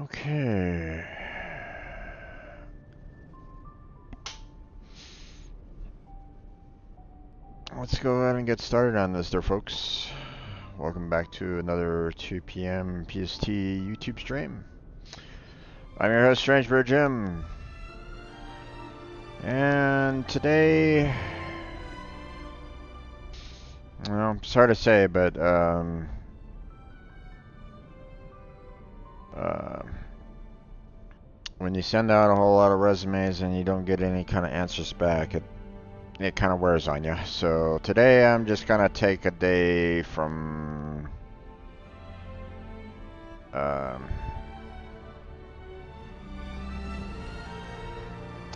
Okay. Let's go ahead and get started on this there, folks. Welcome back to another 2 p.m. PST YouTube stream. I'm your host, Strange Bear Jim. And today, well, it's hard to say, but when you send out a whole lot of resumes and you don't get any kind of answers back, it kind of wears on you. So today I'm just gonna take a day from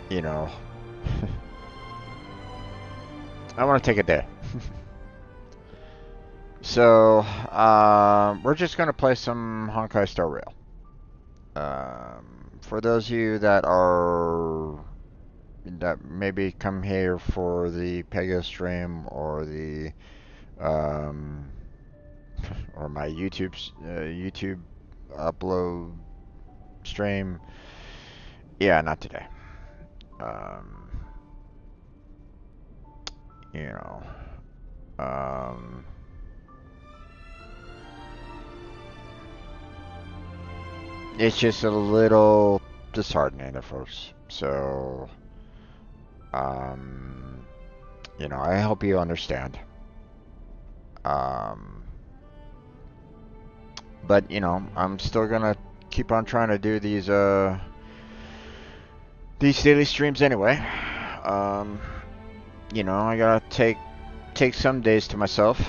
you know, I want to take a day. So we're just gonna play some Honkai Star Rail. For those of you that maybe come here for the Pega stream or the or my YouTube upload stream, yeah, not today. You know, it's just a little disheartening at first. So, you know, I hope you understand. But you know, I'm still gonna keep on trying to do these daily streams anyway. You know, I gotta take some days to myself.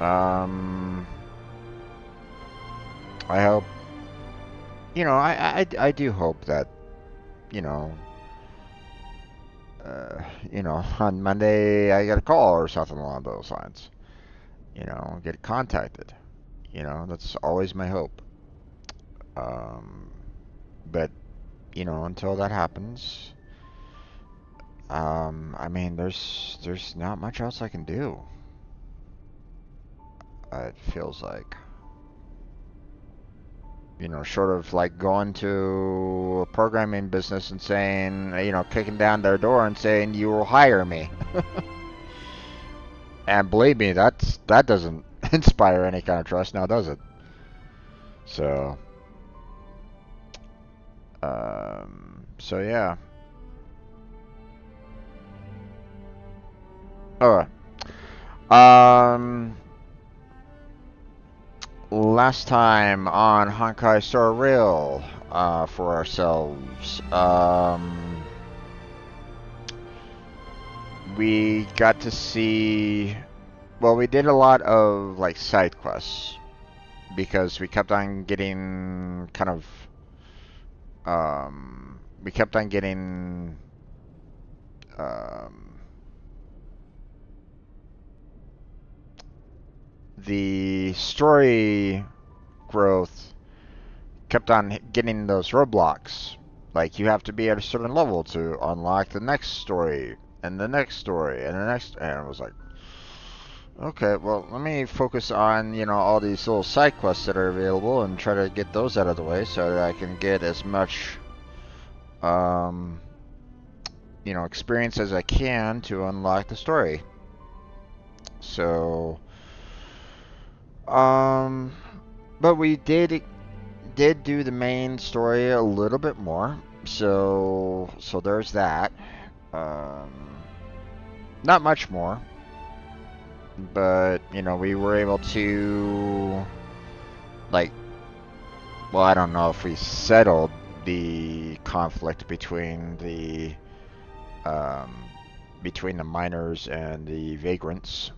I hope, you know, I do hope that, you know, on Monday I get a call or something along those lines. You know, get contacted. You know, that's always my hope. But, you know, until that happens, I mean, there's not much else I can do. It feels like, you know, short of like going to a programming business and saying, you know, kicking down their door and saying you will hire me. And believe me, that doesn't inspire any kind of trust now, does it? So, so yeah. Oh, last time on Honkai Star Rail, for ourselves, we got to see, well, we did a lot of like side quests because we kept on getting kind of, we kept on getting, the story growth kept on getting those roadblocks. Like, you have to be at a certain level to unlock the next story, and the next story, and the next, and it was like, okay, well, let me focus on, you know, all these little side quests that are available and try to get those out of the way so that I can get as much, you know, experience as I can to unlock the story. So, but we did do the main story a little bit more, so there's that. Not much more, but you know, we were able to, like, well, I don't know if we settled the conflict between the miners and the vagrants,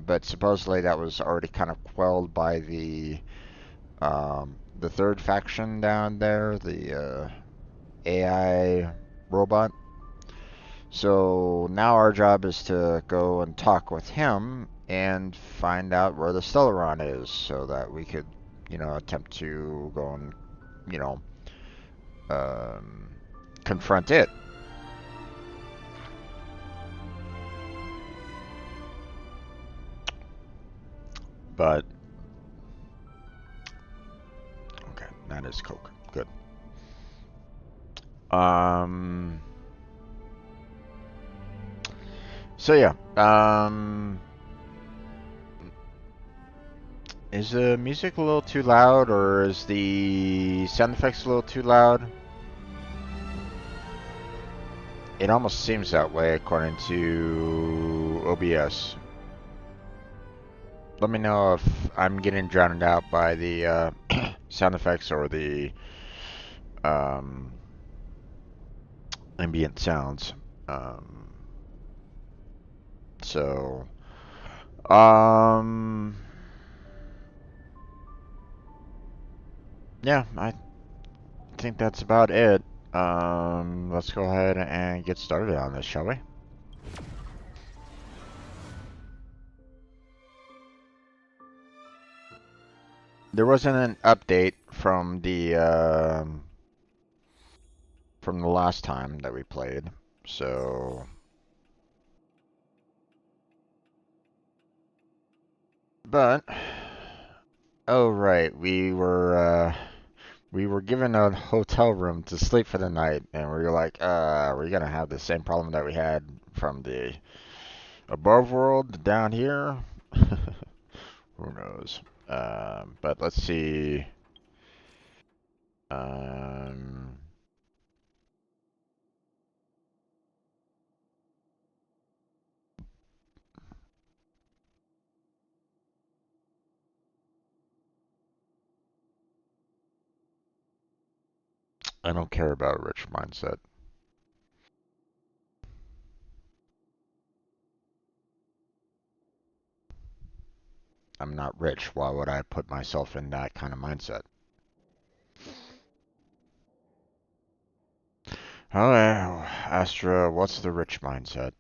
but supposedly that was already kind of quelled by the third faction down there, the AI robot. So now our job is to go and talk with him and find out where the Stellaron is so that we could, you know, attempt to go and, you know, confront it. But that is Coke. Good. Um. So yeah. Is the music a little too loud, or is the sound effects a little too loud? It almost seems that way according to OBS. Let me know if I'm getting drowned out by the sound effects or the um, ambient sounds. Um, so, um, yeah, I think that's about it. Let's go ahead and get started on this, shall we? There wasn't an update from the last time that we played, so but oh right, we were given a hotel room to sleep for the night, and we were like, we're gonna have the same problem that we had from the above world to down here. Who knows? But let's see. Um, I don't care about rich mindset. I'm not rich. Why would I put myself in that kind of mindset? Oh, Astra, what's the rich mindset?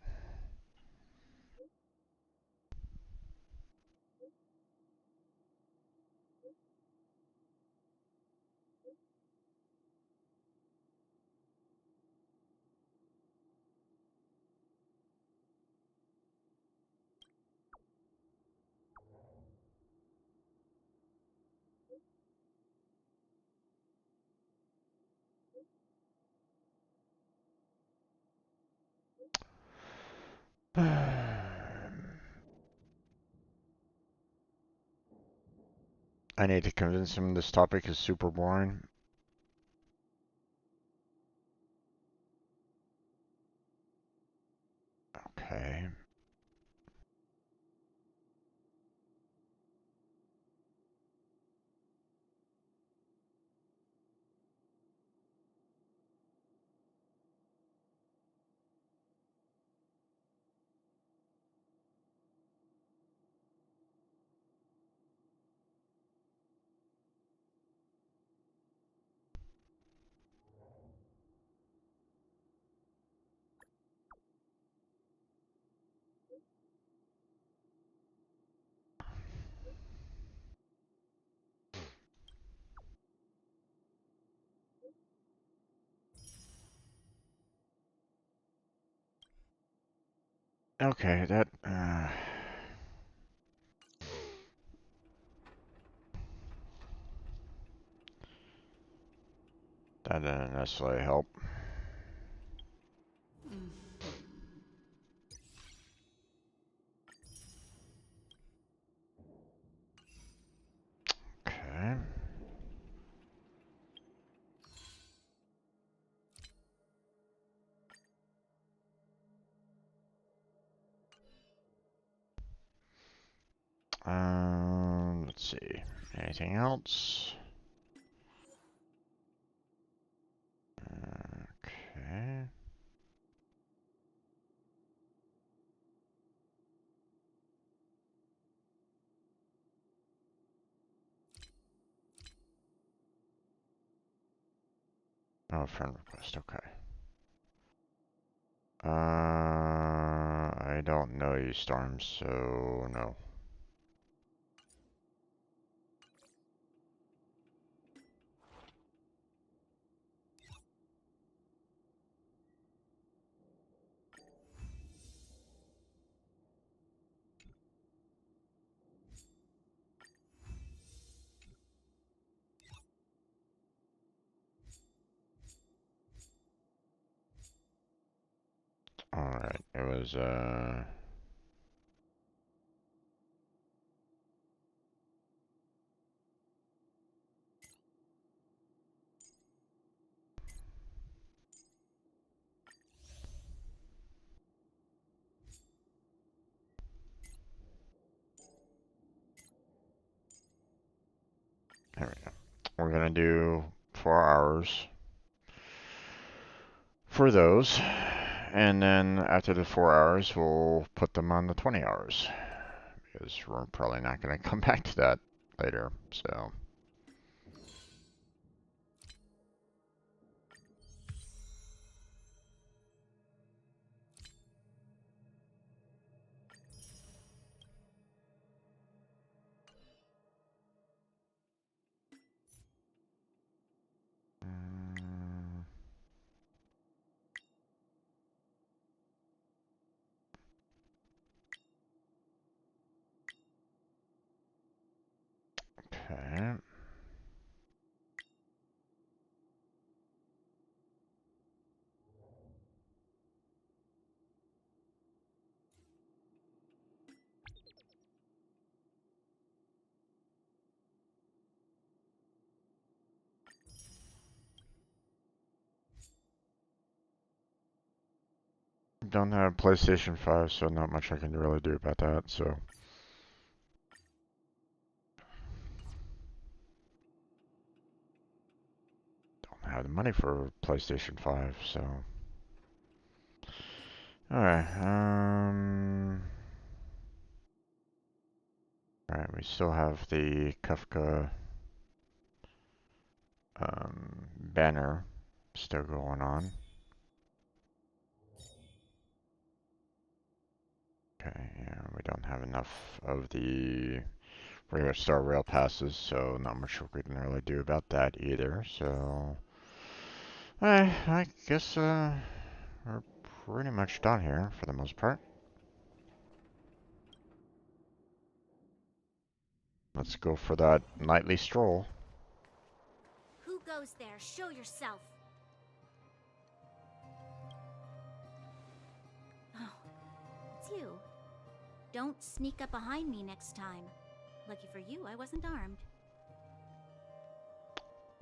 I need to convince him this topic is super boring. Okay. Okay, that didn't necessarily help. Okay. Let's see. Anything else? Okay. Oh, friend request. Okay. I don't know you, Storm, so no. Alright, it was, there we go. We're gonna do 4 hours for those, and then after the 4 hours, we'll put them on the 20 hours, because we're probably not gonna come back to that later, so. Mm, okay. Don't have PlayStation 5, so not much I can really do about that, so. Don't have the money for PlayStation 5, so. Alright, alright, we still have the Kafka banner still going on. Okay, yeah, we don't have enough of the regular Star Rail passes, so not much we can really do about that either, so. I guess, we're pretty much done here for the most part. Let's go for that nightly stroll. Who goes there? Show yourself. Oh, it's you. Don't sneak up behind me next time. Lucky for you, I wasn't armed.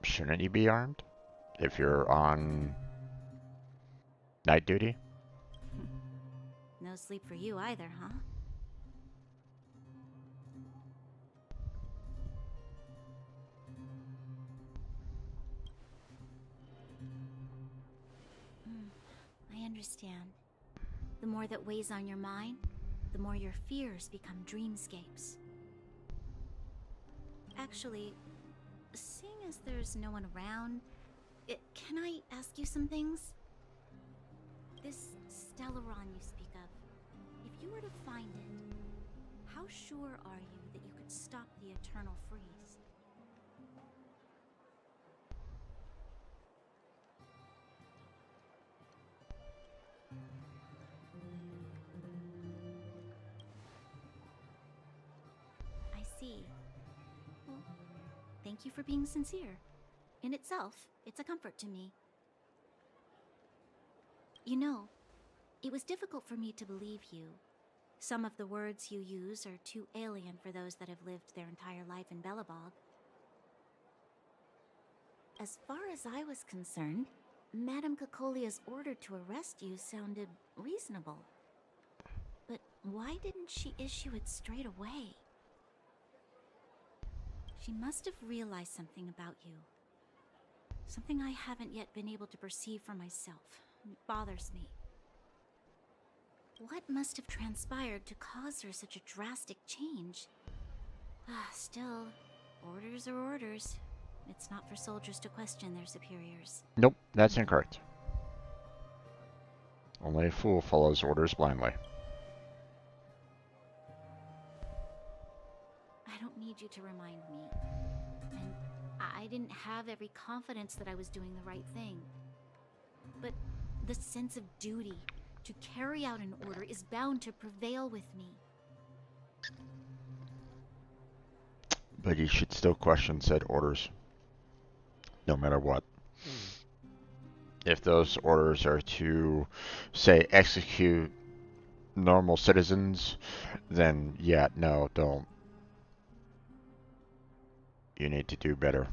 Shouldn't you be armed? If you're on night duty? No sleep for you either, huh? I understand. The more that weighs on your mind, the more your fears become dreamscapes. Actually, seeing as there's no one around, can I ask you some things? This Stellaron you speak of, if you were to find it, how sure are you that you could stop the eternal freeze? I see. Well, thank you for being sincere. In itself, it's a comfort to me. You know, it was difficult for me to believe you. Some of the words you use are too alien for those that have lived their entire life in Belobog. As far as I was concerned, Madame Cocolia's order to arrest you sounded reasonable. But why didn't she issue it straight away? She must have realized something about you. Something I haven't yet been able to perceive for myself. It bothers me. What must have transpired to cause her such a drastic change? Still, orders are orders. It's not for soldiers to question their superiors. Nope, that's incorrect. Only a fool follows orders blindly. I don't need you to remind me. And I didn't have every confidence that I was doing the right thing. But the sense of duty to carry out an order is bound to prevail with me. But you should still question said orders, no matter what. If those orders are to, say, execute normal citizens, then yeah, no, don't. You need to do better.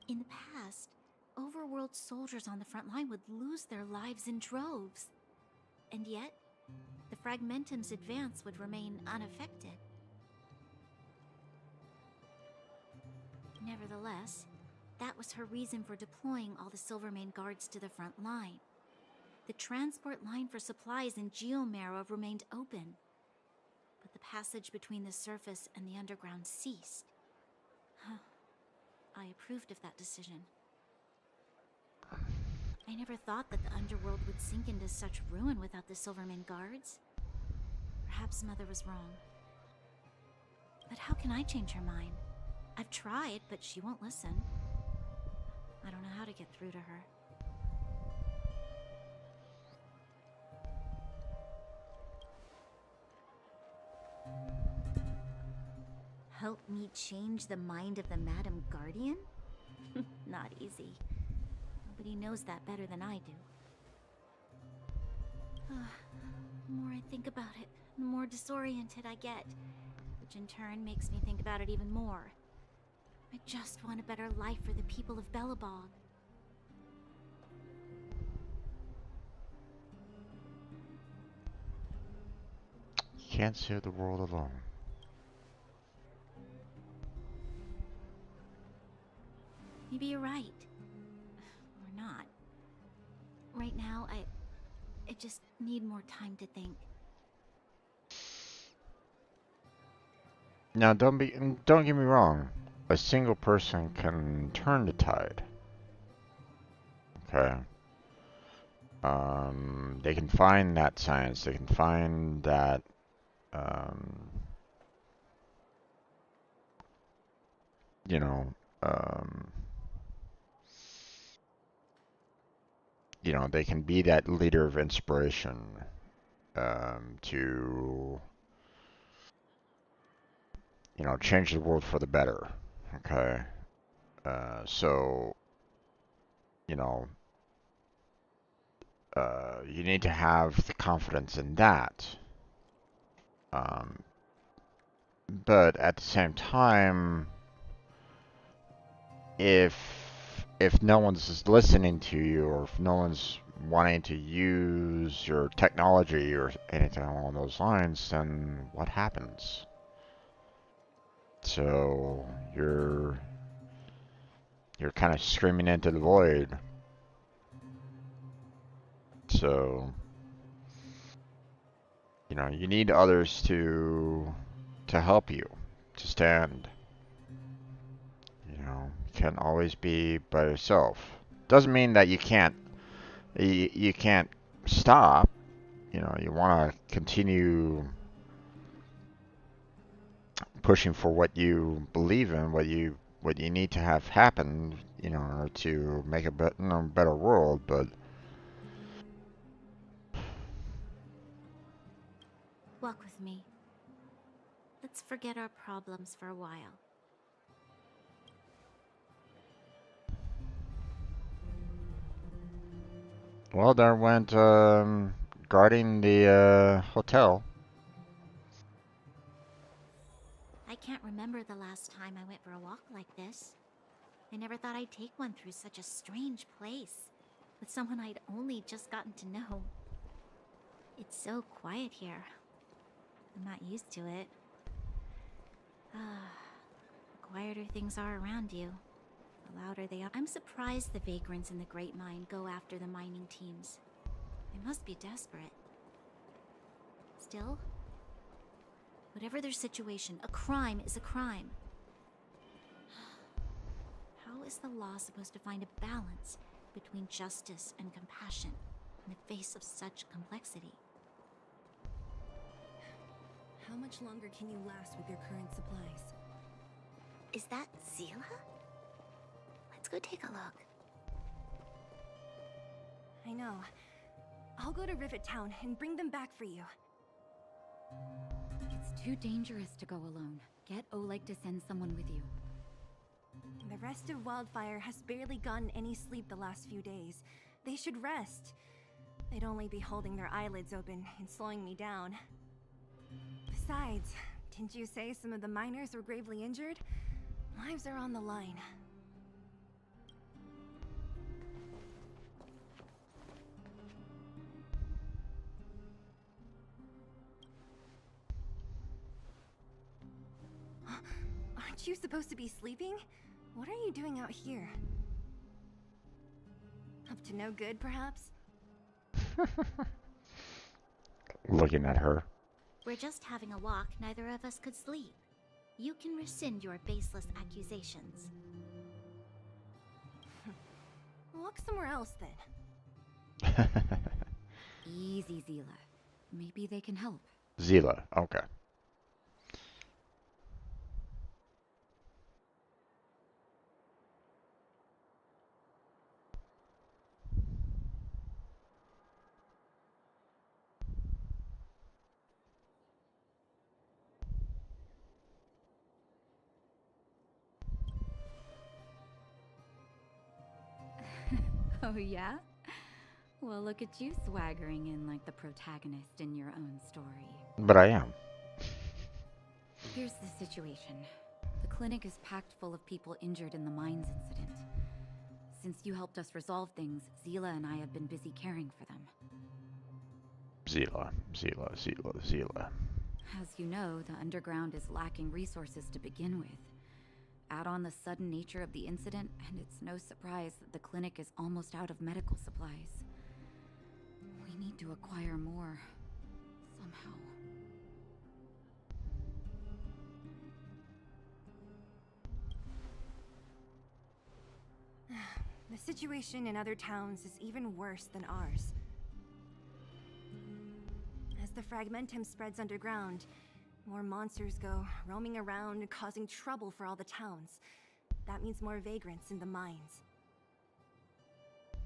In the past, overworld soldiers on the front line would lose their lives in droves. And yet, the Fragmentum's advance would remain unaffected. Nevertheless, that was her reason for deploying all the Silvermane guards to the front line. The transport line for supplies in Geomarrow remained open, but the passage between the surface and the underground ceased. I approved of that decision. I never thought that the underworld would sink into such ruin without the Silvermane guards. Perhaps Mother was wrong. But how can I change her mind? I've tried, but she won't listen. I don't know how to get through to her. Help me change the mind of the Madam Guardian? Not easy. Nobody knows that better than I do. The more I think about it, the more disoriented I get, which in turn makes me think about it even more. I just want a better life for the people of Belobog. You can't save the world alone. Maybe you're right. Or not. Right now, I just need more time to think. Now, don't get me wrong. A single person can turn the tide. Okay. They can find that science. They can find that. You know. Um, they can be that leader of inspiration to change the world for the better. Okay. So, you know, you need to have the confidence in that. Um, but at the same time, if no one's listening to you, or if no one's wanting to use your technology or anything along those lines, then what happens? So you're kind of screaming into the void. So, you need others to help you, to stand. You can't always be by yourself. Doesn't mean that you can't stop. You want to continue pushing for what you believe in, what you need to have happen, in order to make a better world. But Walk with me. Let's forget our problems for a while. well, there went guarding the hotel. I can't remember the last time I went for a walk like this. I never thought I'd take one through such a strange place, with someone I'd only just gotten to know. It's so quiet here. I'm not used to it. The quieter things are around you, the louder they are. I'm surprised the vagrants in the Great Mine go after the mining teams. They must be desperate. Still, whatever their situation, a crime is a crime. How is the law supposed to find a balance between justice and compassion in the face of such complexity? How much longer can you last with your current supplies? Is that Zila? Let's go take a look. I know. I'll go to Rivet Town and bring them back for you. It's too dangerous to go alone. Get Oleg to send someone with you. The rest of Wildfire has barely gotten any sleep the last few days. They should rest. They'd only be holding their eyelids open and slowing me down. Besides, didn't you say some of the miners were gravely injured? Lives are on the line. Aren't you supposed to be sleeping? What are you doing out here? Up to no good, perhaps? Looking at her. We're just having a walk, neither of us could sleep. You can rescind your baseless accusations. Walk somewhere else then. Easy, Zila. Maybe they can help. Zila, okay. Oh, yeah? Well, look at you swaggering in like the protagonist in your own story. But I am. Here's the situation. The clinic is packed full of people injured in the mines incident. Since you helped us resolve things, Zila and I have been busy caring for them. Zila. As you know, the underground is lacking resources to begin with. Add on the sudden nature of the incident, and it's no surprise that the clinic is almost out of medical supplies. We need to acquire more, somehow. The situation in other towns is even worse than ours. As the fragmentum spreads underground, more monsters go roaming around, causing trouble for all the towns. That means more vagrants in the mines.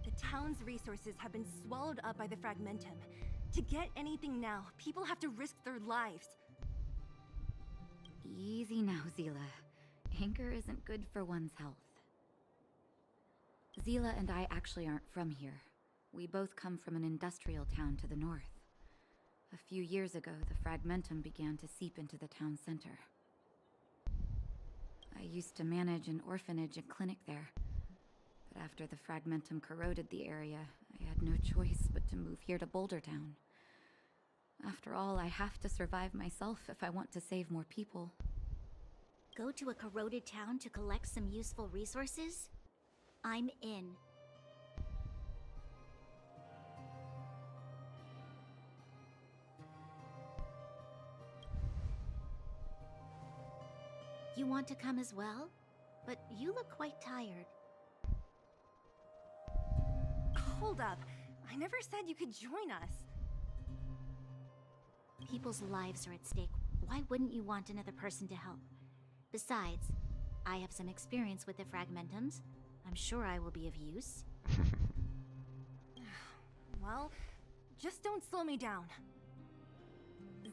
The town's resources have been swallowed up by the fragmentum. To get anything now, people have to risk their lives. Easy now, Zila. Anger isn't good for one's health. Zila and I actually aren't from here. We both come from an industrial town to the north. A few years ago, the fragmentum began to seep into the town center. I used to manage an orphanage and clinic there. But after the fragmentum corroded the area, I had no choice but to move here to Boulder Town. After all, I have to survive myself if I want to save more people. Go to a corroded town to collect some useful resources? I'm in. You want to come as well? But you look quite tired. Hold up. I never said you could join us. People's lives are at stake. Why wouldn't you want another person to help? Besides, I have some experience with the fragmentums. I'm sure I will be of use. Well, just don't slow me down.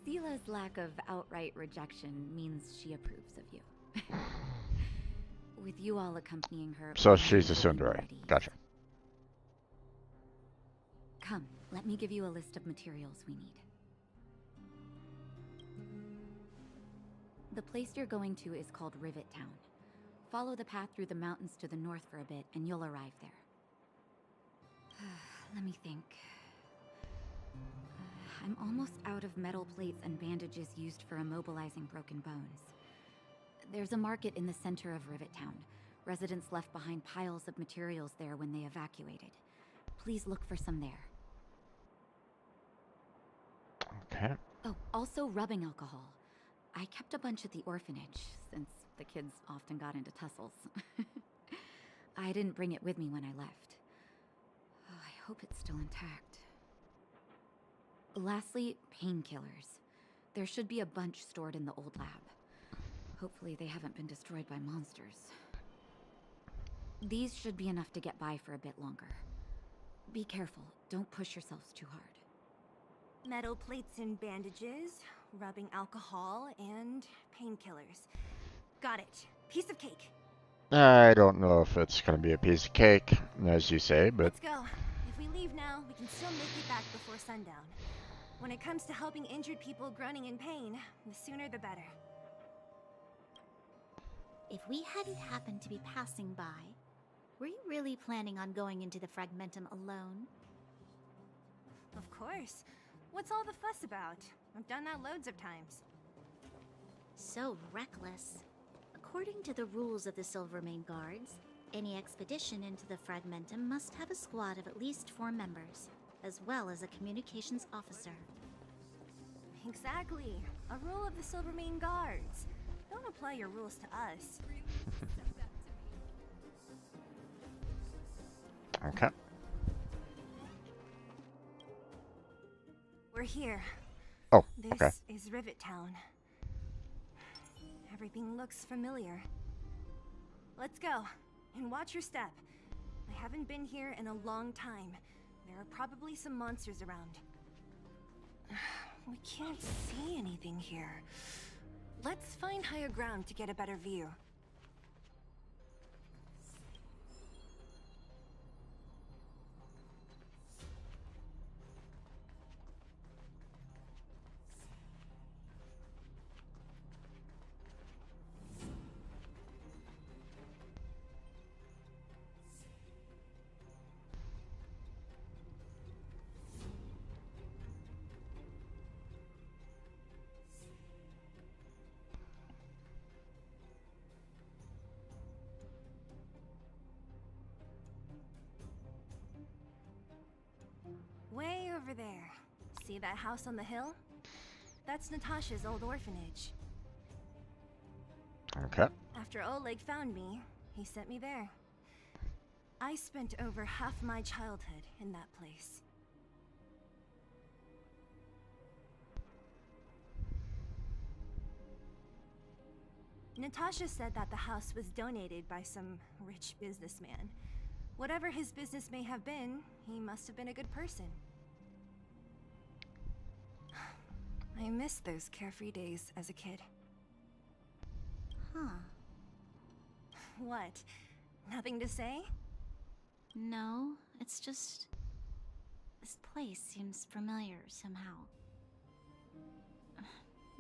Zila's lack of outright rejection means she approves of you. With you all accompanying her... So she's a tsundere. Gotcha. Come, let me give you a list of materials we need. The place you're going to is called Rivet Town. Follow the path through the mountains to the north for a bit, and you'll arrive there. Let me think. I'm almost out of metal plates and bandages used for immobilizing broken bones. There's a market in the center of Rivet Town. Residents left behind piles of materials there when they evacuated. Please look for some there. Okay. Oh, also rubbing alcohol. I kept a bunch at the orphanage, since the kids often got into tussles. I didn't bring it with me when I left. Oh, I hope it's still intact. Lastly, painkillers. There should be a bunch stored in the old lab. Hopefully they haven't been destroyed by monsters. These should be enough to get by for a bit longer. Be careful, don't push yourselves too hard. Metal plates and bandages, rubbing alcohol, and painkillers. Got it. Piece of cake. I don't know if it's gonna be a piece of cake, as you say, but Let's go. If we leave now, we can still make it back before sundown. When it comes to helping injured people groaning in pain, the sooner the better. If we hadn't happened to be passing by, were you really planning on going into the Fragmentum alone? Of course. What's all the fuss about? I've done that loads of times. So reckless. According to the rules of the Silvermane Guards, any expedition into the Fragmentum must have a squad of at least 4 members, as well as a communications officer. Exactly. A rule of the Silvermane Guards. Don't apply your rules to us. okay. We're here. Oh, This okay. is Rivet Town. Everything looks familiar. Let's go, and watch your step. I haven't been here in a long time. There are probably some monsters around. We can't see anything here. Let's find higher ground to get a better view. Way over there. See that house on the hill? That's Natasha's old orphanage. Okay. After Oleg found me, he sent me there. I spent over half my childhood in that place. Natasha said that the house was donated by some rich businessman. Whatever his business may have been, he must have been a good person. I miss those carefree days as a kid. Huh. What? Nothing to say? No, it's just... this place seems familiar somehow.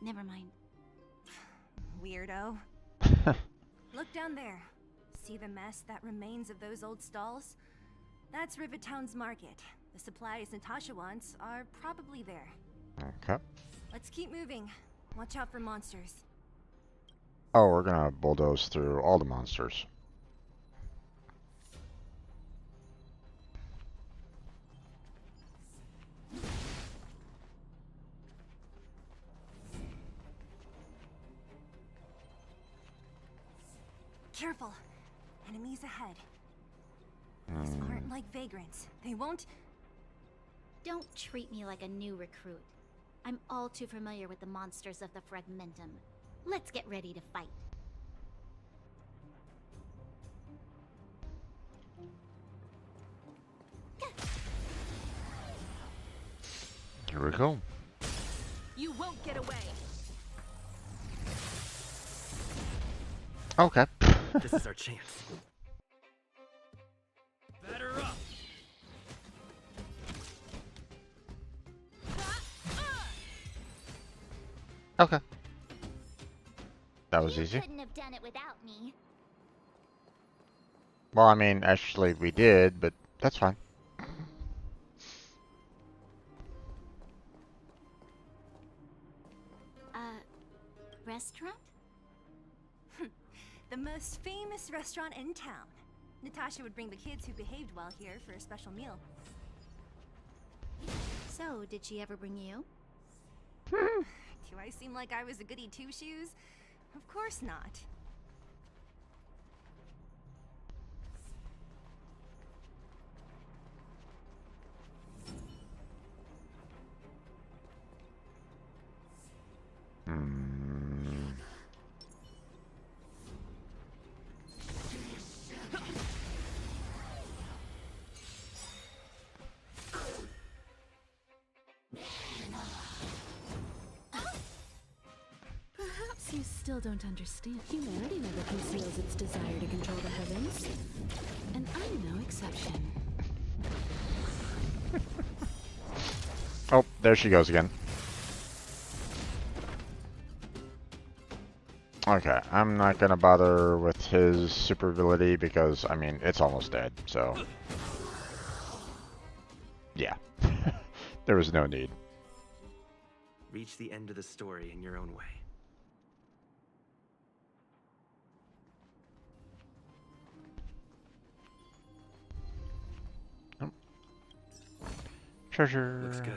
Never mind. Weirdo. Look down there. See the mess that remains of those old stalls? That's Rivet Town's market. The supplies Natasha wants are probably there. Okay. Let's keep moving. Watch out for monsters. Oh, we're gonna bulldoze through all the monsters. Careful. Enemies ahead. These aren't like vagrants. They won't... Don't treat me like a new recruit. I'm all too familiar with the monsters of the Fragmentum. Let's get ready to fight. Here we go. You won't get away. Okay. This is our chance. Batter up! Okay. That was easy. Couldn't have done it without me. Well, I mean, actually we did, but that's fine. Restaurant? The most famous restaurant in town. Natasha would bring the kids who behaved well here for a special meal. So, did she ever bring you? Do I seem like I was a goody two-shoes? Of course not. You still don't understand. Humanity never conceals its desire to control the heavens. And I'm no exception. Oh, there she goes again. Okay, I'm not gonna bother with his super ability because, I mean, it's almost dead, so... Yeah. There was no need. Reach the end of the story in your own way. Oh. Treasure. Looks good.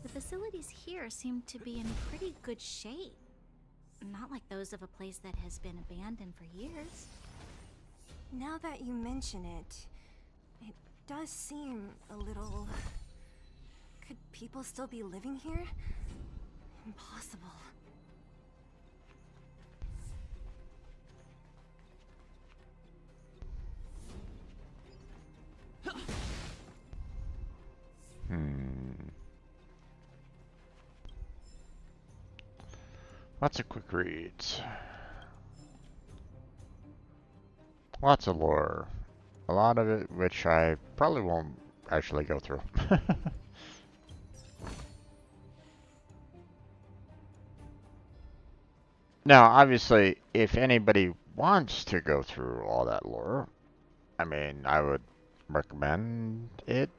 The facilities here seem to be in pretty good shape. Not like those of a place that has been abandoned for years. Now that you mention it, it does seem a little... Could people still be living here? Impossible. Lots of quick reads. Lots of lore. A lot of it which I probably won't actually go through. Now, obviously, if anybody wants to go through all that lore, I mean, I would recommend it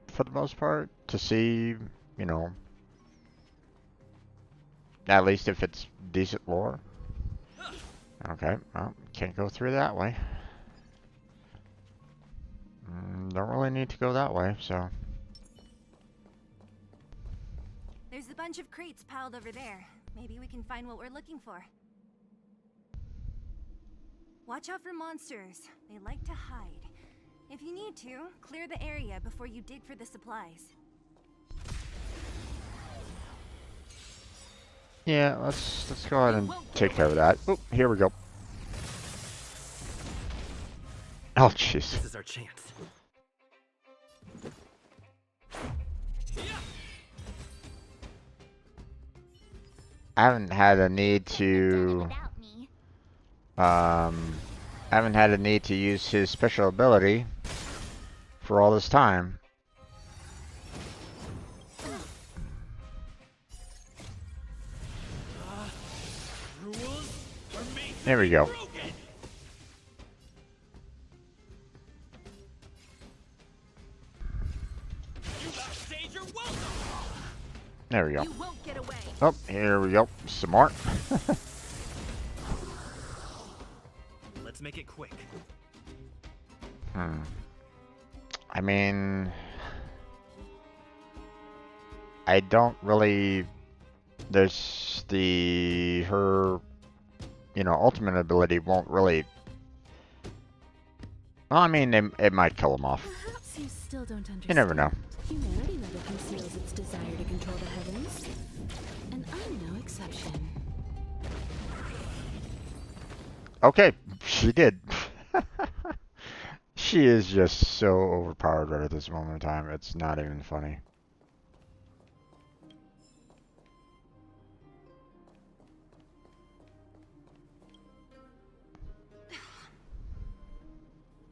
for the most part to see, you know, at least if it's decent lore. Okay, well, can't go through that way. Don't really need to go that way, so. There's a bunch of crates piled over there. Maybe we can find what we're looking for. Watch out for monsters. They like to hide. If you need to, clear the area before you dig for the supplies. Yeah, let's go ahead and take care of that. Oh, here we go. Oh, jeez. This is our chance. I haven't had a need to use his special ability for all this time. There we go. There we go. Oh, here we go. Some more. Let's make it quick. I mean, I don't really. There's her, you know, ultimate ability won't really. Well, I mean, it might kill him off. Perhaps you still don't understand. You never know. Humanity never conceals its desire to control the heavens. And I'm no exception. Okay, she did. She is just so overpowered right at this moment in time. It's not even funny.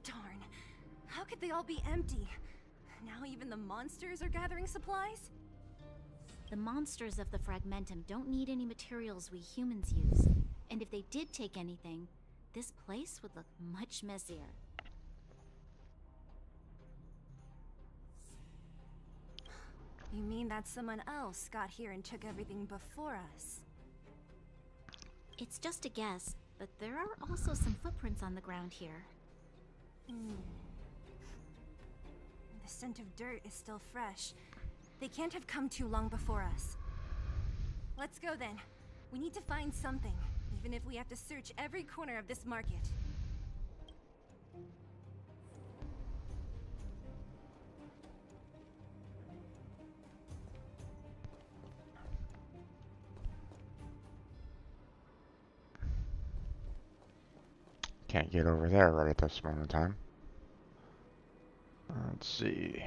Darn. How could they all be empty? Now even the monsters are gathering supplies? The monsters of the Fragmentum don't need any materials we humans use. And if they did take anything, this place would look much messier. You mean that someone else got here and took everything before us? It's just a guess, but there are also some footprints on the ground here. The scent of dirt is still fresh. They can't have come too long before us. Let's go then. We need to find something, even if we have to search every corner of this market. Can't get over there right at this moment in time. Let's see.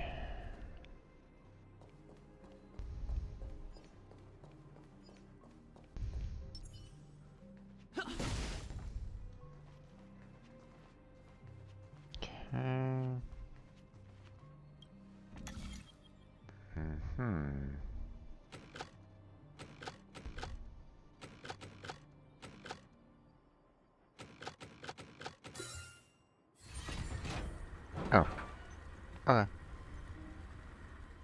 Okay. Mm-hmm. Oh. Okay.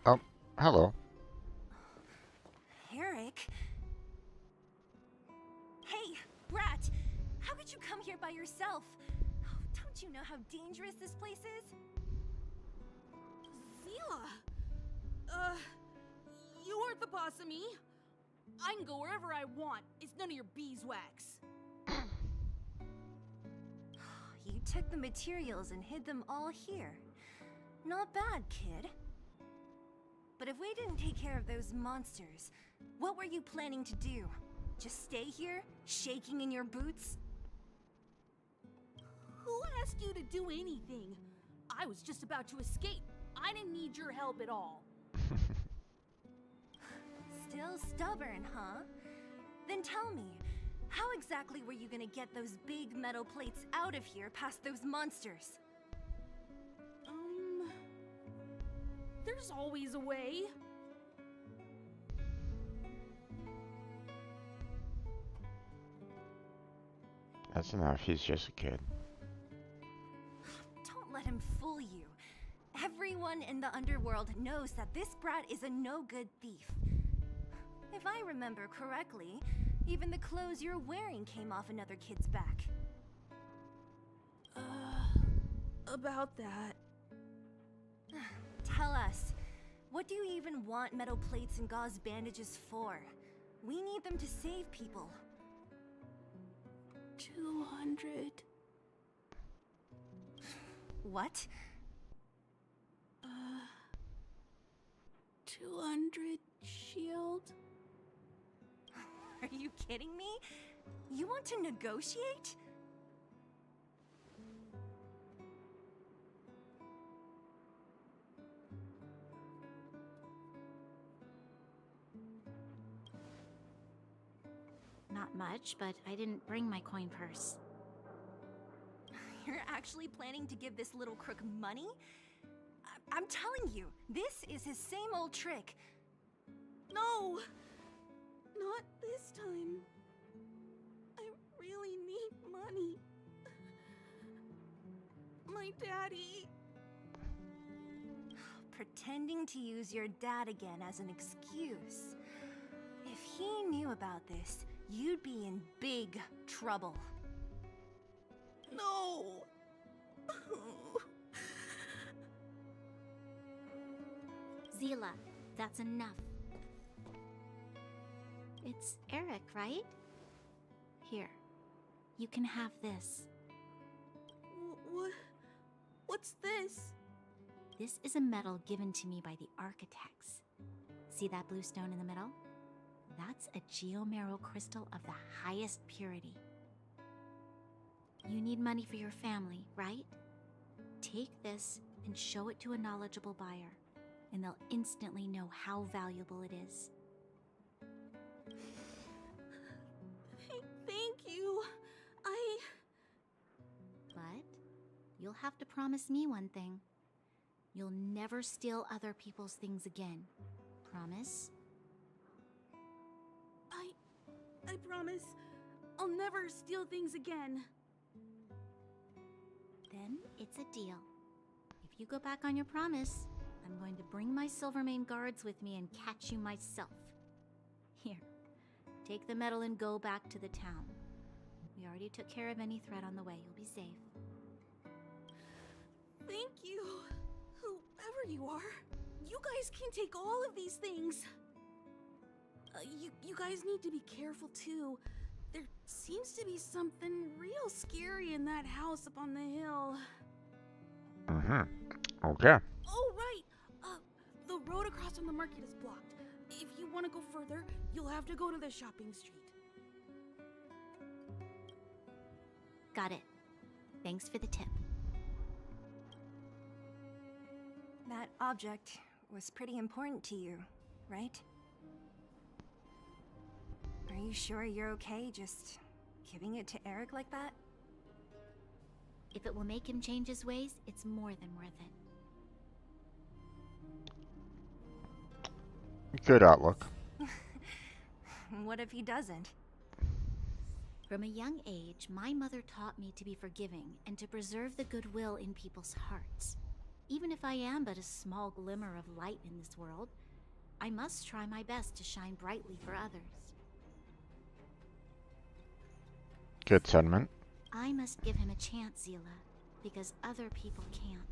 Oh, hello. Eric? Hey, Brat! How could you come here by yourself? Oh, don't you know how dangerous this place is? Zila! You aren't the boss of me. I can go wherever I want. It's none of your beeswax. You took the materials and hid them all here. Not bad, kid. But if we didn't take care of those monsters, what were you planning to do? Just stay here, shaking in your boots? Who asked you to do anything? I was just about to escape. I didn't need your help at all. Still stubborn, huh? Then tell me, how exactly were you gonna get those big metal plates out of here past those monsters? There's always a way. That's enough. He's just a kid. Don't let him fool you. Everyone in the underworld knows that this brat is a no-good thief. If I remember correctly, even the clothes you're wearing came off another kid's back. About that. Tell us, what do you even want metal plates and gauze bandages for? We need them to save people. 200. What? 200 shield. Are you kidding me? You want to negotiate? Not much, but I didn't bring my coin purse. You're actually planning to give this little crook money? I'm telling you, this is his same old trick. No! Not this time. I really need money. My daddy. Pretending to use your dad again as an excuse. If he knew about this, you'd be in big trouble. No! Zila, that's enough. It's Eric, right? Here, you can have this. What's this? This is a medal given to me by the architects. See that blue stone in the middle? That's a geomerald crystal of the highest purity. You need money for your family, right? Take this and show it to a knowledgeable buyer, and they'll instantly know how valuable it is. Thank you. But you'll have to promise me one thing. You'll never steal other people's things again. Promise? I promise. I'll never steal things again. Then it's a deal. If you go back on your promise, I'm going to bring my Silvermane guards with me and catch you myself. Here, take the medal and go back to the town. We already took care of any threat on the way. You'll be safe. Thank you. Whoever you are, you guys can take all of these things. You guys need to be careful too. There seems to be something real scary in that house up on the hill. Okay. Oh, right. The road across from the market is blocked. If you want to go further, you'll have to go to the shopping street. Got it. Thanks for the tip. object was pretty important to you, right? Are you sure you're okay just giving it to Eric like that? If it will make him change his ways, it's more than worth it. Good outlook. What if he doesn't? From a young age, my mother taught me to be forgiving and to preserve the goodwill in people's hearts. Even if I am but a small glimmer of light in this world, I must try my best to shine brightly for others. Good sentiment. I must give him a chance, Zila, because other people can't.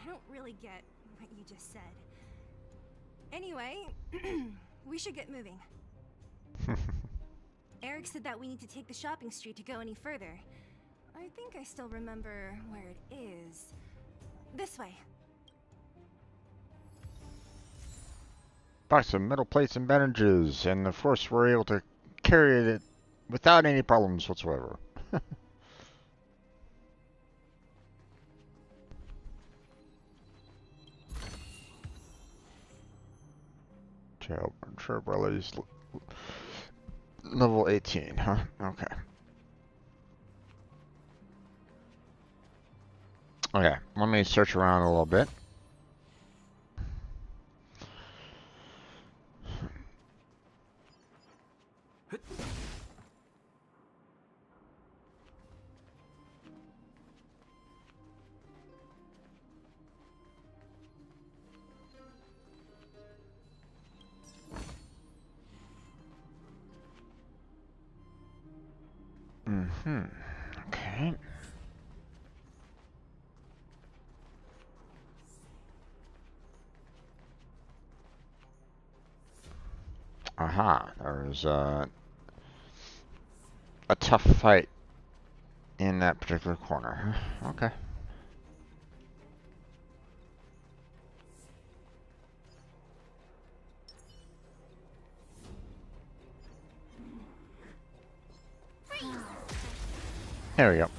I don't really get what you just said. Anyway, we should get moving. Eric said that we need to take the shopping street to go any further. I think I still remember where it is. This way. Box of metal plates and bandages, and of course we're able to carry it without any problems whatsoever. Umbrellas level 18, huh? Okay. Okay, let me search around a little bit. Okay. Aha, there's a tough fight in that particular corner. Okay. There we go.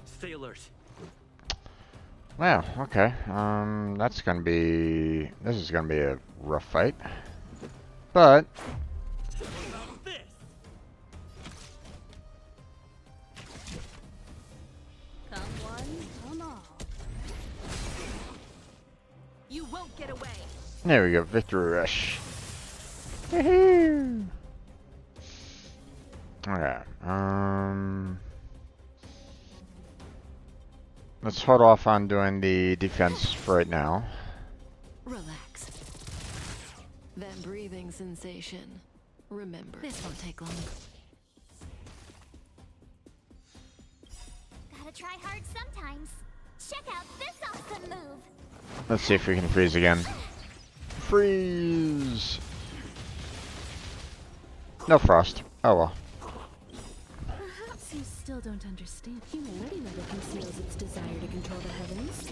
Stay alert. Wow, okay. This is gonna be a rough fight. But What about this? Come one, come all. You won't get away. there we go, victory rush. Woohoo! Okay. Let's hold off on doing the defense for right now. Relax. That breathing sensation. Remember, this won't take long. Gotta try hard sometimes. Check out this awesome move. Let's see if we can freeze again. Freeze! No frost. Oh well. Perhaps you still don't understand. Humanity never conceals its desire to control the heavens.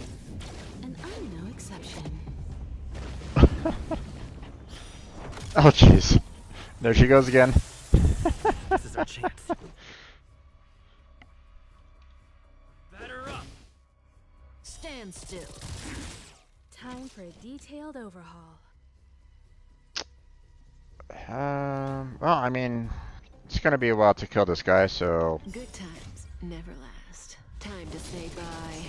And I'm no exception. Oh jeez. There she goes again. This is our chance. Batter up. Stand still. Time for a detailed overhaul. Well, I mean, it's gonna be a while to kill this guy, so Good times never last. Time to say bye.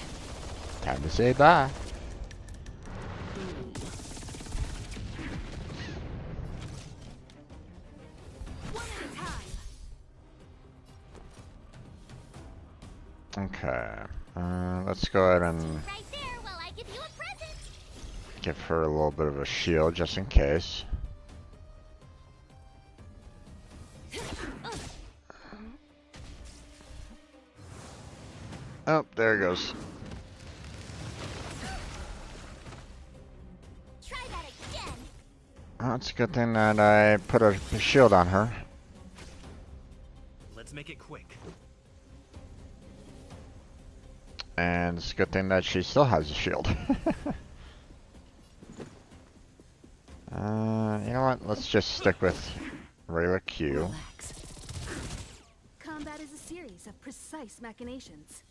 time to say bye. Boom. One at a time. Okay. Let's go ahead and Right there while I give you a present. give her a little bit of a shield just in case. Oh, there it goes. Try that again. Oh, it's a good thing that I put a shield on her. Let's make it quick. And it's a good thing that she still has a shield. You know what? Let's just stick with regular Q. Relax. series of precise machinations.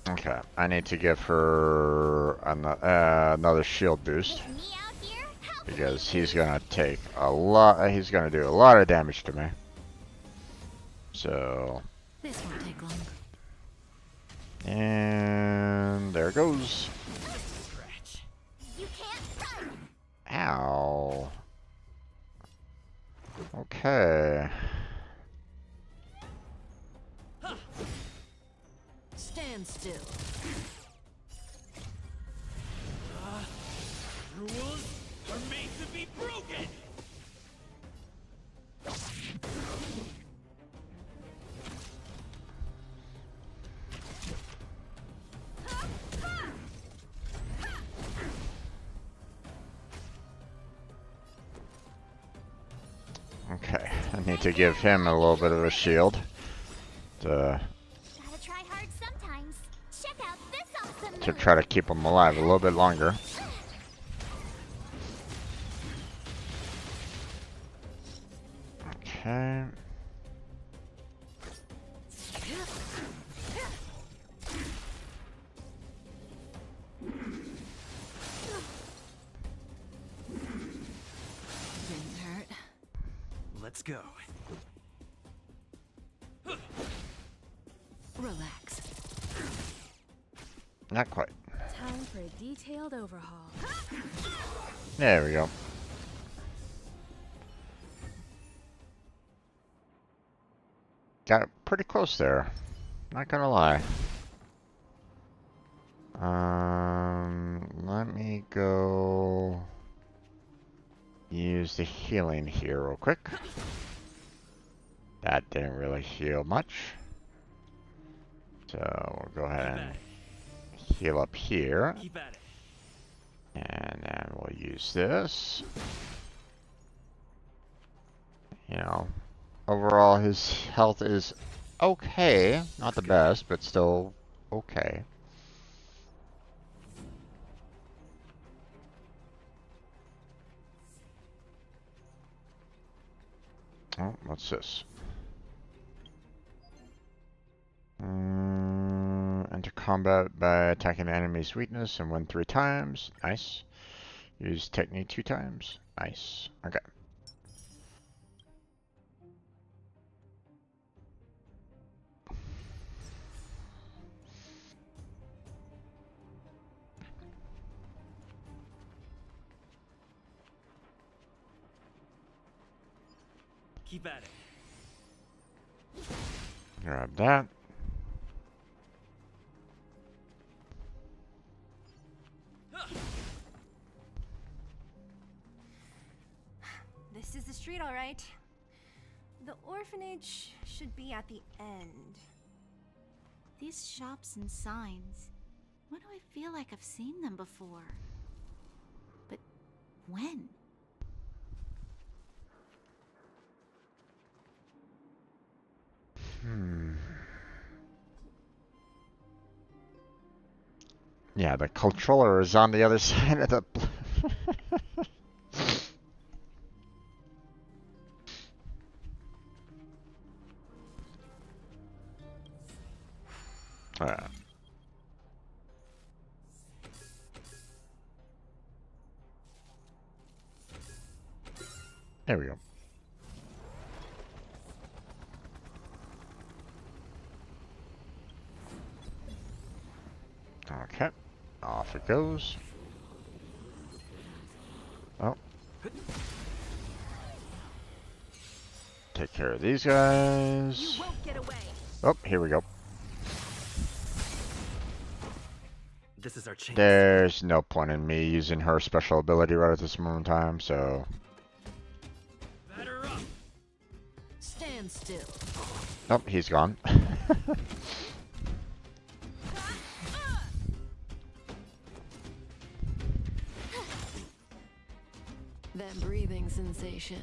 Okay, I need to give her another shield boost With me out here, how can because we he's lose? gonna take a lot. He's gonna do a lot of damage to me. So, This won't take long. and there goes. You can't run. Ow. Okay. Stand still. Rules are made to be broken! Okay, I need to give him a little bit of a shield. To Gotta try hard sometimes. Check out this awesome to move. try to keep him alive a little bit longer. Okay. Didn't hurt. Let's go. Relax. Not quite. Time for a detailed overhaul. There we go. Got pretty close there. Not gonna lie. Let me go use the healing here real quick. That didn't really heal much. So we'll go ahead and heal up here. Keep at it. And then we'll use this. You know, overall his health is okay. Not the best, but still okay. Oh, what's this? Enter combat by attacking the enemy's weakness and win 3 times. Nice. Use technique 2 times. Nice. Okay. Keep at it. Grab that. This is the street, all right. The orphanage should be at the end. These shops and signs. Why do I feel like I've seen them before? But when? Yeah, the controller is on the other side of the... Alright. There we go. Okay. Off it goes. Oh. Take care of these guys. You won't get away. Oh, here we go. This is our chance. There's no point in me using her special ability right at this moment in time, so... Batter up! Stand still. Oh, he's gone. That breathing sensation.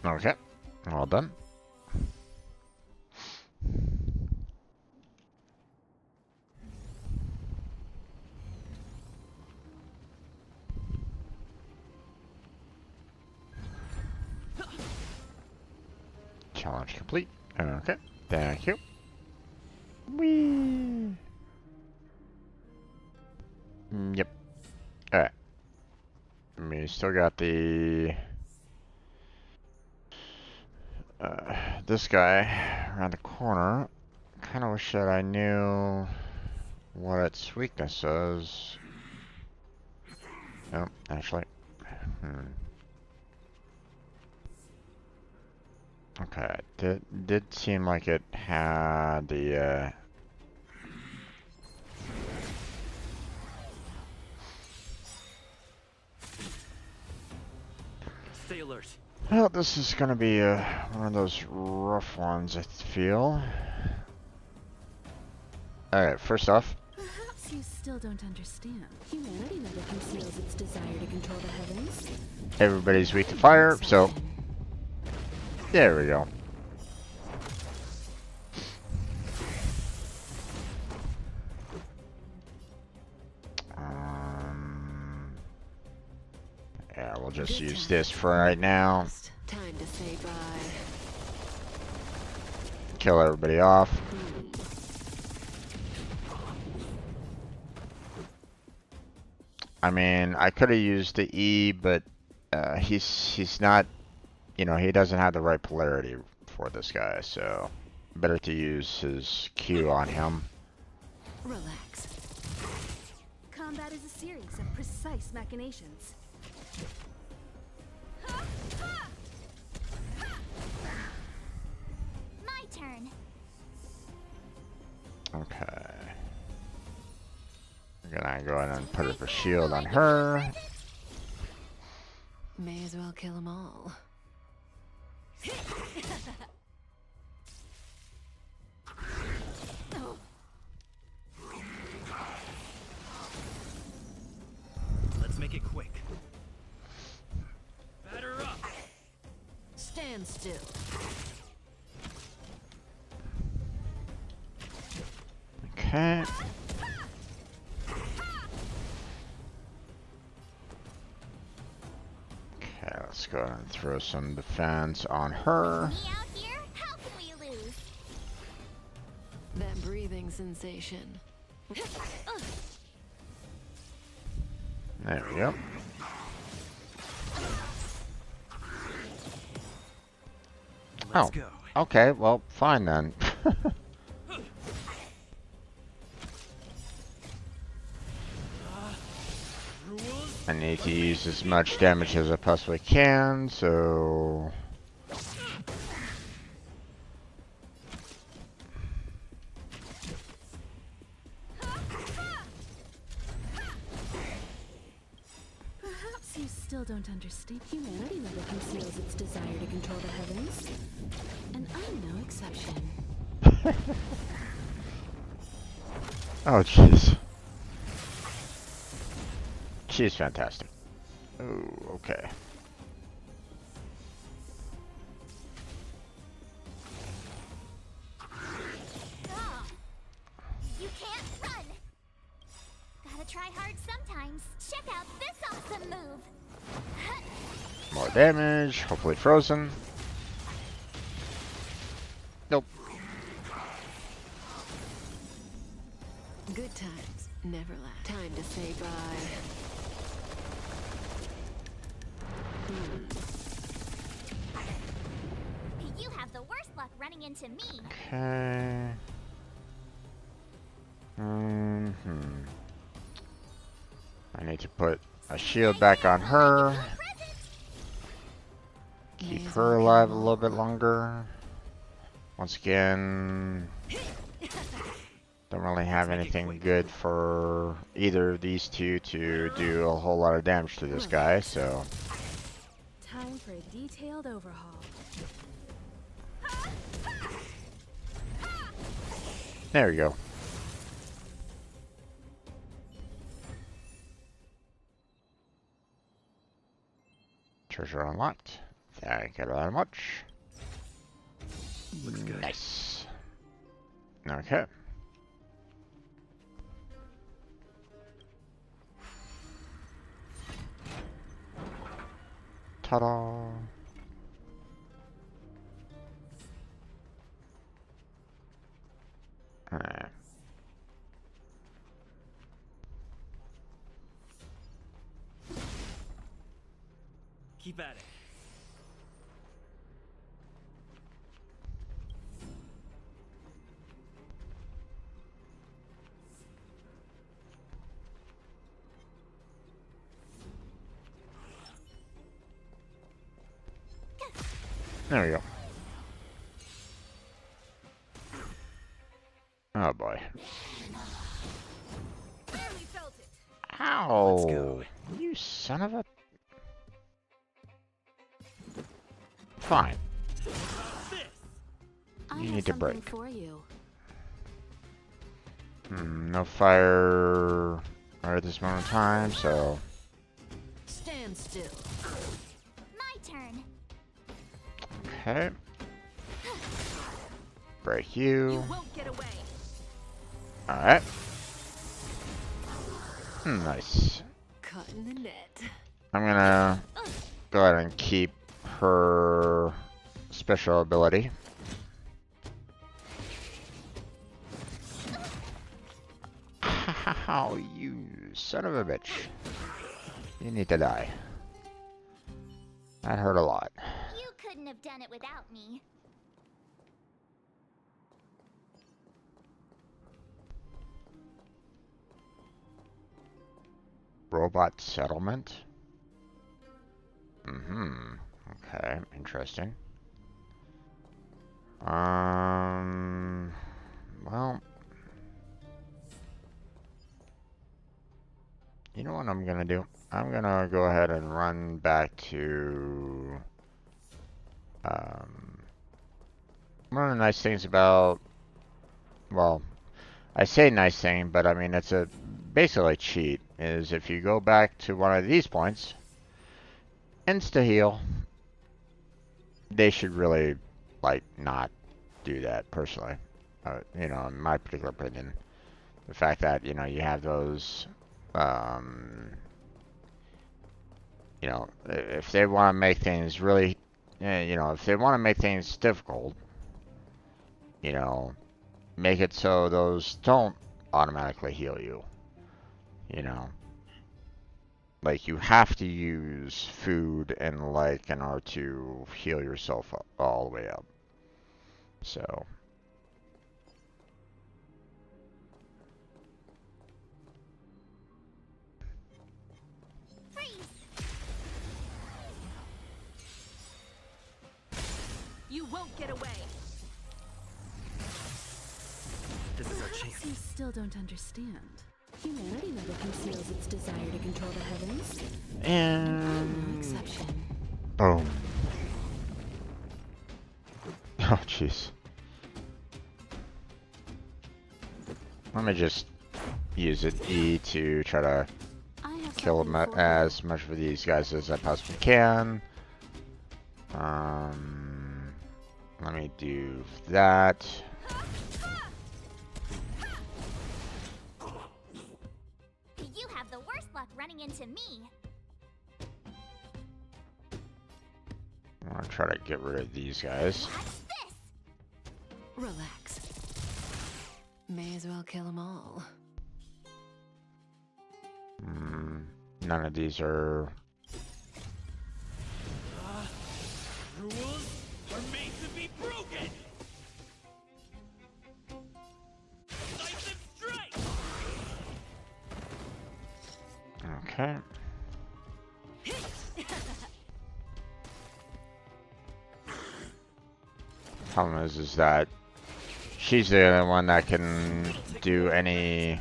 Okay. Well done. Challenge complete. Okay, thank you. Whee! Yep. Alright. We still got the... this guy around the corner. Kinda wish that I knew what its weakness is. Oh, actually. Okay, did seem like it had the, Stay alert. Well, this is gonna be one of those rough ones, I feel. Alright, first off. Perhaps you still don't understand. Humanity never conceals its desire to control the heavens. Everybody's weak to fire, so... There we go. Yeah, we'll just use this for right now. Time to say bye. Kill everybody off. I mean, I could have used the E, but he's not, you know, he doesn't have the right polarity for this guy, so better to use his Q on him. Relax. Combat is a series of precise machinations. My turn. Okay. We're gonna go ahead and put up a shield on her. May as well kill them all. Let's make it quick. Batter up. Stand still. Okay. Okay, let's go ahead and throw some defense on her. Me out here? How can we lose? That breathing sensation. There we go. Let's Oh, go. okay, well, fine then. I need to use as much damage as I possibly can, so... Perhaps you still don't understand. Humanity never conceals its desire to control the heavens. And I'm no exception. Oh, jeez. She's fantastic. Oh, okay. Ah, you can't run. Gotta try hard sometimes. Check out this awesome move. More damage, hopefully frozen. Nope. Good times never last. Time to say bye. You have the worst luck running into me. Okay. I need to put a shield back on her. Keep her alive a little bit longer. Once again, don't really have anything good for either of these two to do a whole lot of damage to this guy, so... Time for a detailed overhaul. There we go. Treasure unlocked. Thank you very much. Looks good. Nice. Okay. Ta-da. There we go. Oh boy. Barely felt it. Ow! Let's go. You son of a... Fine. I You have need to something break. for you. No fire right at this moment in time, so... Stand still. My turn. Okay. Break You you. won't get away. Alright. Nice. Caught in the net. I'm gonna go ahead and keep her special ability. How you son of a bitch. You need to die. That hurt a lot. You couldn't have done it without me. Robot settlement? Mm-hmm. Okay, interesting. Well, you know what I'm gonna do? I'm gonna go ahead and run back to, one of the nice things about, well, I say nice thing, but I mean, it's a basically cheat, is if you go back to one of these points, insta-heal, they should really, like, not do that, personally. You know, in my particular opinion. The fact that, you know, you have those, you know, if they want to make things really, you know, if they want to make things difficult, you know, make it so those don't automatically heal you. You know, like you have to use food and like in order to heal yourself all the way up. So. You won't get away. This is our Perhaps chance. you still don't understand. Humanity never conceals its desire to control the heavens. I'm no And exception. boom. Oh jeez. Let me just use it E to try to I have kill something for you. as much of these guys as I possibly can. Let me do that. You have the worst luck running into me. I'm gonna try to get rid of these guys. Watch this. Relax. May as well kill them all. None of these are. Rules are made to be broken. Decisive strike. Okay. Problem is that she's the only one that can do any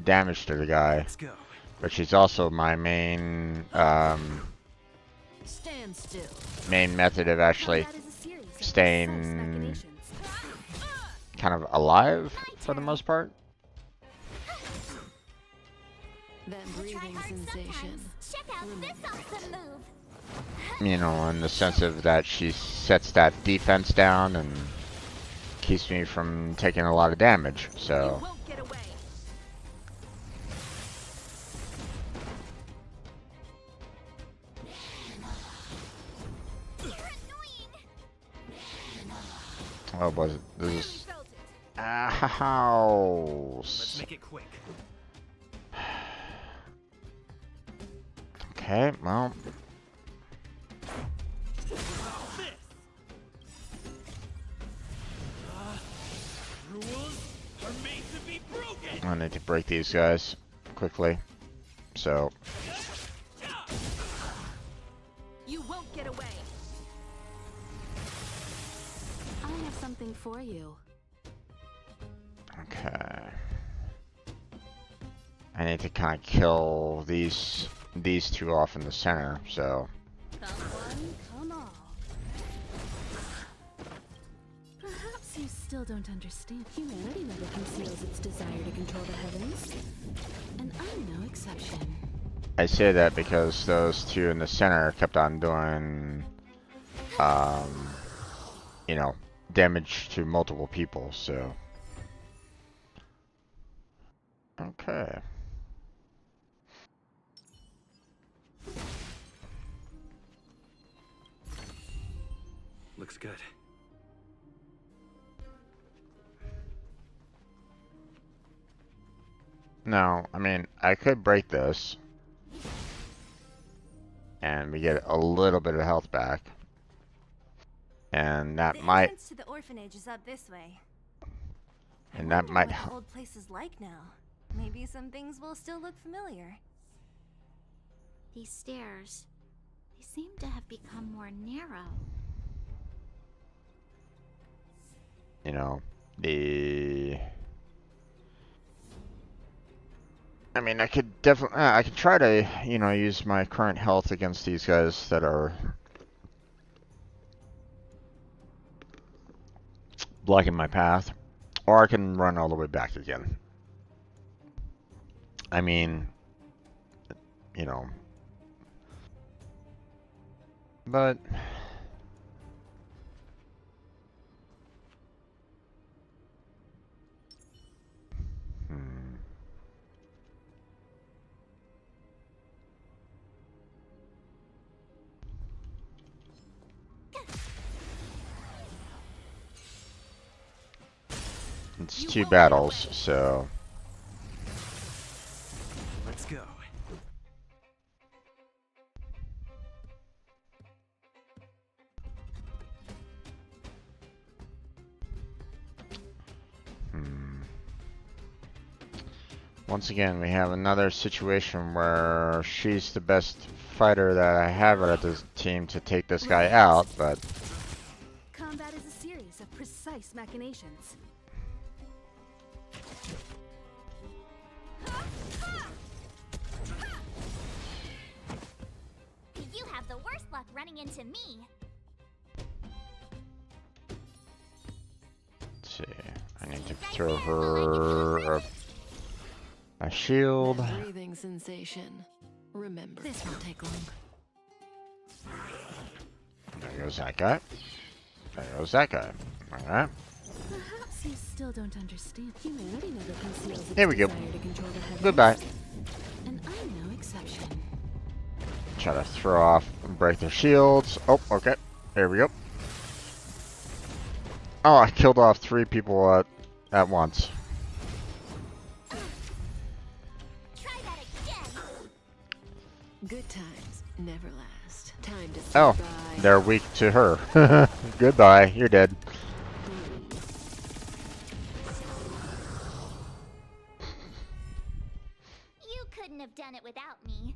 damage to the guy, Let's go. but she's also my main Stand still. main method of actually Combat is a series of staying precise machinations. kind of alive for the most part. That I try breathing hard sensation. sometimes. Check out this awesome move. You know, in the sense of that she sets that defense down and keeps me from taking a lot of damage. You So won't get away. You're annoying. oh, was it? This Barely is felt it. ow. Let's make it quick. Okay, well, Rules are made to be broken. I need to break these guys quickly. So You won't get away. something for you. Okay. I need to kind of kill these two off in the center, so. Come one, come all. Perhaps you still don't understand. Humanity never conceals its desire to control the heavens. And I'm no exception. I say that because those two in the center kept on doing, you know, damage to multiple people, so. Okay. Looks good. Now, I mean, I could break this. And we get a little bit of health back. And that The might... entrance to the orphanage is up this way. And I that wonder might what help. the old place is like now. Maybe some things will still look familiar. These stairs, they seem to have become more narrow. You know, the... I mean, I could definitely... I could try to, you know, use my current health against these guys that are... blocking my path. Or I can run all the way back again. I mean... You know... But... It's two battles, so... Let's go. Once again, we have another situation where she's the best fighter that I have at this team to take this guy out, but... Combat is a series of precise machinations. You have the worst luck running into me. Let's see, I need to throw her a shield. That breathing sensation. Remember, this won't take long. There goes that guy. There goes that guy. Alright. Perhaps you still don't understand. Humanity never conceals its Here we go. desire to control the heavens. Goodbye. And I'm no exception. Try to throw off and break their shields. Oh, okay. There we go. Oh, I killed off 3 people at once. Try that again. Good times never last. Time to say Oh, bye. they're weak to her. Goodbye, you're dead. You couldn't have done it without me.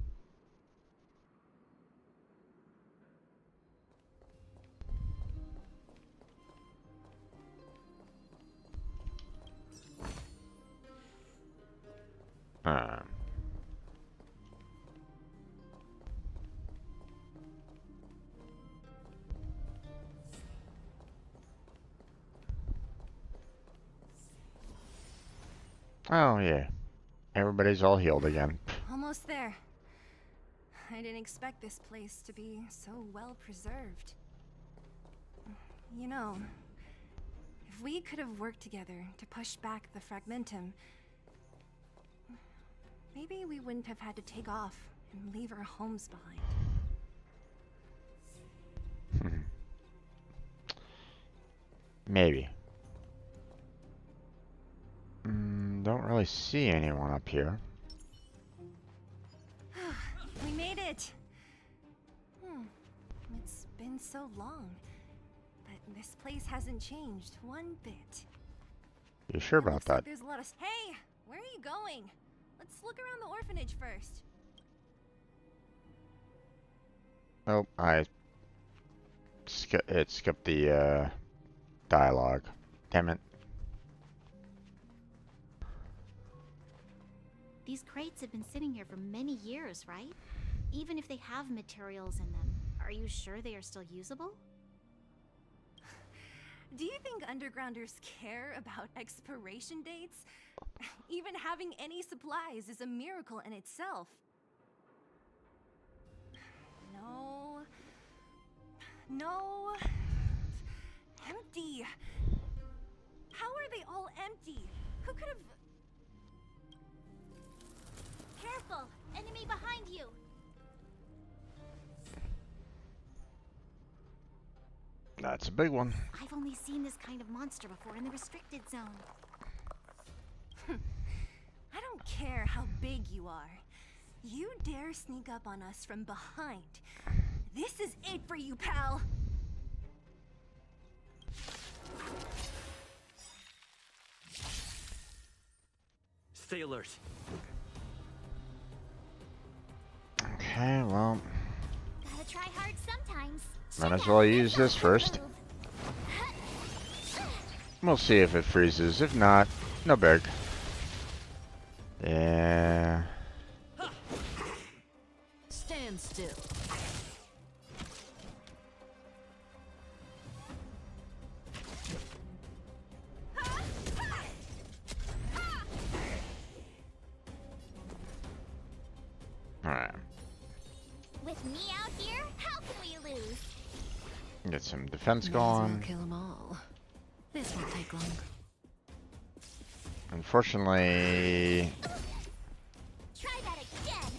Oh, yeah. Everybody's all healed again. Almost there. I didn't expect this place to be so well preserved. You know, if we could have worked together to push back the Fragmentum, maybe we wouldn't have had to take off and leave our homes behind. Maybe. Don't really see anyone up here. We made it! It's been so long, but this place hasn't changed one bit. You sure It about looks like that? there's a lot of— Hey! Where are you going? Let's look around the orphanage first. Nope, it skipped the dialogue. Damn it. These crates have been sitting here for many years, right? Even if they have materials in them, are you sure they are still usable? Do you think undergrounders care about expiration dates? Even having any supplies is a miracle in itself. No. No. Empty. How are they all empty? Who could have... Careful! Enemy behind you! That's a big one. I've only seen this kind of monster before in the restricted zone. I don't care how big you are. You dare sneak up on us from behind. This is it for you, pal! Stay alert. Okay, well, Gotta try hard sometimes. might as well use this first. We'll see if it freezes. If not, no big. Yeah. Stand still. Alright. With me out here, how can we lose? Get some defense May as well going. kill 'em all. This won't take long. Unfortunately, Try that again.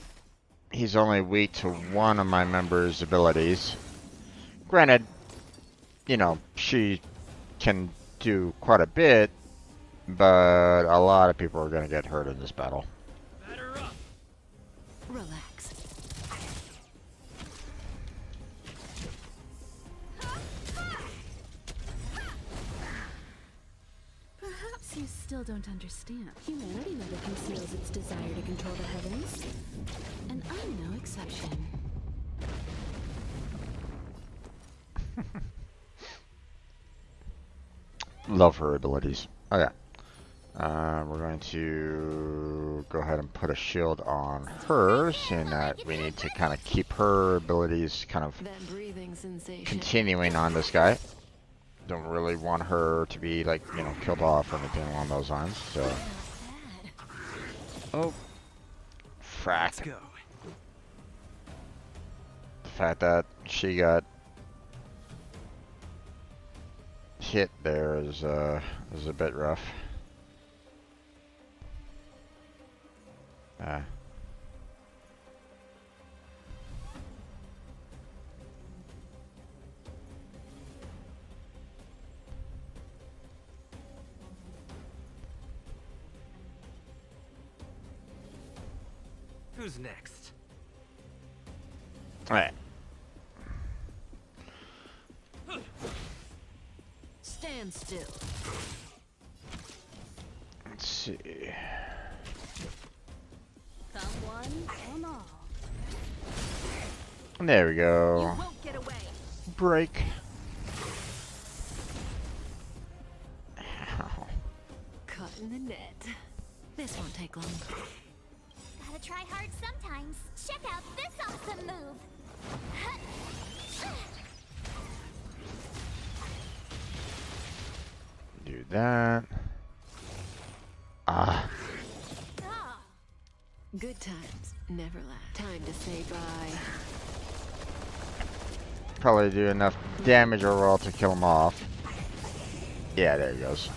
he's only weak to one of my members' abilities. Granted, you know, she can do quite a bit, but a lot of people are going to get hurt in this battle. Batter up. Relax. Perhaps you still don't understand. Humanity never conceals its desire to control the heavens. And I'm no exception. Love her abilities. Okay. We're going to go ahead and put a shield on her, seeing that we need to kind of keep her abilities kind of That breathing sensation. continuing on this guy. Don't really want her to be, like, you know, killed off or anything along those lines, so... Not bad. Oh. Let's Frack. go. The fact that she got hit there is a bit rough. Who's next? Alright. Stand still. Let's see. Come one, come all. There we You go. won't get away. Break. Ow. Caught in the net. This won't take long. Gotta try hard sometimes. Check out this awesome move. Do that. Ah. Ah, Good times never last. Time to say bye. Probably do enough damage overall to kill him off. Yeah, there he goes.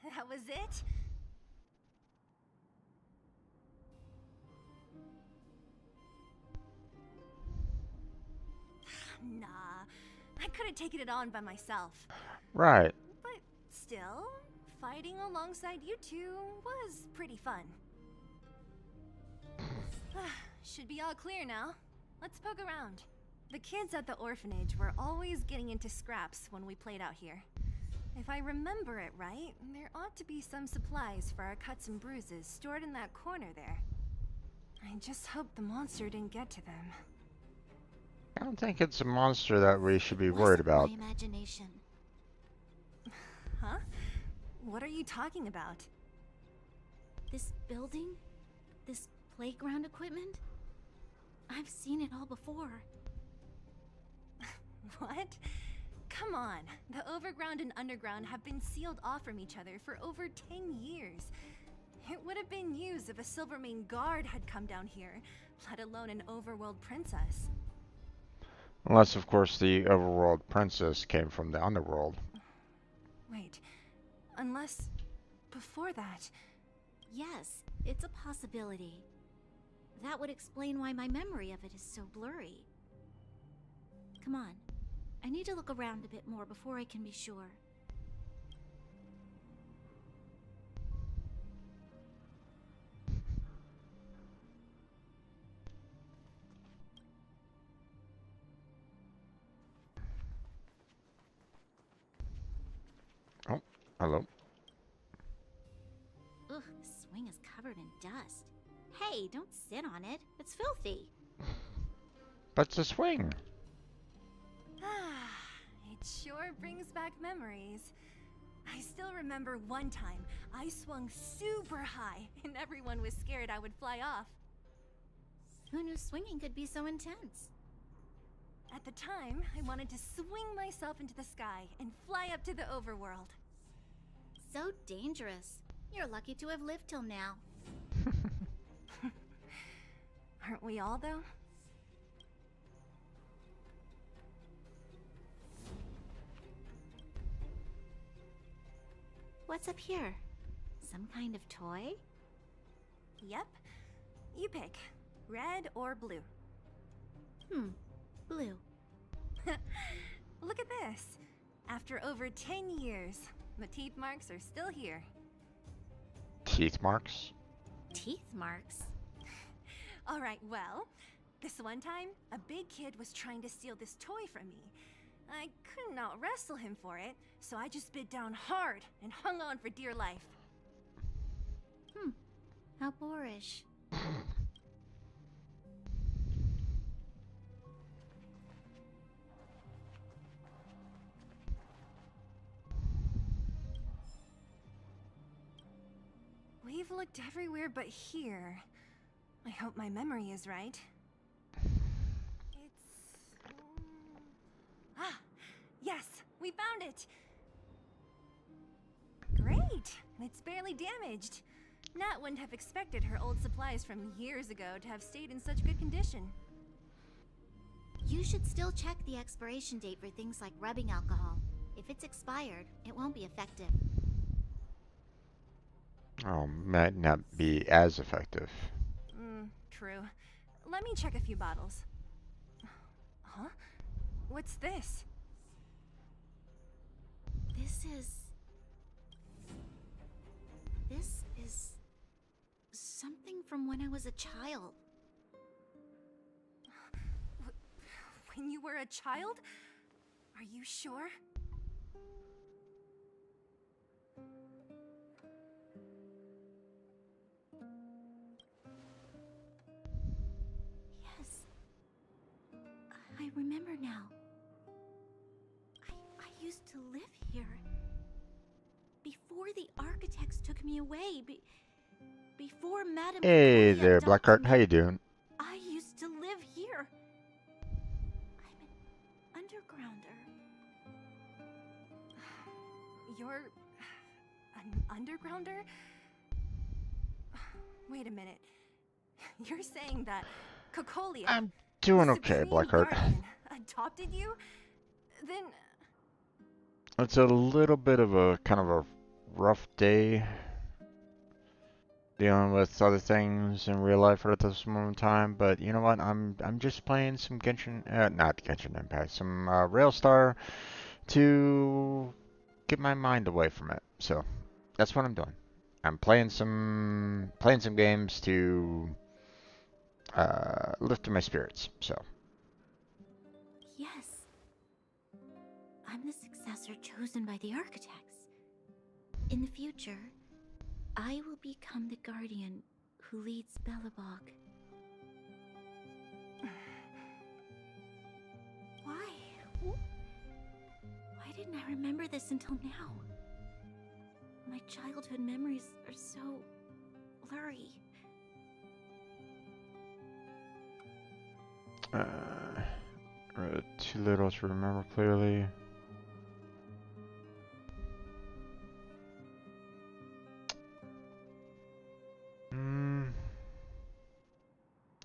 That was it? Nah, I could have taken it on by myself. Right. But still, fighting alongside you two was pretty fun. Should be all clear now. Let's poke around. The kids at the orphanage were always getting into scraps when we played out here. If I remember it right, there ought to be some supplies for our cuts and bruises stored in that corner there. I just hope the monster didn't get to them. I don't think it's a monster that we should be worried Wasn't my about. imagination. Huh? What are you talking about? This building? This playground equipment? I've seen it all before. What? Come on. The overground and underground have been sealed off from each other for over 10 years. It would have been used if a Silvermane guard had come down here, let alone an overworld princess. Unless, of course, the overworld princess came from the underworld. Wait, unless before that. Yes, it's a possibility. That would explain why my memory of it is so blurry. Come on. I need to look around a bit more before I can be sure. Oh, hello. Ugh, the swing is covered in dust. Hey, don't sit on it. It's filthy. But it's a swing. Ah, it sure brings back memories. I still remember one time I swung super high and everyone was scared I would fly off. Who knew swinging could be so intense? At the time, I wanted to swing myself into the sky and fly up to the overworld. So dangerous. You're lucky to have lived till now. Aren't we all, though? What's up here? Some kind of toy? Yep. You pick. Red or blue. Blue. Look at this. After over 10 years, the teeth marks are still here. Teeth marks? Teeth marks? Alright, well, this one time, a big kid was trying to steal this toy from me. I couldn't out-wrestle him for it, so I just bit down hard and hung on for dear life. How boorish. We've looked everywhere but here. I hope my memory is right. It's... Ah! Yes! We found it! Great! It's barely damaged. Nat wouldn't have expected her old supplies from years ago to have stayed in such good condition. You should still check the expiration date for things like rubbing alcohol. If it's expired, it won't be effective. Oh, might not be as effective. True. Let me check a few bottles. Huh? What's this? This is something from when I was a child. When you were a child? Are you sure? Yes. I remember now. I used to live here. Before the architects took me away, before Madame Hey Cacolia there, adopted Blackheart. me, How you doing? I used to live here. I'm an undergrounder. You're... an undergrounder? Wait a minute. You're saying that Cacolia, I'm doing the okay, Supreme Blackheart. Guardian, adopted you? Then... It's a little bit of a kind of a rough day dealing with other things in real life at this moment in time, but you know what? I'm just playing some Genshin, not Genshin Impact, some Railstar to get my mind away from it. So that's what I'm doing. I'm playing some games to lift my spirits. So Yes. I'm the successor chosen by the architects. In the future, I will become the guardian who leads Belobog. didn't I remember this until now? My childhood memories are so blurry. Too little to remember clearly.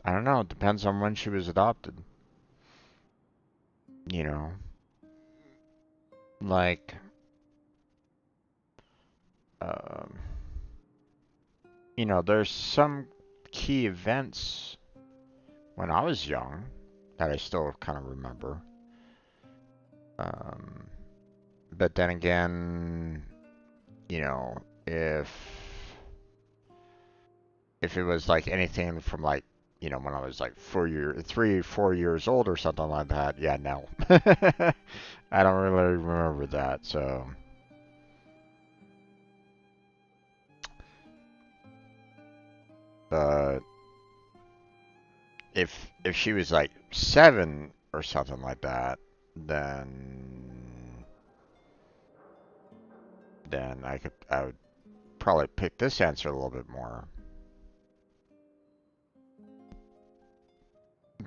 I don't know. It depends on when she was adopted. You know, like, um, there's some key events when I was young that I still kind of remember. But then again, if it was like anything from like, when I was like 3, 4 years old or something like that, yeah, no. I don't really remember that, so. But if she was like 7 or something like that, then I would probably pick this answer a little bit more.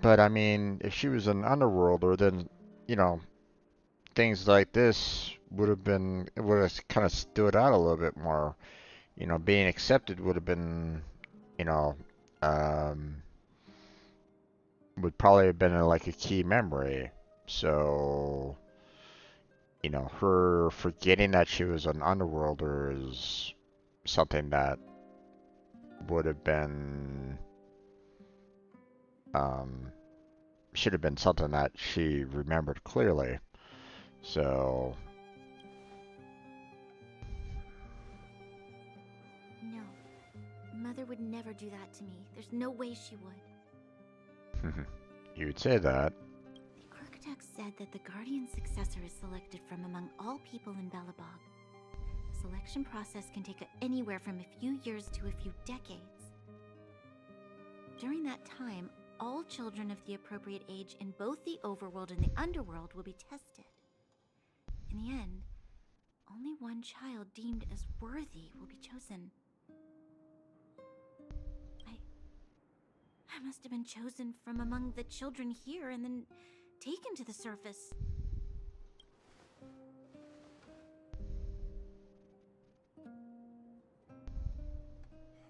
But I mean, if she was an underworlder, then things like this would have kind of stood out a little bit more. Being accepted would have been, you know, um, would probably have been like a key memory. So, her forgetting that she was an underworlder is something that would have been, should have been something that she remembered clearly. So, No. Mother would never do that to me. There's no way she would. you would say that. The architect said that the guardian successor is selected from among all people in Belobog. The selection process can take anywhere from a few years to a few decades. During that time, all children of the appropriate age in both the overworld and the underworld will be tested. In the end, only one child deemed as worthy will be chosen. I must have been chosen from among the children here and then taken to the surface.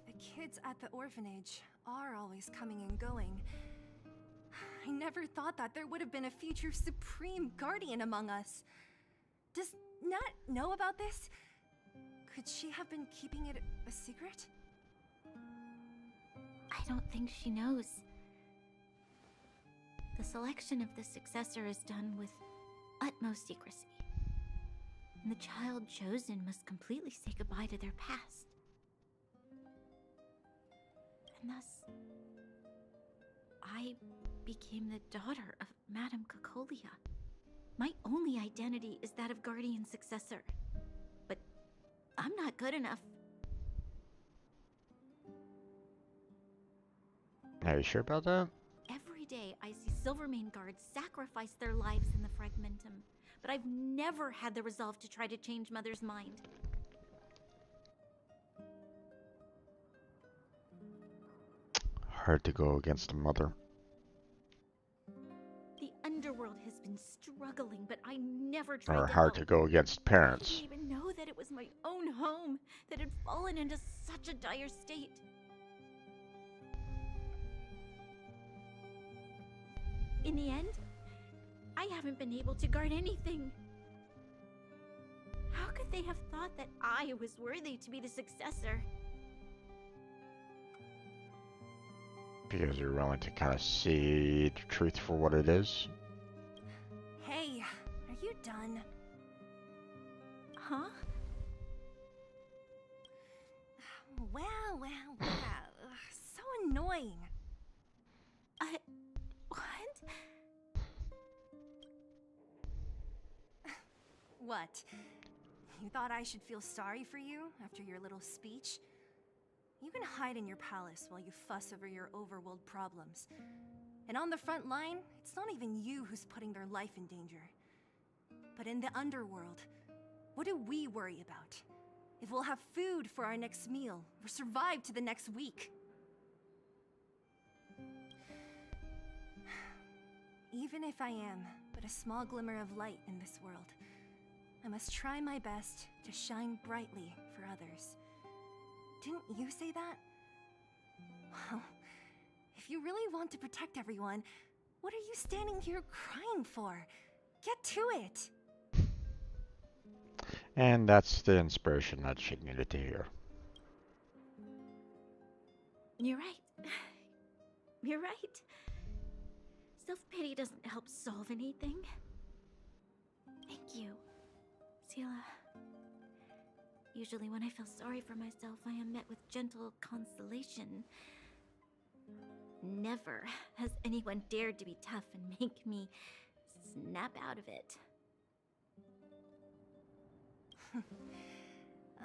The kids at the orphanage are always coming and going. I never thought that there would have been a future supreme guardian among us. Does Nat know about this? Could she have been keeping it a secret? I don't think she knows. The selection of the successor is done with utmost secrecy. And the child chosen must completely say goodbye to their past. And thus, I became the daughter of Madame Cocolia. My only identity is that of guardian successor. But I'm not good enough. Are you sure about that? Every day I see Silvermane guards sacrifice their lives in the Fragmentum, but I've never had the resolve to try to change Mother's mind. Hard to go against a mother. The underworld has been struggling, but I never tried Or to hard help. to go against I parents. didn't even know that it was my own home that had fallen into such a dire state. In the end, I haven't been able to guard anything. How could they have thought that I was worthy to be the successor? Because you're willing to kind of see the truth for what it is. Hey, are you done? Huh? Wow. So annoying. What? What? You thought I should feel sorry for you after your little speech? You can hide in your palace while you fuss over your overworld problems. And on the front line, it's not even you who's putting their life in danger. But in the underworld, what do we worry about? If we'll have food for our next meal, or survive to the next week. Even if I am but a small glimmer of light in this world, I must try my best to shine brightly for others. Didn't you say that? Well, if you really want to protect everyone, what are you standing here crying for? Get to it! And that's the inspiration that she needed to hear. You're right. You're right. Self-pity doesn't help solve anything. Thank you, Sela. Usually when I feel sorry for myself, I am met with gentle consolation. Never has anyone dared to be tough and make me snap out of it.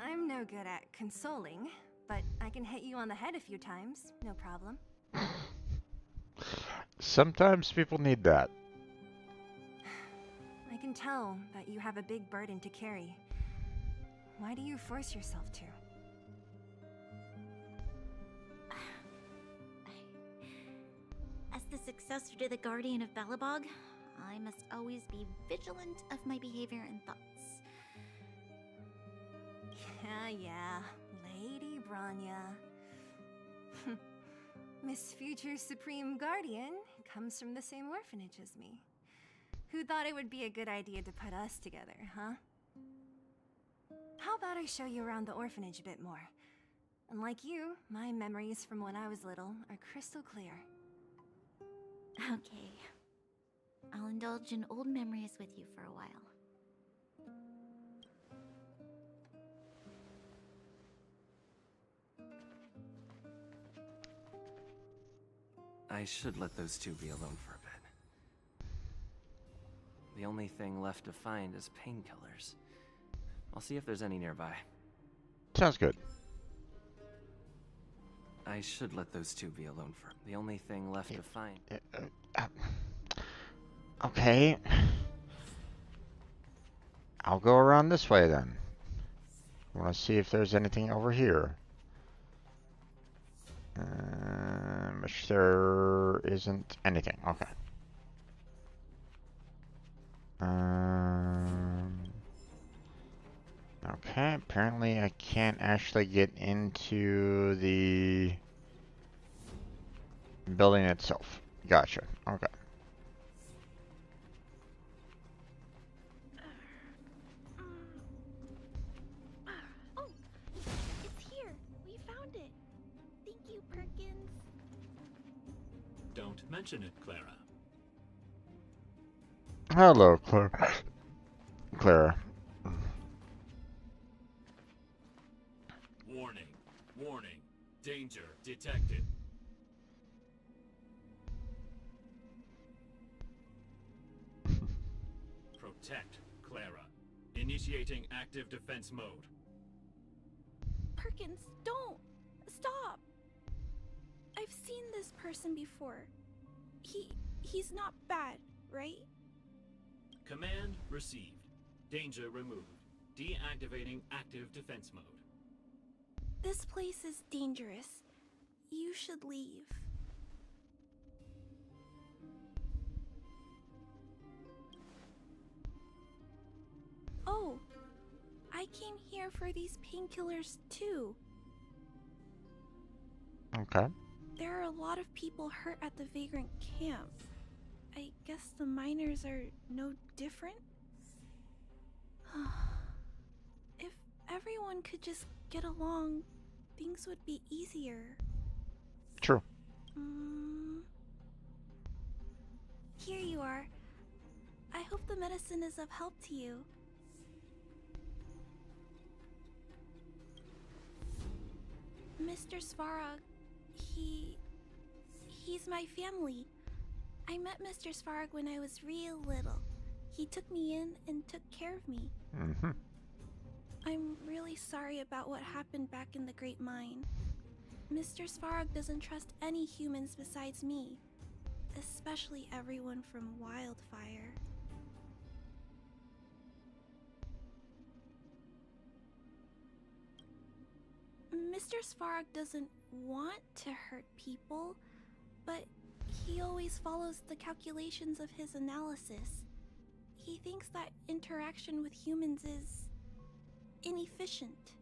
I'm no good at consoling, but I can hit you on the head a few times, no problem. Sometimes people need that. I can tell that you have a big burden to carry. Why do you force yourself to? As the successor to the Guardian of Balabog, I must always be vigilant of my behavior and thoughts. Yeah, Lady Branya. Miss Future Supreme Guardian comes from the same orphanage as me. Who thought it would be a good idea to put us together, huh? How about I show you around the orphanage a bit more? Unlike you, my memories from when I was little are crystal clear. Okay. I'll indulge in old memories with you for a while. I should let those two be alone for a bit. The only thing left to find is painkillers. I'll see if there's any nearby. Sounds good. I should let those two be alone for the only thing left to find. Okay. I'll go around this way then. I want to see if there's anything over here. Which there isn't anything. Okay. Okay, apparently I can't actually get into the building itself. Gotcha. Okay. Oh, it's here. We found it. Thank you, Perkins. Don't mention it, Clara. Hello, Clara. Clara. Warning. Warning. Danger detected. Protect Clara. Initiating active defense mode. Perkins, don't! Stop! I've seen this person before. He's not bad, right? Command received. Danger removed. Deactivating active defense mode. This place is dangerous. You should leave. Oh, I came here for these painkillers too. Okay. There are a lot of people hurt at the Vagrant camp. I guess the miners are no different? If everyone could just get along, things would be easier. True. Here you are. I hope the medicine is of help to you. Mr. Svarog, he's my family. I met Mr. Svarog when I was real little. He took me in and took care of me. Mm-hmm. I'm really sorry about what happened back in the Great Mine. Mr. Svarog doesn't trust any humans besides me, especially everyone from Wildfire. Mr. Svarog doesn't want to hurt people, but he always follows the calculations of his analysis. He thinks that interaction with humans is inefficient.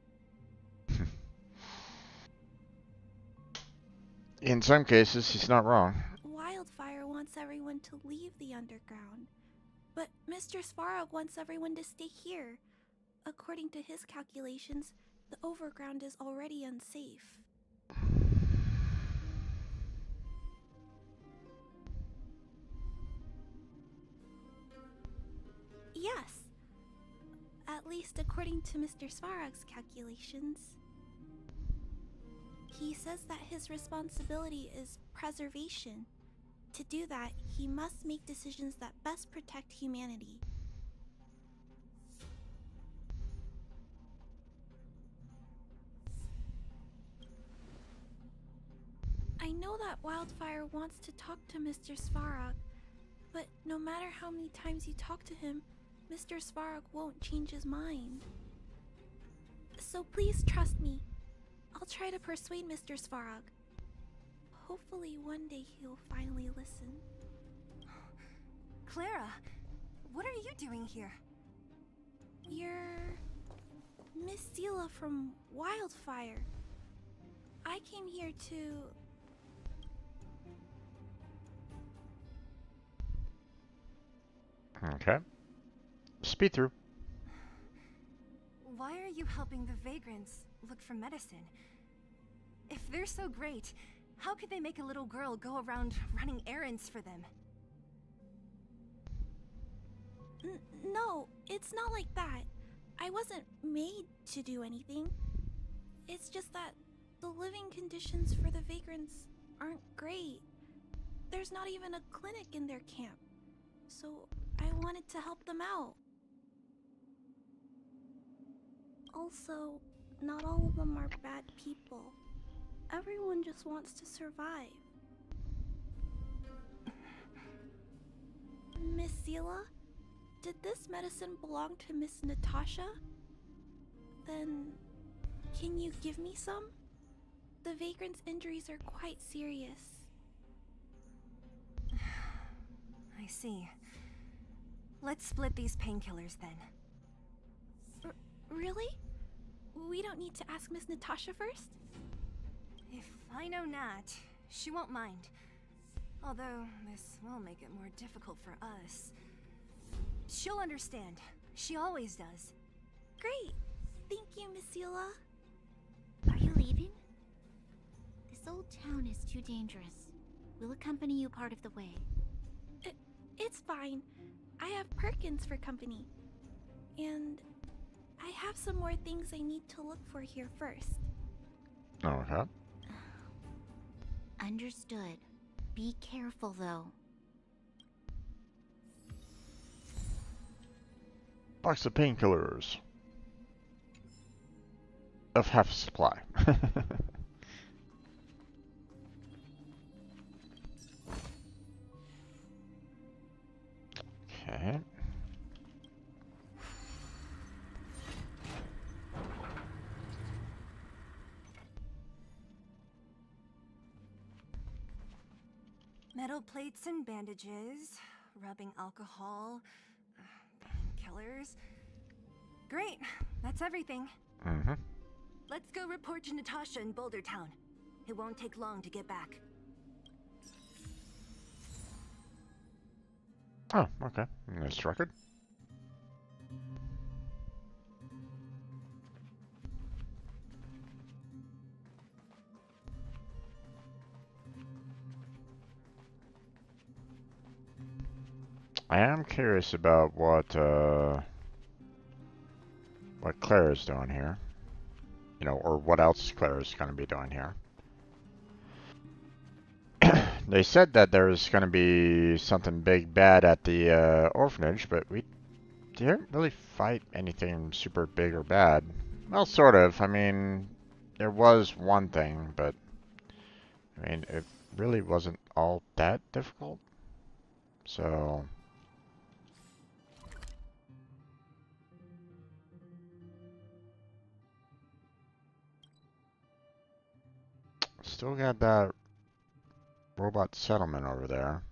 In some cases, he's not wrong. Wildfire wants everyone to leave the underground, but Mr. Svarog wants everyone to stay here. According to his calculations, the overground is already unsafe. Yes, at least according to Mr. Svarog's calculations. He says that his responsibility is preservation. To do that, he must make decisions that best protect humanity. I know that Wildfire wants to talk to Mr. Svarog, but no matter how many times you talk to him, Mr. Svarog won't change his mind. So please trust me. I'll try to persuade Mr. Svarog. Hopefully one day he'll finally listen. Clara, what are you doing here? You're Miss Seela from Wildfire. I came here to... Okay. Speed through. Why are you helping the vagrants look for medicine? If they're so great, how could they make a little girl go around running errands for them? No, it's not like that. I wasn't made to do anything. It's just that the living conditions for the vagrants aren't great. There's not even a clinic in their camp. So I wanted to help them out. Also, not all of them are bad people. Everyone just wants to survive. Miss Seela, did this medicine belong to Miss Natasha? Then, can you give me some? The vagrant's injuries are quite serious. I see. Let's split these painkillers then. Really? We don't need to ask Miss Natasha first? If I know Nat, she won't mind. Although, this will make it more difficult for us. She'll understand. She always does. Great! Thank you, Miss Seela. Are you leaving? This old town is too dangerous. We'll accompany you part of the way. It's fine. I have Perkins for company. And I have some more things I need to look for here first. Okay. Understood. Be careful, though. Box of painkillers. Of half a supply. Okay. Metal plates and bandages, rubbing alcohol, painkillers. Great, that's everything. Mm-hmm. Let's go report to Natasha in Boulder Town. It won't take long to get back. Oh, okay. Nice record. I am curious about what Claire's doing here. You know, or what else Claire's going to be doing here. They said that there was going to be something big bad at the orphanage, but we didn't really fight anything super big or bad. Well, sort of. I mean, there was one thing, but I mean, it really wasn't all that difficult. So... still got that robot settlement over there.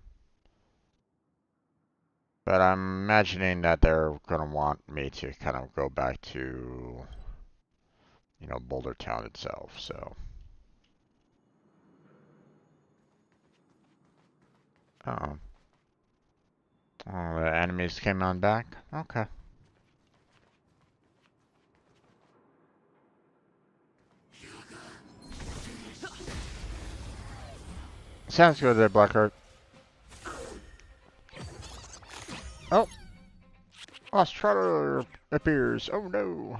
But I'm imagining that they're going to want me to kind of go back to, you know, Boulder Town itself, so. Uh-oh. Oh, the enemies came on back? Okay. Sounds good there, Blackheart. Oh! Lost Trotter appears. Oh no!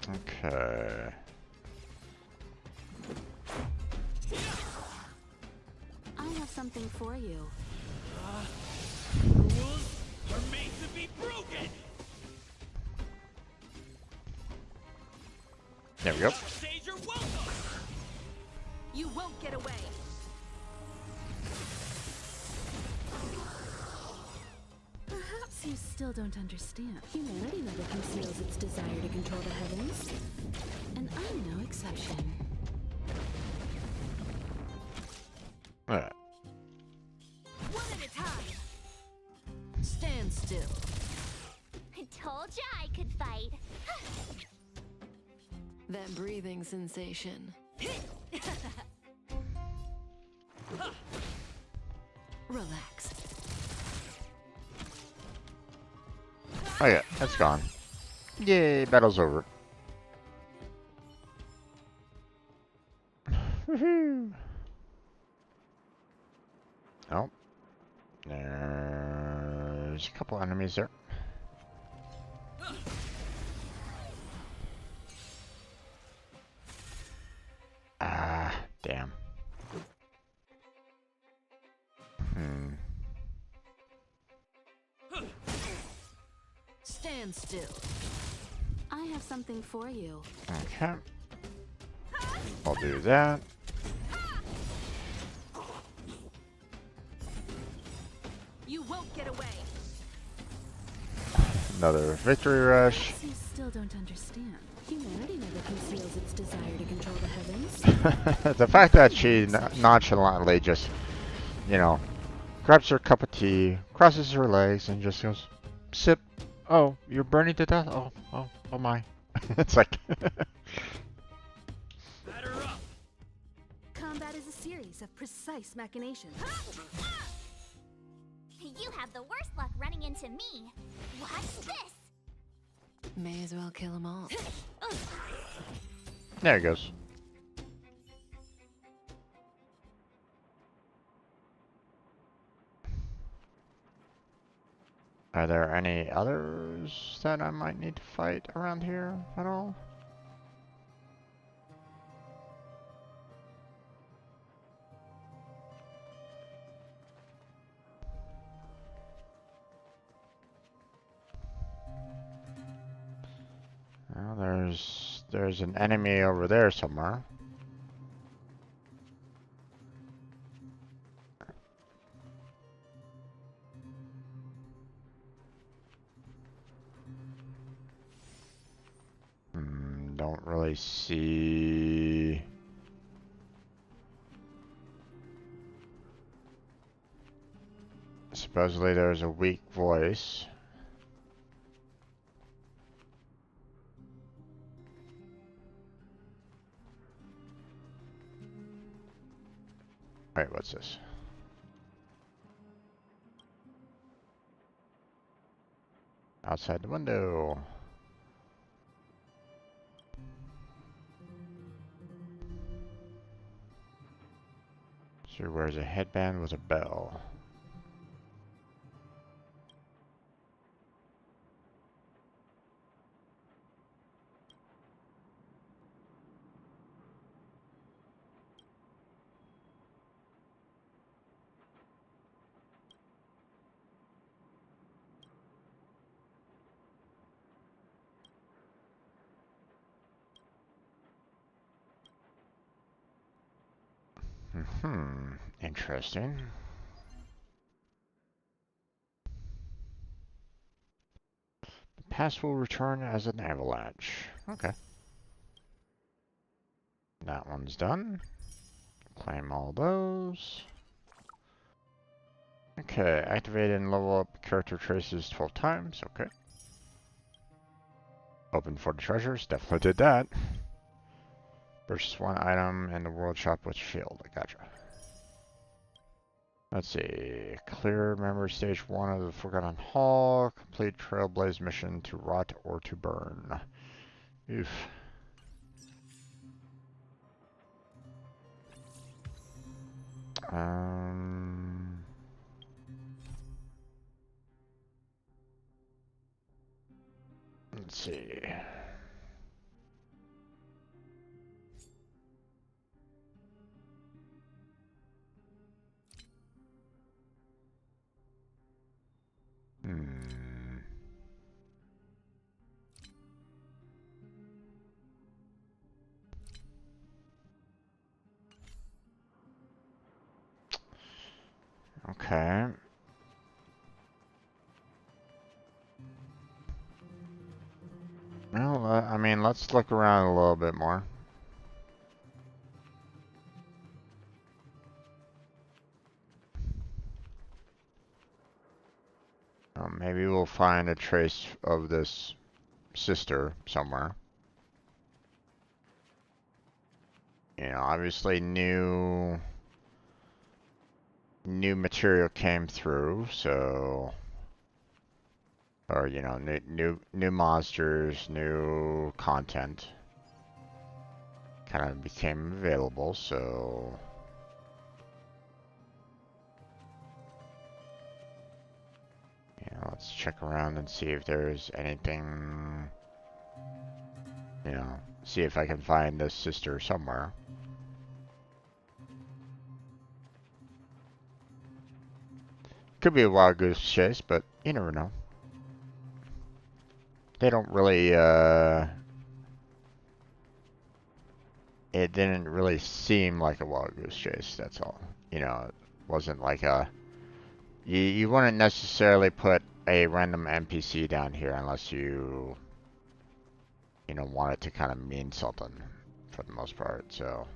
Okay. I have something for you. Rules are made to be broken. There we go. Stage your welcome. You won't get away. Perhaps you still don't understand. Humanity never conceals its desire to control the heavens. And I'm no exception. Alright. One at a time. Stand still. I told ya I could fight. That breathing sensation. Relax. Oh yeah, that's gone. Yay, battle's over. Woohoo! Oh. There's a couple enemies there. Ah, damn. Stand still. I have something for you. Okay. I'll do that. You won't get away. Another victory rush. You still don't understand. Humanity never conceals its desire to control the heavens. The fact that she nonchalantly just, you know, grabs her cup of tea, crosses her legs, and just goes, sip. Oh, you're burning to death? Oh my. It's like... Batter up. Combat is a series of precise machinations. You have the worst luck running into me. Watch this. May as well kill them all. There it goes. Are there any others that I might need to fight around here at all? Well, there's an enemy over there somewhere. Don't really see. Supposedly there's a weak voice. Wait, what's this? Outside the window. She wears a headband with a bell. Interesting. The past will return as an avalanche. Okay. That one's done. Claim all those. Okay, activate and level up character traces 12 times. Okay. Open for the treasures. Definitely did that. Purchase one item in the world shop with shield. I gotcha. Let's see. Clear memory stage 1 of the Forgotten Hall. Complete Trailblaze mission to rot or to burn. Oof. Let's see. Okay. Well, I mean, let's look around a little bit more. Maybe we'll find a trace of this sister somewhere. You know, obviously new material came through, so, or you know, new monsters, new content kind of became available, so yeah, let's check around and see if there's anything, you know, see if I can find this sister somewhere. Could be a wild goose chase, but you never know. They don't really, it didn't really seem like a wild goose chase, that's all. You know, it wasn't like a, you wouldn't necessarily put a random NPC down here unless you know, want it to kind of mean something for the most part, so.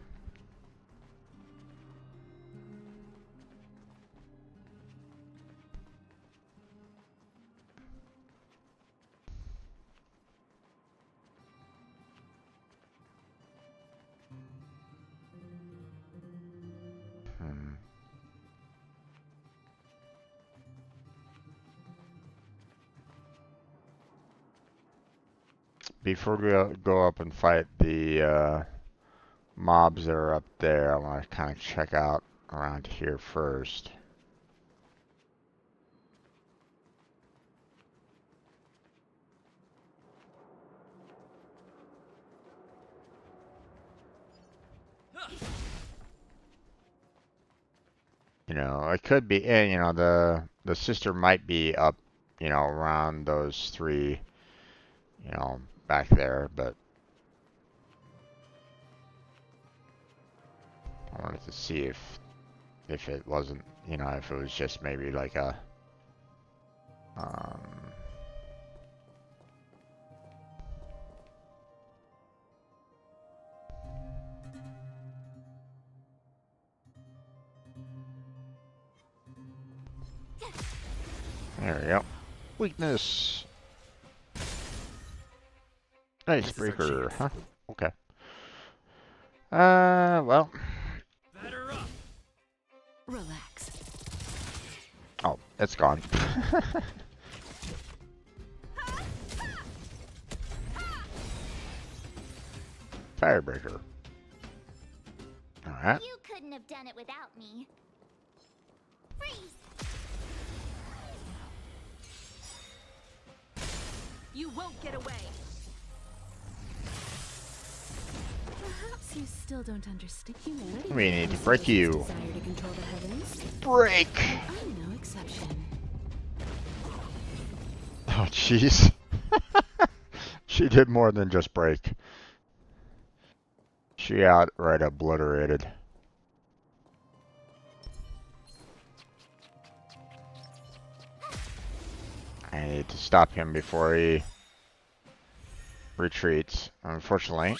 Before we go up and fight the mobs that are up there, I want to kind of check out around here first. You know, it could be, you know, the sister might be up, you know, around those three, you know, back there, but I wanted to see if it wasn't, you know, if it was just maybe like a, there we go. Weakness. Icebreaker, huh? Okay. Well. Batter up. Relax. Oh, it's gone. Firebreaker. Alright. You couldn't have done it without me. Freeze! You won't get away. Perhaps you still don't understand. Humanity We need to break you. desire to control the heavens. Break! I'm no exception. Oh, jeez. She did more than just break. She outright obliterated. I need to stop him before he retreats, unfortunately.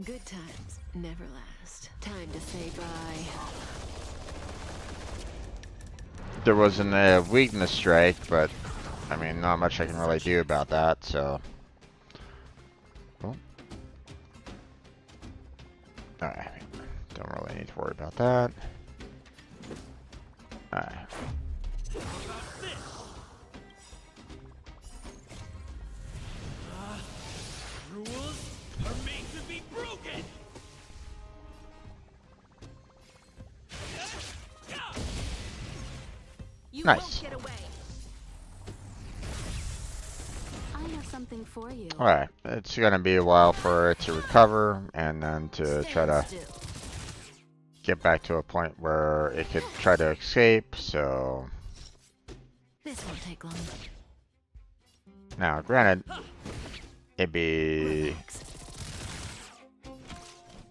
Good times never last. Time to say bye. There wasn't a weakness strike, but I mean, not much I can really do about that, so. Oh. Alright, don't really need to worry about that. Alright. Rules are made to be broken. You Nice. won't get away. I have something for you. Alright, it's gonna be a while for it to recover, and then to try to get back to a point where it could try to escape, so. This won't take long. Now, granted, it'd be. Relax.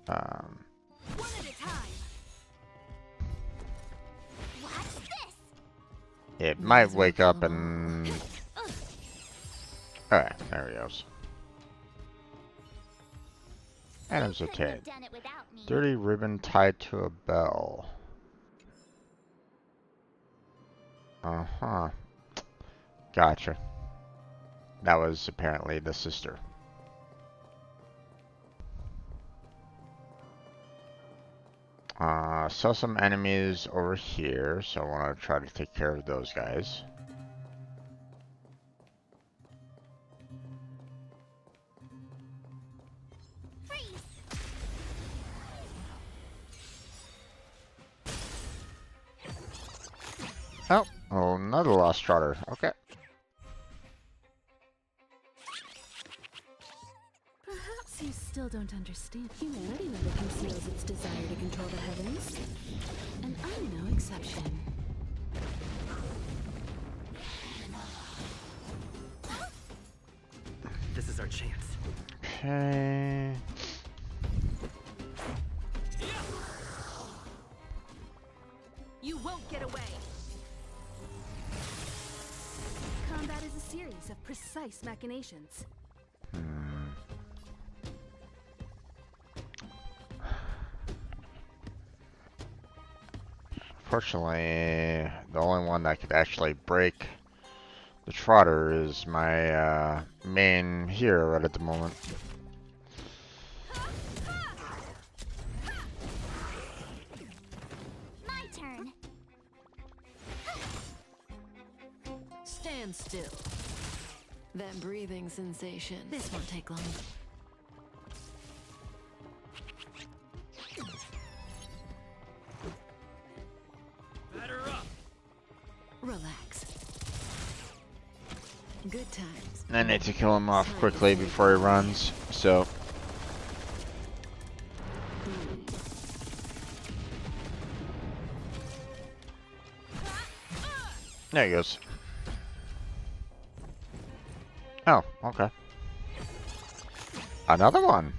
One at a time. Watch this. It might wake up and. Alright, there he goes. Adam's Couldn't okay. have done it without me. Dirty ribbon tied to a bell. Uh-huh. Gotcha. That was apparently the sister. Saw some enemies over here, so I want to try to take care of those guys. Freeze. Oh, another lost trotter. Okay. Perhaps you still don't understand. Humanity never conceals its desire to control the heavens. And I'm no exception. This is our chance. Okay. You won't get away. Combat is a series of precise machinations. Fortunately, the only one that could actually break the trotter is my main hero right at the moment. My turn. Stand still. That breathing sensation. This won't take long. Batter up. Relax. Good times. I need to kill him off quickly before he runs, so. There he goes. Oh, okay. Another one.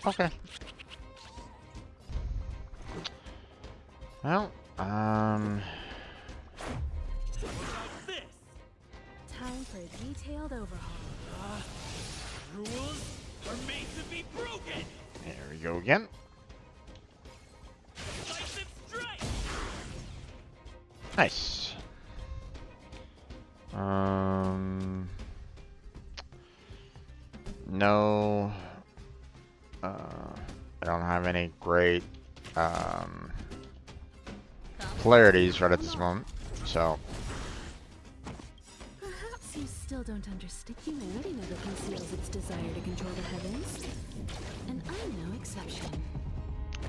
Okay. Well, What about this? Time for a detailed overhaul. Rules are made to be broken. there we go again. Decisive strike. Nice. No. I don't have any great polarities right at this moment, so. Perhaps you still don't understand. Humanity never conceals its desire to control the heavens. And I'm no exception.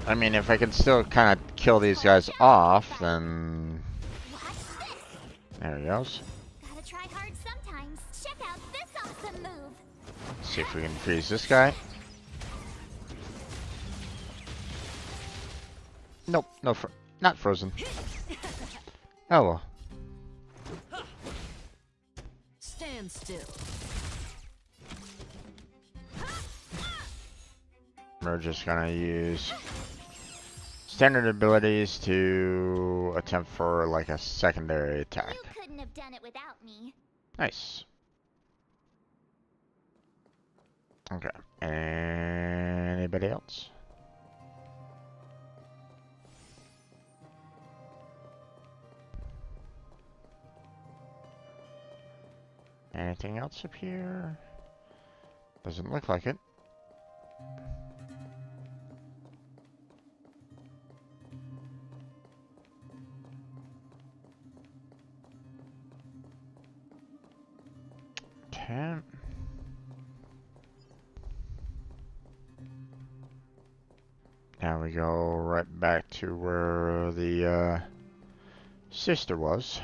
I mean, if I can still kind of kill these guys off, then. Watch this. There he goes. Gotta try hard sometimes. Check out this awesome move. See if we can freeze this guy. Nope, no, not frozen. Oh well. Stand still. We're just gonna use standard abilities to attempt for like a secondary attack. You couldn't have done it without me. Nice. Okay. Anybody else? Anything else up here? Doesn't look like it. Okay. Now we go right back to where the sister was.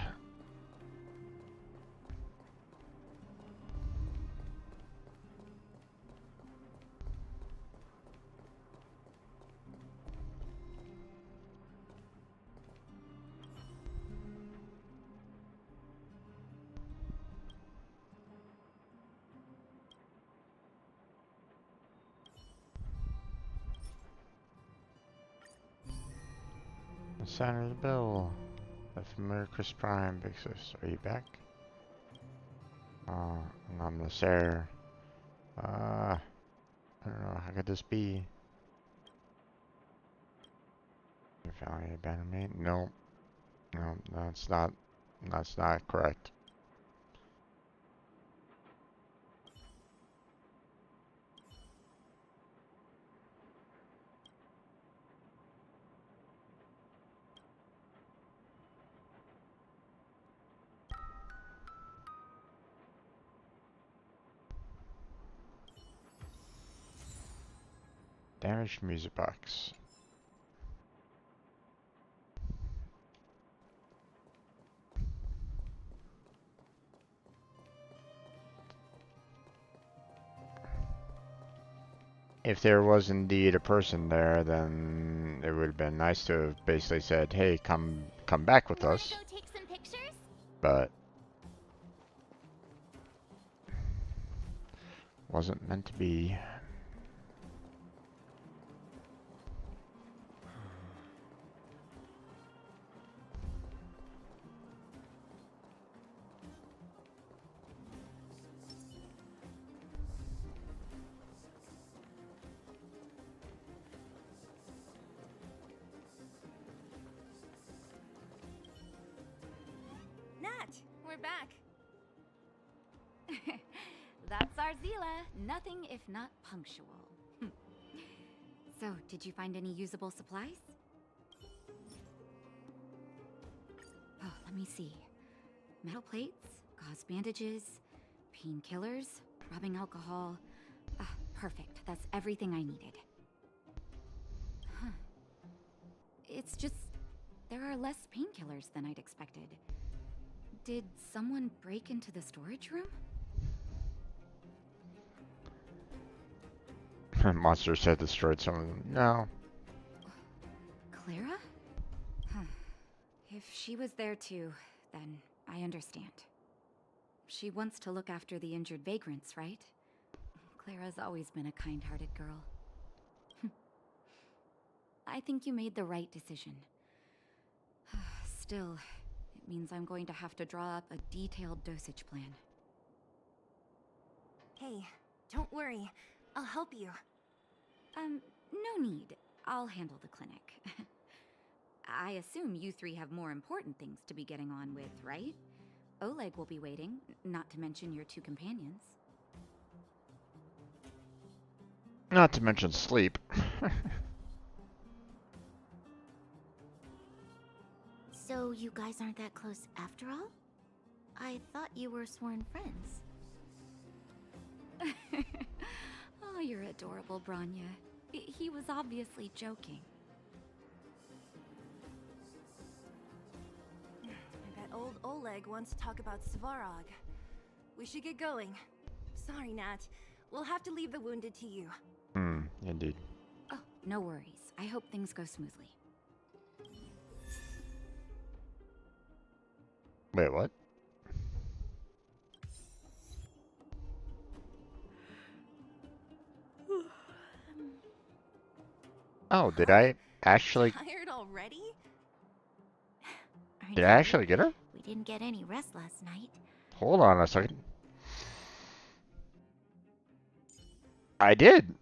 The sound of the bell. The familiar Chris Prime, Big Sis. Are you back? Oh, anomalous error. I don't know, how could this be? You found any abandoned me? No. No, that's not correct. Damaged music box. If there was indeed a person there, then it would have been nice to have basically said, "Hey, come back with us." Go take some pictures? But wasn't meant to be. Nat, we're back. That's our Zila. Nothing if not punctual. So, did you find any usable supplies? Oh, let me see. Metal plates, gauze bandages, painkillers, rubbing alcohol. Ah, perfect. That's everything I needed. Huh. It's just, there are less painkillers than I'd expected. Did someone break into the storage room? Monsters had destroyed some of them. No. Clara? Huh. If she was there too, then I understand. She wants to look after the injured vagrants, right? Clara's always been a kind-hearted girl. I think you made the right decision. Still, it means I'm going to have to draw up a detailed dosage plan. Hey, don't worry. I'll help you. No need. I'll handle the clinic. I assume you three have more important things to be getting on with, right? Oleg will be waiting, not to mention your two companions. Not to mention sleep. So you guys aren't that close after all? I thought you were sworn friends. Oh, you're adorable, Branya. He was obviously joking. I bet old Oleg wants to talk about Svarog. We should get going. Sorry, Nat. We'll have to leave the wounded to you. Indeed. Oh, no worries. I hope things go smoothly. Wait, what? Oh, did I actually Tired Did I actually get her? We didn't get any rest last night. Hold on a second. I did.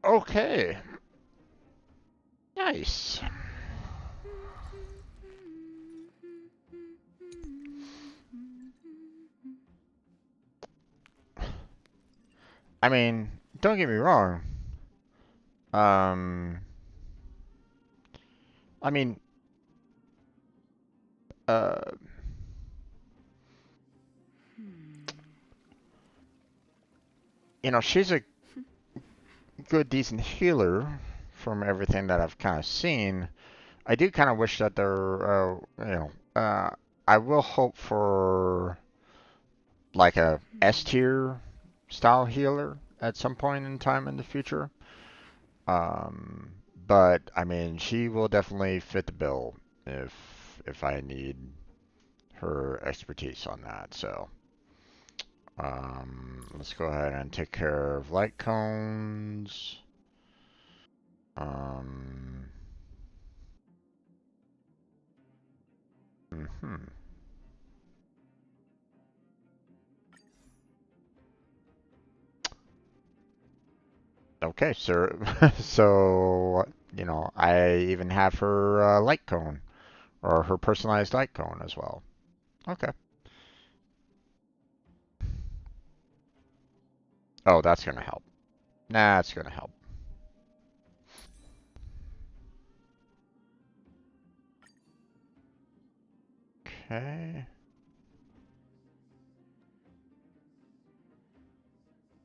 Okay. Nice. I mean, don't get me wrong. Um, I mean, uh, you know, she's a good, decent healer from everything that I've kind of seen. I do kind of wish that I will hope for like a S tier style healer at some point in time in the future. Um, but I mean, she will definitely fit the bill if I need her expertise on that. So, let's go ahead and take care of light cones. Um, mhm. Okay, sir. So, you know, I even have her light cone or her personalized light cone as well. Okay. Oh, that's gonna help. That's gonna help. Okay.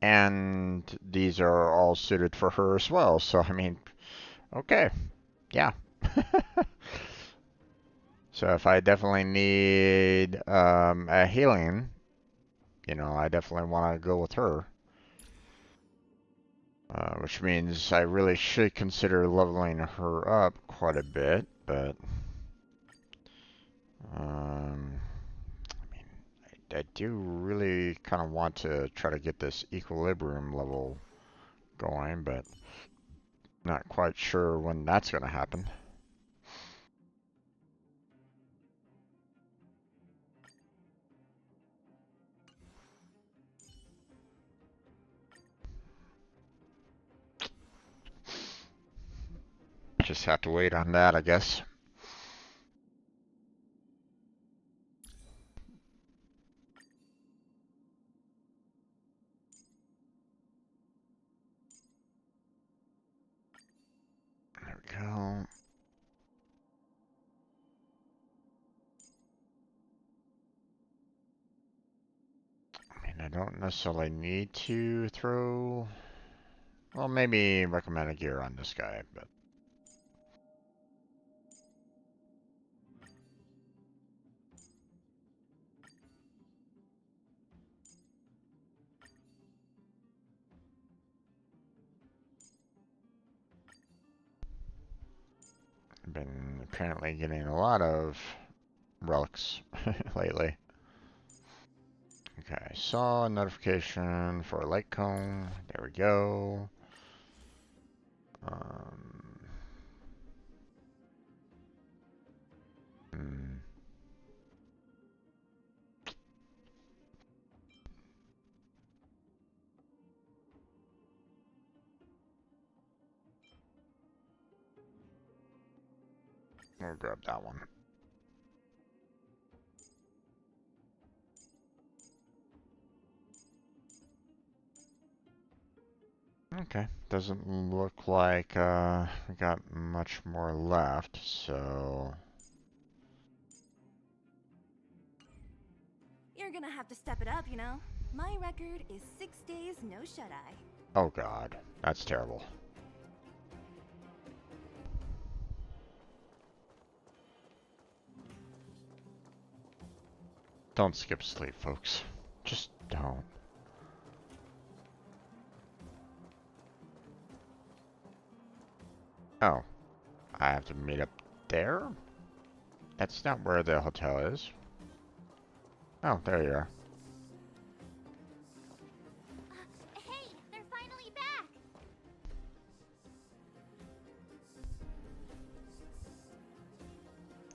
And these are all suited for her as well. So, I mean, okay. Yeah. So if I definitely need a healing, you know, I definitely want to go with her. Which means I really should consider leveling her up quite a bit, but I mean, I do really kind of want to try to get this equilibrium level going, but not quite sure when that's going to happen. Just have to wait on that, I guess. There we go. I mean, I don't necessarily need to throw... Well, maybe recommend a gear on this guy, but... I've been apparently getting a lot of relics lately. Okay, saw a notification for a light cone. There we go. Hmm. We'll grab that one. Okay, doesn't look like we got much more left, so... You're gonna have to step it up, you know? My record is 6 days, no shut-eye. Oh god, that's terrible. Don't skip sleep, folks. Just don't. Oh, I have to meet up there? That's not where the hotel is. Oh, there you are. Hey, they're finally back!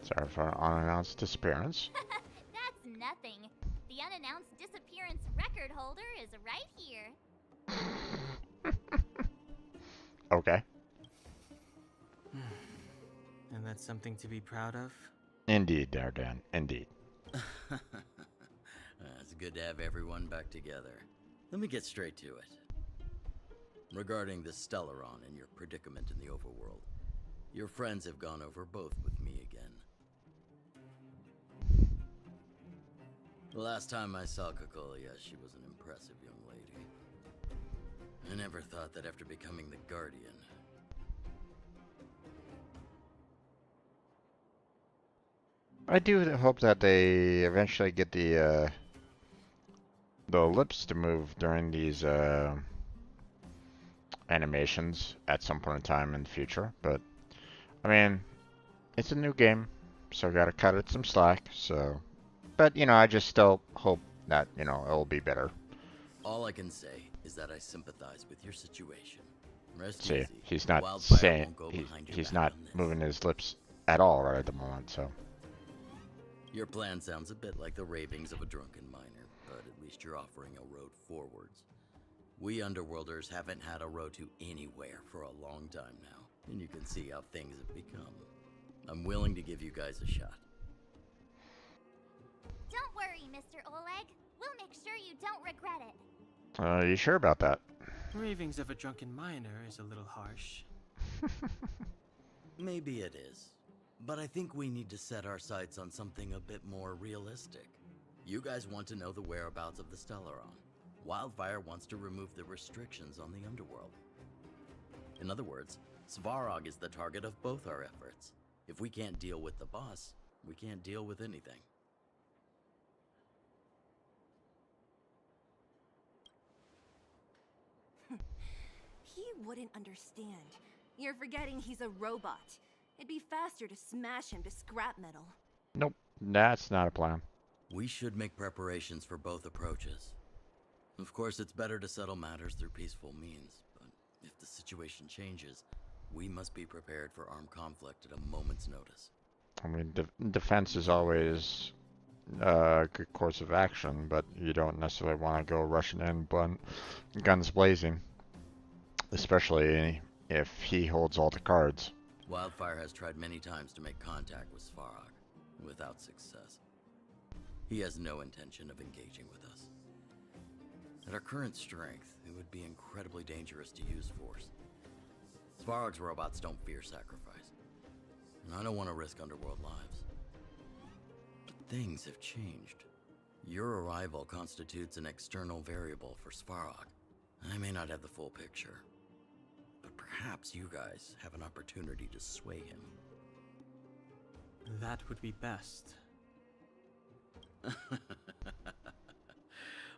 Sorry for an unannounced disappearance. That's nothing. The unannounced disappearance record holder is right here. Okay. And that's something to be proud of? Indeed, Dardan. Indeed. It's good to have everyone back together. Let me get straight to it. Regarding the Stellaron and your predicament in the overworld, your friends have gone over both with me again. The last time I saw Kokolia, she was an impressive young lady. I never thought that after becoming the Guardian... I do hope that they eventually get the lips to move during these animations at some point in time in the future. But I mean, it's a new game, so gotta cut it some slack. So, but you know, I just still hope that it'll be better. All I can say is that I sympathize with your situation. Rest See, easy. he's not Wildfire saying won't go behind your he's back not on this. moving his lips at all right at the moment. So. Your plan sounds a bit like the ravings of a drunken miner, but at least you're offering a road forwards. We Underworlders haven't had a road to anywhere for a long time now, and you can see how things have become. I'm willing to give you guys a shot. Don't worry, Mr. Oleg. We'll make sure you don't regret it. You sure about that? Ravings of a drunken miner is a little harsh. Maybe it is. But I think we need to set our sights on something a bit more realistic. You guys want to know the whereabouts of the Stellaron. Wildfire wants to remove the restrictions on the Underworld. In other words, Svarog is the target of both our efforts. If we can't deal with the boss, we can't deal with anything. He wouldn't understand. You're forgetting he's a robot. It'd be faster to smash him to scrap metal. Nope, that's not a plan. We should make preparations for both approaches. Of course, it's better to settle matters through peaceful means, but if the situation changes, we must be prepared for armed conflict at a moment's notice. I mean, defense is always a good course of action, but you don't necessarily want to go rushing in guns blazing, especially if he holds all the cards. Wildfire has tried many times to make contact with Svarog, without success. He has no intention of engaging with us. At our current strength, it would be incredibly dangerous to use force. Svarog's robots don't fear sacrifice, and I don't want to risk Underworld lives. But things have changed. Your arrival constitutes an external variable for Svarog. I may not have the full picture, but perhaps you guys have an opportunity to sway him. That would be best.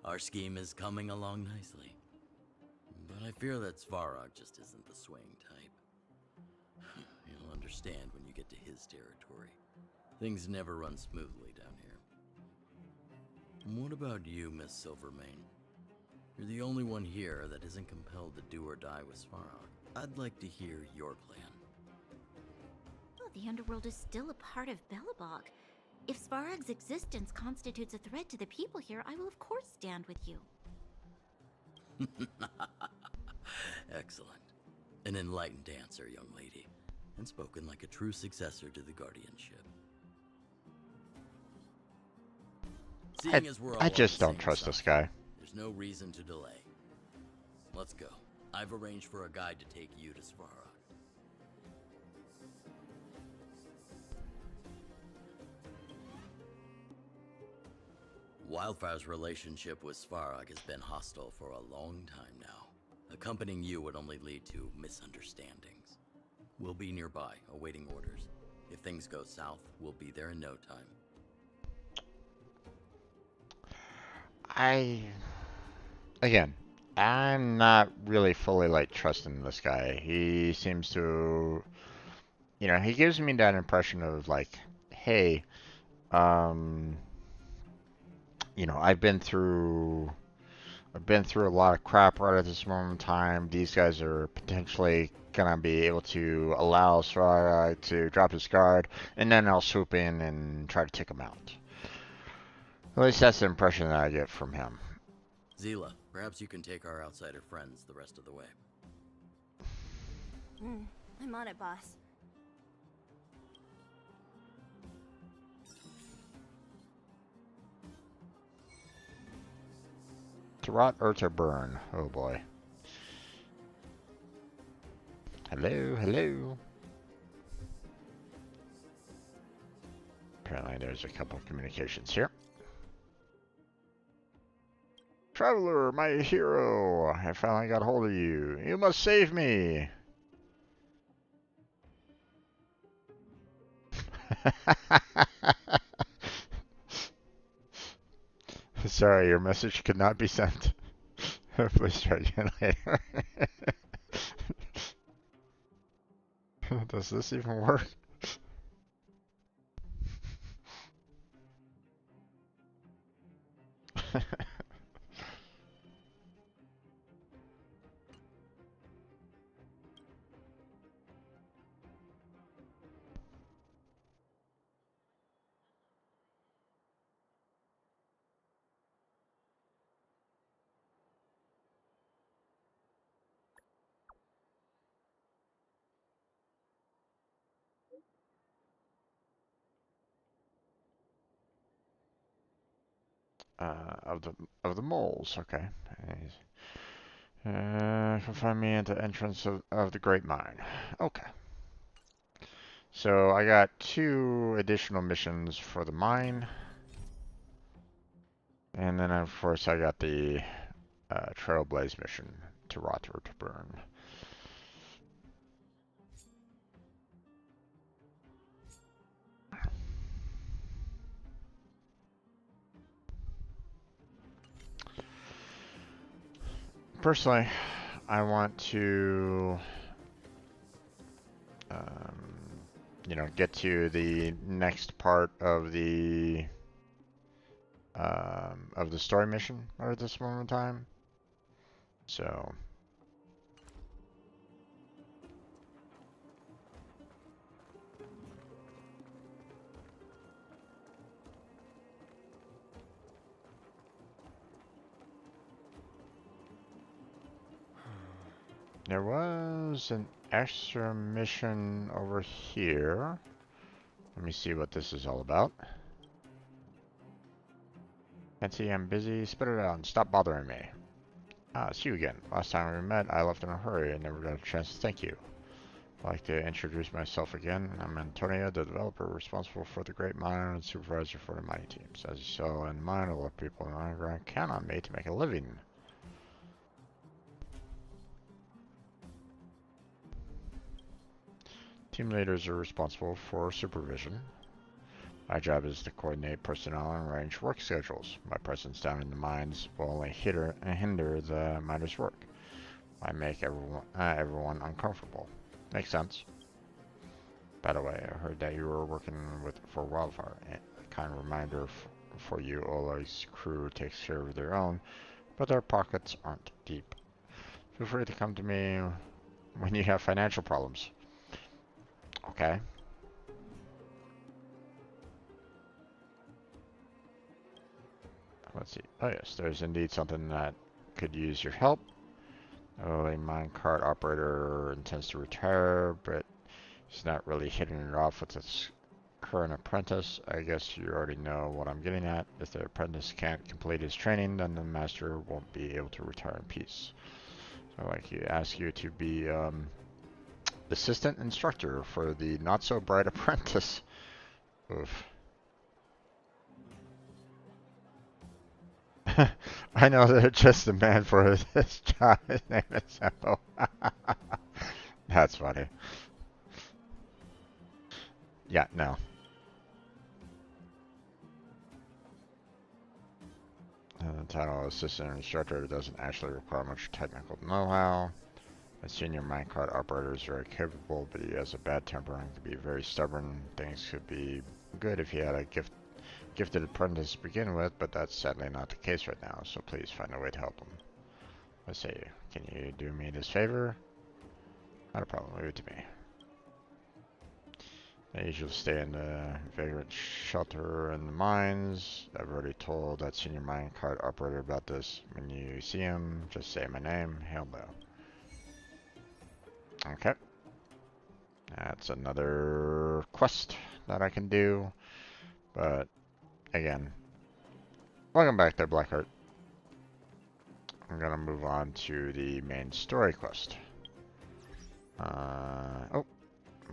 Our scheme is coming along nicely. But I fear that Svarog just isn't the swaying type. You'll understand when you get to his territory. Things never run smoothly down here. And what about you, Miss Silvermane? You're the only one here that isn't compelled to do or die with Svarog. I'd like to hear your plan. Well, the Underworld is still a part of Belobog. If Svarog's existence constitutes a threat to the people here, I will of course stand with you. Excellent. An enlightened answer, young lady, and spoken like a true successor to the guardianship. Seeing as we're all I on just the don't same trust side, this guy. There's no reason to delay. Let's go. I've arranged for a guide to take you to Svarog. Wildfire's relationship with Svarog has been hostile for a long time now. Accompanying you would only lead to misunderstandings. We'll be nearby, awaiting orders. If things go south, we'll be there in no time. Again, I'm not really fully like trusting this guy. He seems to, he gives me that impression of like, hey, I've been through been through a lot of crap right at this moment in time. These guys are potentially gonna be able to allow Sora to drop his guard, and then I'll swoop in and try to take him out. At least that's the impression that I get from him. Zila, perhaps you can take our outsider friends the rest of the way. I'm on it, boss. To rot or to burn? Oh boy. Hello, hello. Apparently there's a couple of communications here. Traveler, my hero, I finally got hold of you. You must save me. Sorry, your message could not be sent. Please try again later. Does this even work? Of the moles, okay. Can find me at the entrance of the Great Mine. Okay. So I got 2 additional missions for the mine. And then of course I got the Trailblaze mission to rot or to burn. Personally, I want to, get to the next part of the story mission at this moment in time. So. There was an extra mission over here. Let me see what this is all about. Can't see I'm busy. Spit it out and stop bothering me. Ah, it's you again. Last time we met, I left in a hurry and never got a chance to thank you. I'd like to introduce myself again. I'm Antonio, the developer responsible for the Great Mine and supervisor for the mining teams. As you saw in mine, a lot of people in the underground count on me to make a living. Team leaders are responsible for supervision. My job is to coordinate personnel and arrange work schedules. My presence down in the mines will only hinder the miners' work. I make everyone uncomfortable. Makes sense. By the way, I heard that you were working for Wildfire. A kind reminder for you, Oleg's crew takes care of their own, but their pockets aren't deep. Feel free to come to me when you have financial problems. Okay. Let's see. Oh yes, there's indeed something that could use your help. A minecart operator intends to retire, but he's not really hitting it off with his current apprentice. I guess you already know what I'm getting at. If the apprentice can't complete his training, then the master won't be able to retire in peace. So like he asks you to be assistant instructor for the not so bright apprentice. Oof. I know they're just the man for this job. His name is Seppo. That's funny. Yeah, no. The title assistant instructor doesn't actually require much technical know-how. A senior minecart operator is very capable, but he has a bad temper and can be very stubborn. Things could be good if he had a gifted apprentice to begin with, but that's sadly not the case right now, so please find a way to help him. Let's see. Can you do me this favor? Not a problem. Leave it to me. I usually stay in the vagrant shelter in the mines. I've already told that senior minecart operator about this. When you see him, just say my name. He'll know. Okay. That's another quest that I can do. But, again, welcome back there, Blackheart. I'm gonna move on to the main story quest. Oh,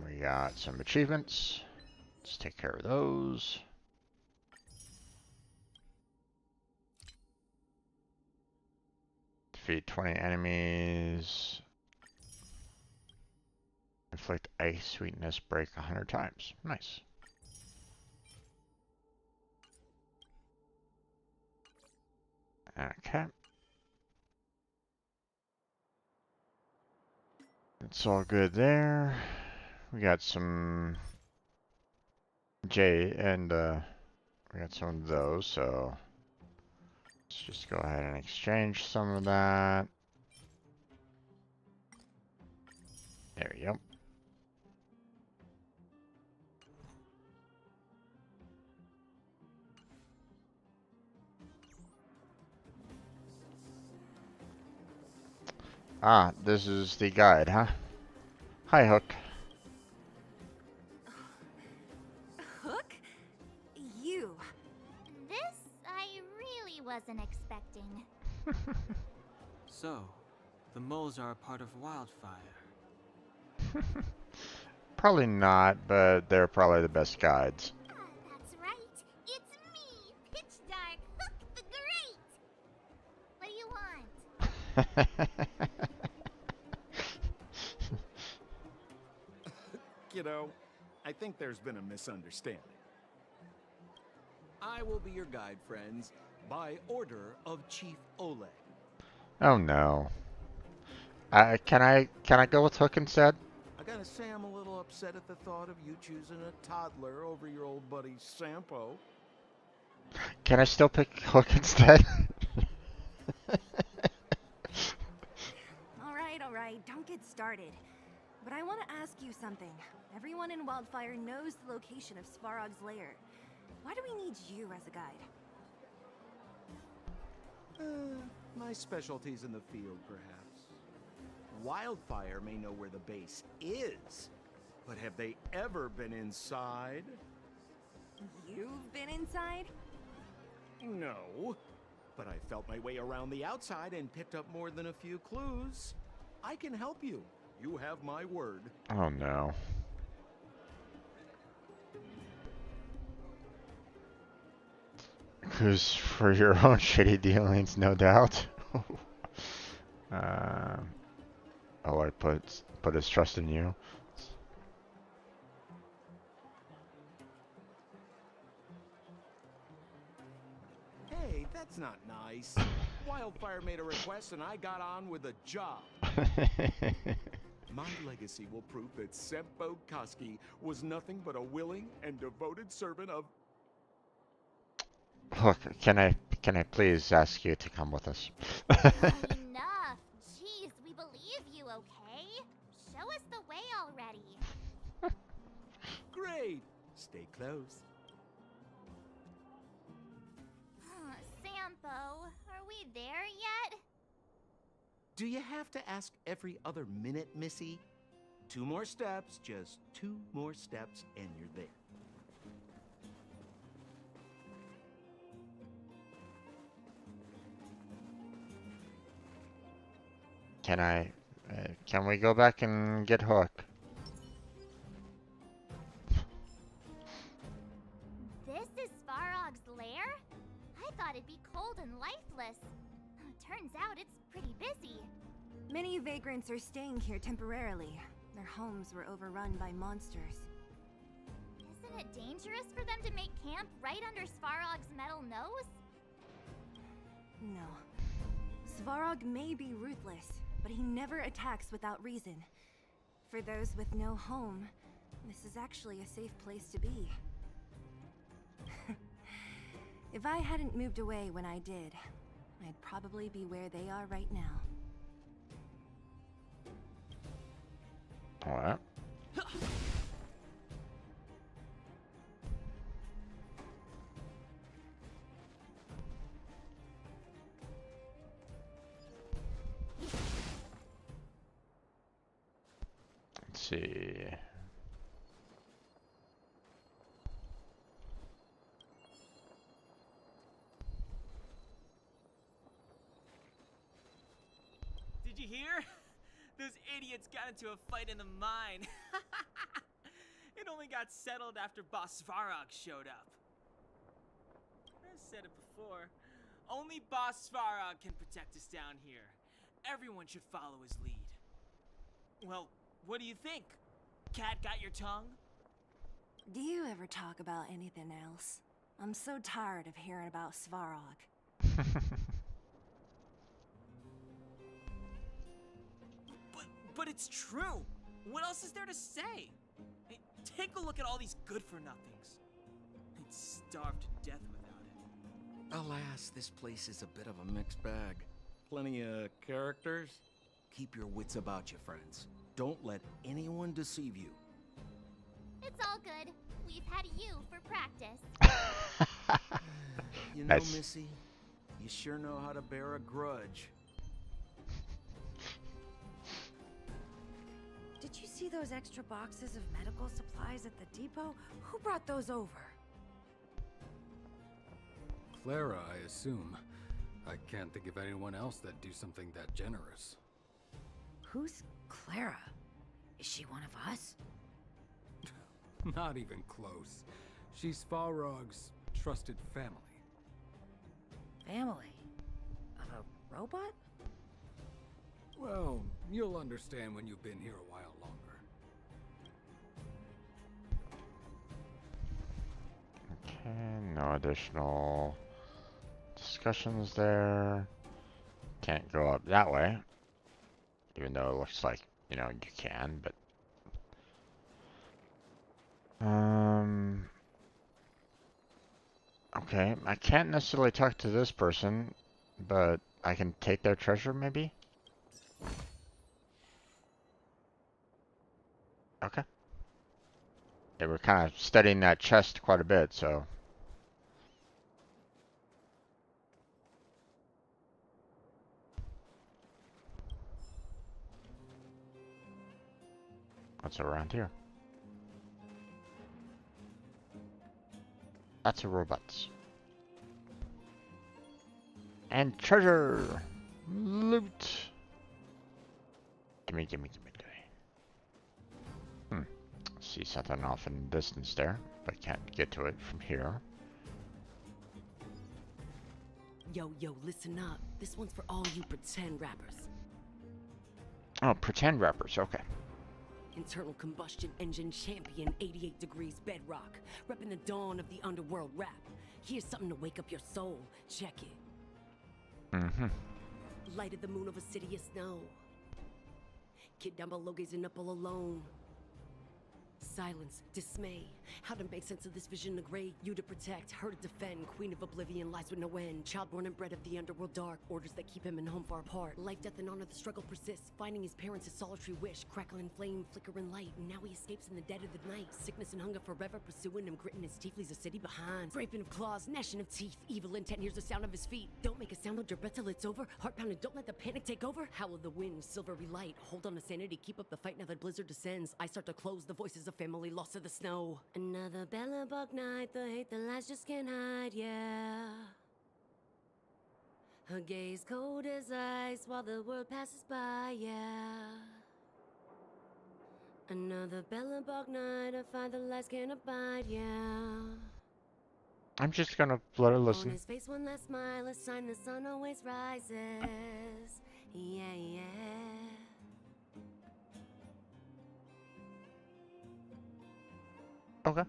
we got some achievements. Let's take care of those. Defeat 20 enemies. Inflict ice sweetness break 100 times. Nice. Okay. It's all good there. We got some J and we got some of those, so let's just go ahead and exchange some of that. There we go. Ah, this is the guide, huh? Hi, Hook. Hook? You. This I really wasn't expecting. So, the moles are a part of Wildfire. Probably not, but they're probably the best guides. That's right. It's me, Pitch Dark Hook the Great. What do you want? Kiddo, I think there's been a misunderstanding. I will be your guide, friends, by order of Chief Oleg. Oh no. Can I go with Hook instead? I gotta say I'm a little upset at the thought of you choosing a toddler over your old buddy Sampo. Can I still pick Hook instead? All right, don't get started. But I want to ask you something. Everyone in Wildfire knows the location of Svarog's lair. Why do we need you as a guide? My specialty's in the field, perhaps. Wildfire may know where the base is, but have they ever been inside? You've been inside? No, but I felt my way around the outside and picked up more than a few clues. I can help you. You have my word. Oh no. Who's for your own shitty dealings, no doubt. I put his trust in you. Hey, that's not nice. Wildfire made a request and I got on with the job. My legacy will prove that Sempo Koski was nothing but a willing and devoted servant of... Look, can I please ask you to come with us? Enough. Jeez, we believe you, okay? Show us the way already. Great. Stay close. Sampo, are we there yet? Do you have to ask every other minute, Missy? 2 more steps, just 2 more steps, and you're there. Can we go back and get Hook? This is Svarog's lair? I thought it'd be cold and lifeless. Turns out it's pretty busy. Many vagrants are staying here temporarily. Their homes were overrun by monsters. Isn't it dangerous for them to make camp right under Svarog's metal nose? No. Svarog may be ruthless, but he never attacks without reason. For those with no home, this is actually a safe place to be. If I hadn't moved away when I did, I'd probably be where they are right now. All right. Let's see. Did you hear? Those idiots got into a fight in the mine. It only got settled after Boss Svarog showed up. I said it before. Only Boss Svarog can protect us down here. Everyone should follow his lead. Well, what do you think? Cat got your tongue? Do you ever talk about anything else? I'm so tired of hearing about Svarog. But it's true. What else is there to say? Hey, take a look at all these good-for-nothings. They'd starve to death without it. Alas, this place is a bit of a mixed bag. Plenty of characters. Keep your wits about you, friends. Don't let anyone deceive you. It's all good. We've had you for practice. You know, Nice. Missy, you sure know how to bear a grudge. Did you see those extra boxes of medical supplies at the depot? Who brought those over? Clara, I assume. I can't think of anyone else that'd do something that generous. Who's Clara? Is she one of us? Not even close. She's Farog's trusted family. Family? Of a robot? Well, you'll understand when you've been here a while longer. Okay, no additional discussions there. Can't go up that way. Even though it looks like, you know, you can, but... Okay, I can't necessarily talk to this person, but I can take their treasure, maybe? Okay. Yeah, we're kind of studying that chest quite a bit, so... What's around here? Lots of robots. And treasure! Loot! Gimme, gimme, gimme, gimme. See something off in the distance there, but can't get to it from here. Yo, listen up. This one's for all you pretend rappers. Oh, pretend rappers, okay. Internal combustion engine champion, 88 degrees bedrock. Repping the dawn of the underworld rap. Here's something to wake up your soul. Check it. Mm-hmm. Light of the moon of a city of snow. Kid down below gazing up all alone. Silence, dismay. How to make sense of this vision of gray? You to protect, her to defend. Queen of oblivion lies with no end. Child born and bred of the underworld dark. Orders that keep him and home far apart. Life, death, and honor, the struggle persists. Finding his parents' his solitary wish. Crackling flame, flickering light. And now he escapes in the dead of the night. Sickness and hunger forever pursuing him. Gritting his teeth leaves a city behind. Scraping of claws, gnashing of teeth. Evil intent hears the sound of his feet. Don't make a sound, hold your breath till it's over. Heart pounding, don't let the panic take over. Howl of the wind, silvery light. Hold on to sanity, keep up the fight now that blizzard descends. I start to close the voices of family lost to the snow. Another bellabug night, the hate, the lies just can't hide, yeah. Her gaze cold as ice while the world passes by, yeah. Another bellabug night, I find the lies can't abide, yeah. I'm just gonna let her On listen. his face one last smile, a sign the sun always rises, yeah. Okay.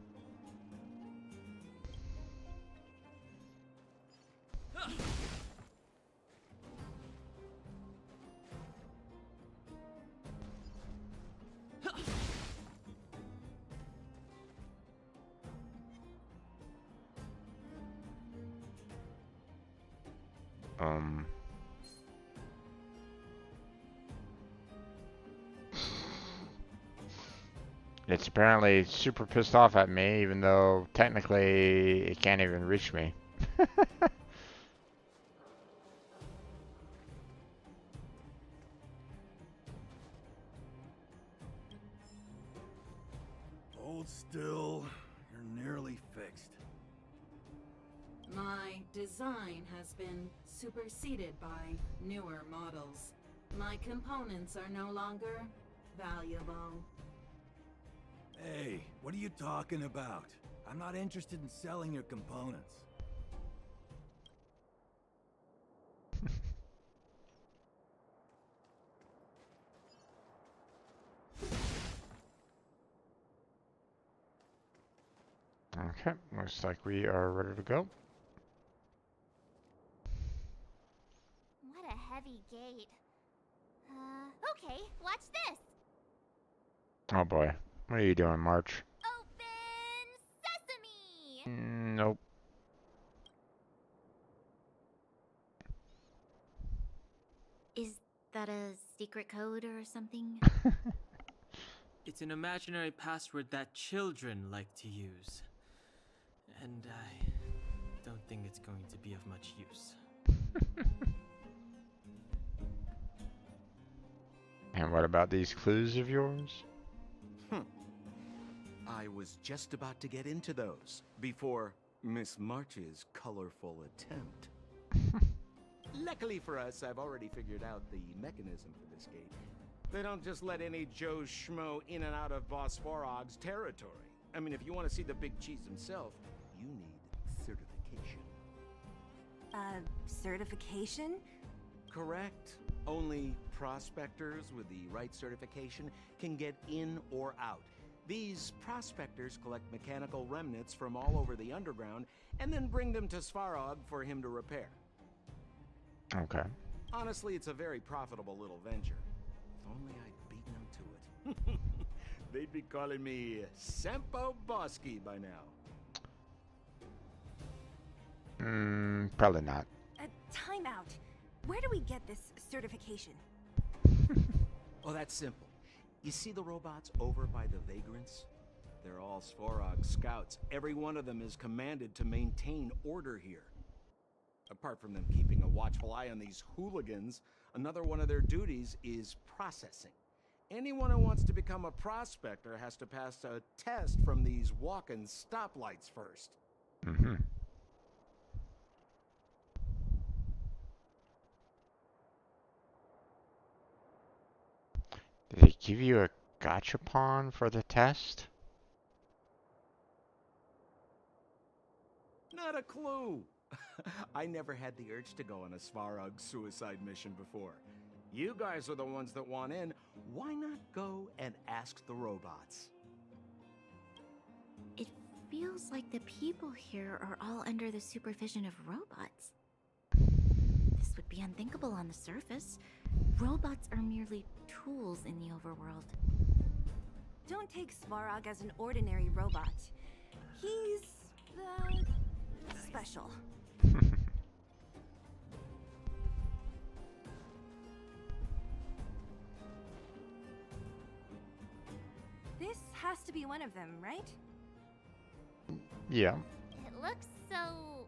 It's apparently super pissed off at me, even though technically it can't even reach me. Hold still. You're nearly fixed. My design has been superseded by newer models. My components are no longer valuable. Hey, what are you talking about? I'm not interested in selling your components. Okay, looks like we are ready to go. What a heavy gate. Okay, watch this. Oh boy. What are you doing, March? Open sesame! Nope. Is that a secret code or something? It's an imaginary password that children like to use. And I don't think it's going to be of much use. And what about these clues of yours? I was just about to get into those before Miss March's colorful attempt. Luckily for us, I've already figured out the mechanism for this gate. They don't just let any Joe Schmo in and out of Boss Farog's territory. I mean, if you want to see the big cheese himself, you need certification. Certification? Correct. Only prospectors with the right certification can get in or out. These prospectors collect mechanical remnants from all over the underground and then bring them to Svarog for him to repair. Okay. Honestly, it's a very profitable little venture. If only I'd beaten them to it. They'd be calling me Sempo Bosky by now. Probably not. Time out. Where do we get this certification? Oh, that's simple. You see the robots over by the Vagrants? They're all Svarog scouts. Every one of them is commanded to maintain order here. Apart from them keeping a watchful eye on these hooligans, another one of their duties is processing. Anyone who wants to become a prospector has to pass a test from these walk-in stoplights first. Mm-hmm. Did they give you a gachapon for the test? Not a clue. I never had the urge to go on a Svarog suicide mission before. You guys are the ones that want in. Why not go and ask the robots? It feels like the people here are all under the supervision of robots. This would be unthinkable on the surface. Robots are merely tools in the overworld. Don't take Svarog as an ordinary robot. He's, special. This has to be one of them, right? Yeah. It looks so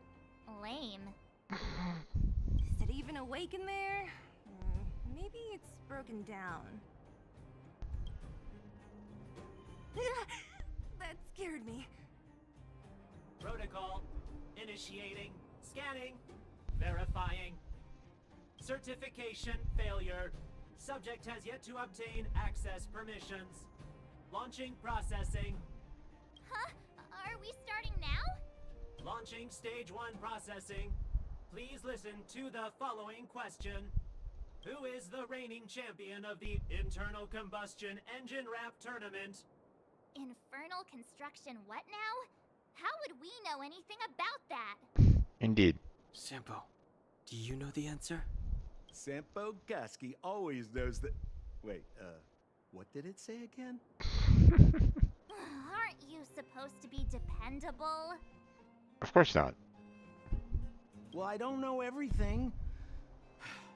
lame. Is it even awake in there? Maybe it's broken down. That scared me. Protocol. Initiating. Scanning. Verifying. Certification failure. Subject has yet to obtain access permissions. Launching processing. Huh? Are we starting now? Launching stage 1 processing. Please listen to the following question. Who is the reigning champion of the Internal Combustion Engine Rap Tournament? Infernal construction what now? How would we know anything about that? Indeed. Sampo, do you know the answer? Sampo Gasky always knows that... Wait, what did it say again? Aren't you supposed to be dependable? Of course not. Well, I don't know everything.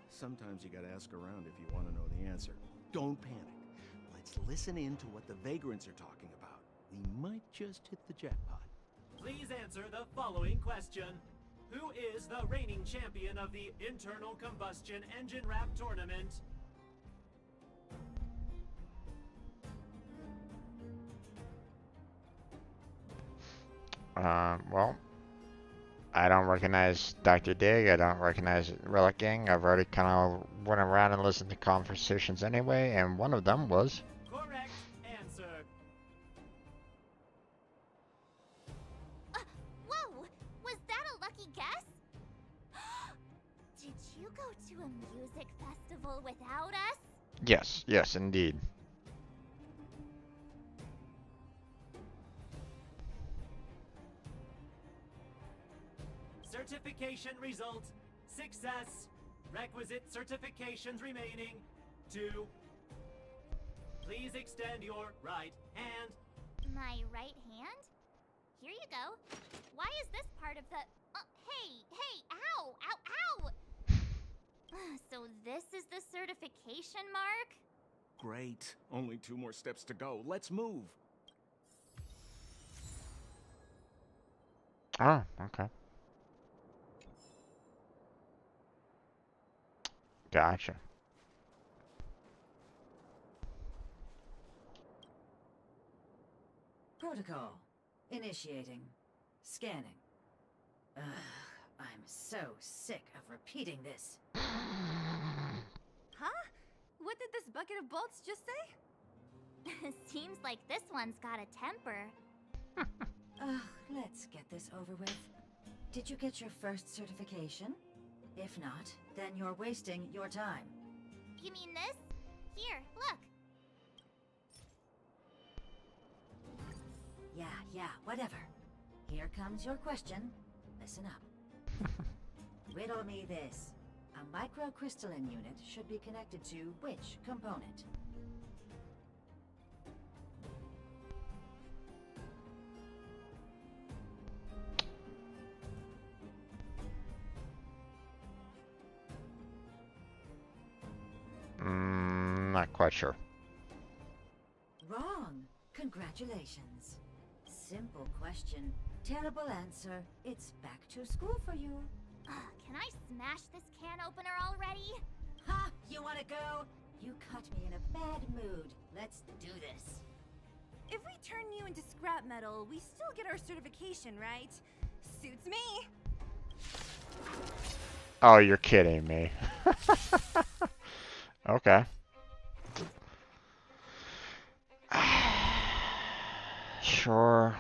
Sometimes you gotta ask around if you want to know the answer. Don't panic. let's listen in to what the vagrants are talking about. We might just hit the jackpot. Please answer the following question. Who is the reigning champion of the Internal Combustion Engine Wrap Tournament? Well, I don't recognize Dr. Dig. I don't recognize Relic Gang. I've already kind of went around and listened to conversations anyway, and one of them was... Correct answer. Whoa! Was that a lucky guess? Did you go to a music festival without us? Yes, yes, indeed. Certification result. Success. Requisite certifications remaining. 2. Please extend your right hand. My right hand? Here you go. Why is this part of the... hey, ow, ow, ow! So this is the certification mark? Great. Only 2 more steps to go. Let's move. Oh, okay. Gotcha. Protocol. Initiating. Scanning. Ugh, I'm so sick of repeating this. Huh? What did this bucket of bolts just say? Seems like this one's got a temper. Ugh, let's get this over with. Did you get your first certification? If not, then you're wasting your time. You mean this? Here, look. Yeah, whatever. Here comes your question. Listen up. Riddle me this. A microcrystalline unit should be connected to which component? Not quite sure. Wrong. Congratulations. Simple question. Terrible answer. It's back to school for you. Can I smash this can opener already? Ha! You wanna go? You caught me in a bad mood. Let's do this. If we turn you into scrap metal, we still get our certification, right? Suits me. Oh, you're kidding me. Okay. Sure.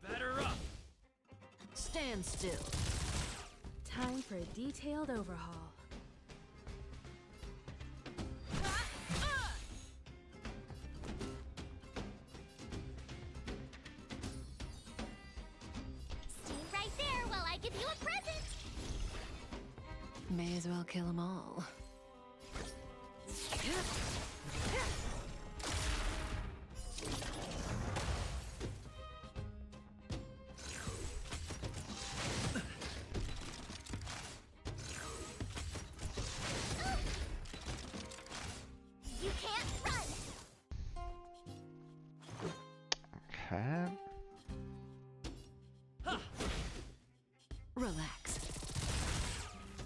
Better up. Stand still. Time for a detailed overhaul. Stay right there while I give you a present. May as well kill them all. You can't run. Okay. Relax.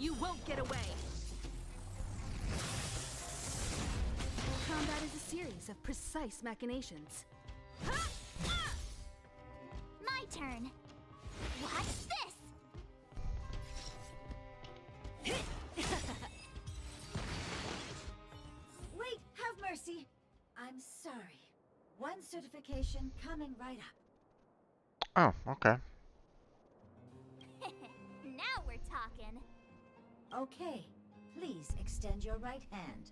You won't get away. Combat is a series of precise machinations. My turn. Watch this. Wait, have mercy. I'm sorry. One certification coming right up. Oh, okay. Now we're talking. Okay, please extend your right hand.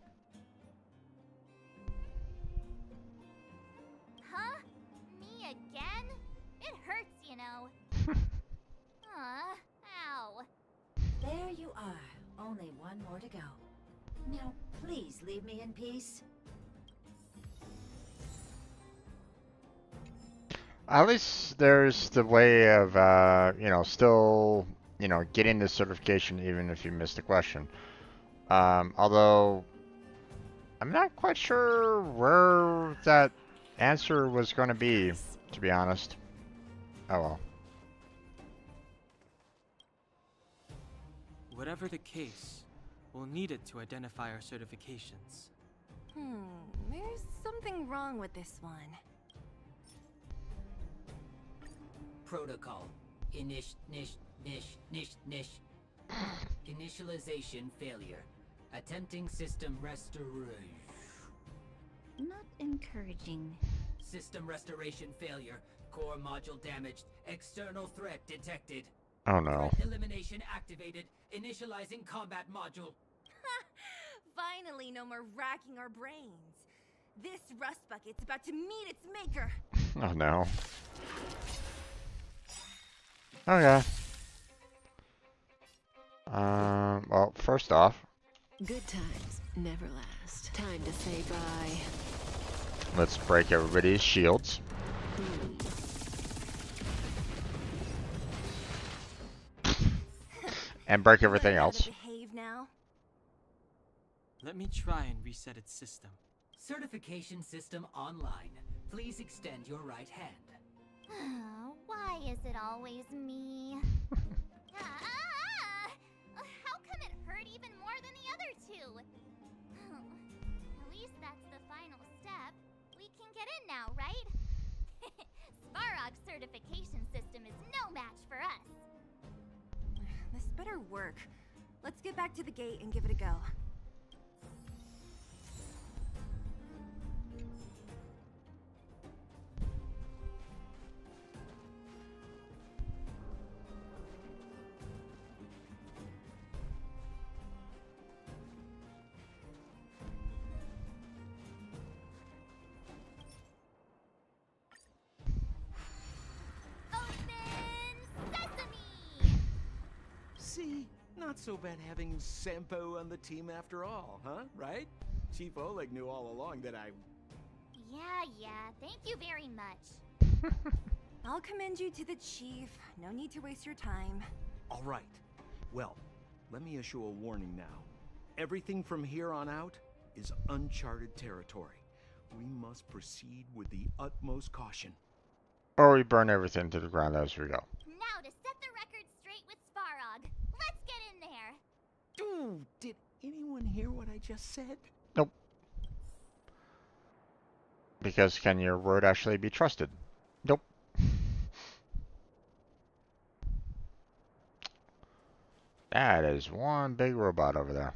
Huh? Me again? It hurts, you know. Ow. There you are. Only one more to go. Now, please leave me in peace. At least there's the way of, still, getting the certification even if you missed the question. Although, I'm not quite sure where that answer was going to be, to be honest. Oh well. Whatever the case, we'll need it to identify our certifications. There's something wrong with this one. Protocol. Initialization failure. Attempting system restoration. Not encouraging. System restoration failure. Core module damaged. External threat detected. Oh no. Threat elimination activated. Initializing combat module. Finally, no more racking our brains. This rust bucket's about to meet its maker. Oh no. Okay. Well, first off, Good times never last. Time to say bye. let's break everybody's shields. And break everything Learn how to else. behave now. Let me try and reset its system. Certification system online. Please extend your right hand. Why is it always me? How come it hurt even more than the other two? At least that's the final step. We can get in now, right? Svarog's certification system is no match for us. This better work. Let's get back to the gate and give it a go. See? Not so bad having Sampo on the team after all, huh? Right? Chief Oleg knew all along that I... Yeah, thank you very much. I'll commend you to the chief. No need to waste your time. All right. Well, let me issue a warning now. Everything from here on out is uncharted territory. We must proceed with the utmost caution. Or we burn everything to the ground as we go. Now to set the record straight with Svarog. Let's get in there. Ooh, did anyone hear what I just said? Nope. Because can your word actually be trusted? Nope. That is one big robot over there.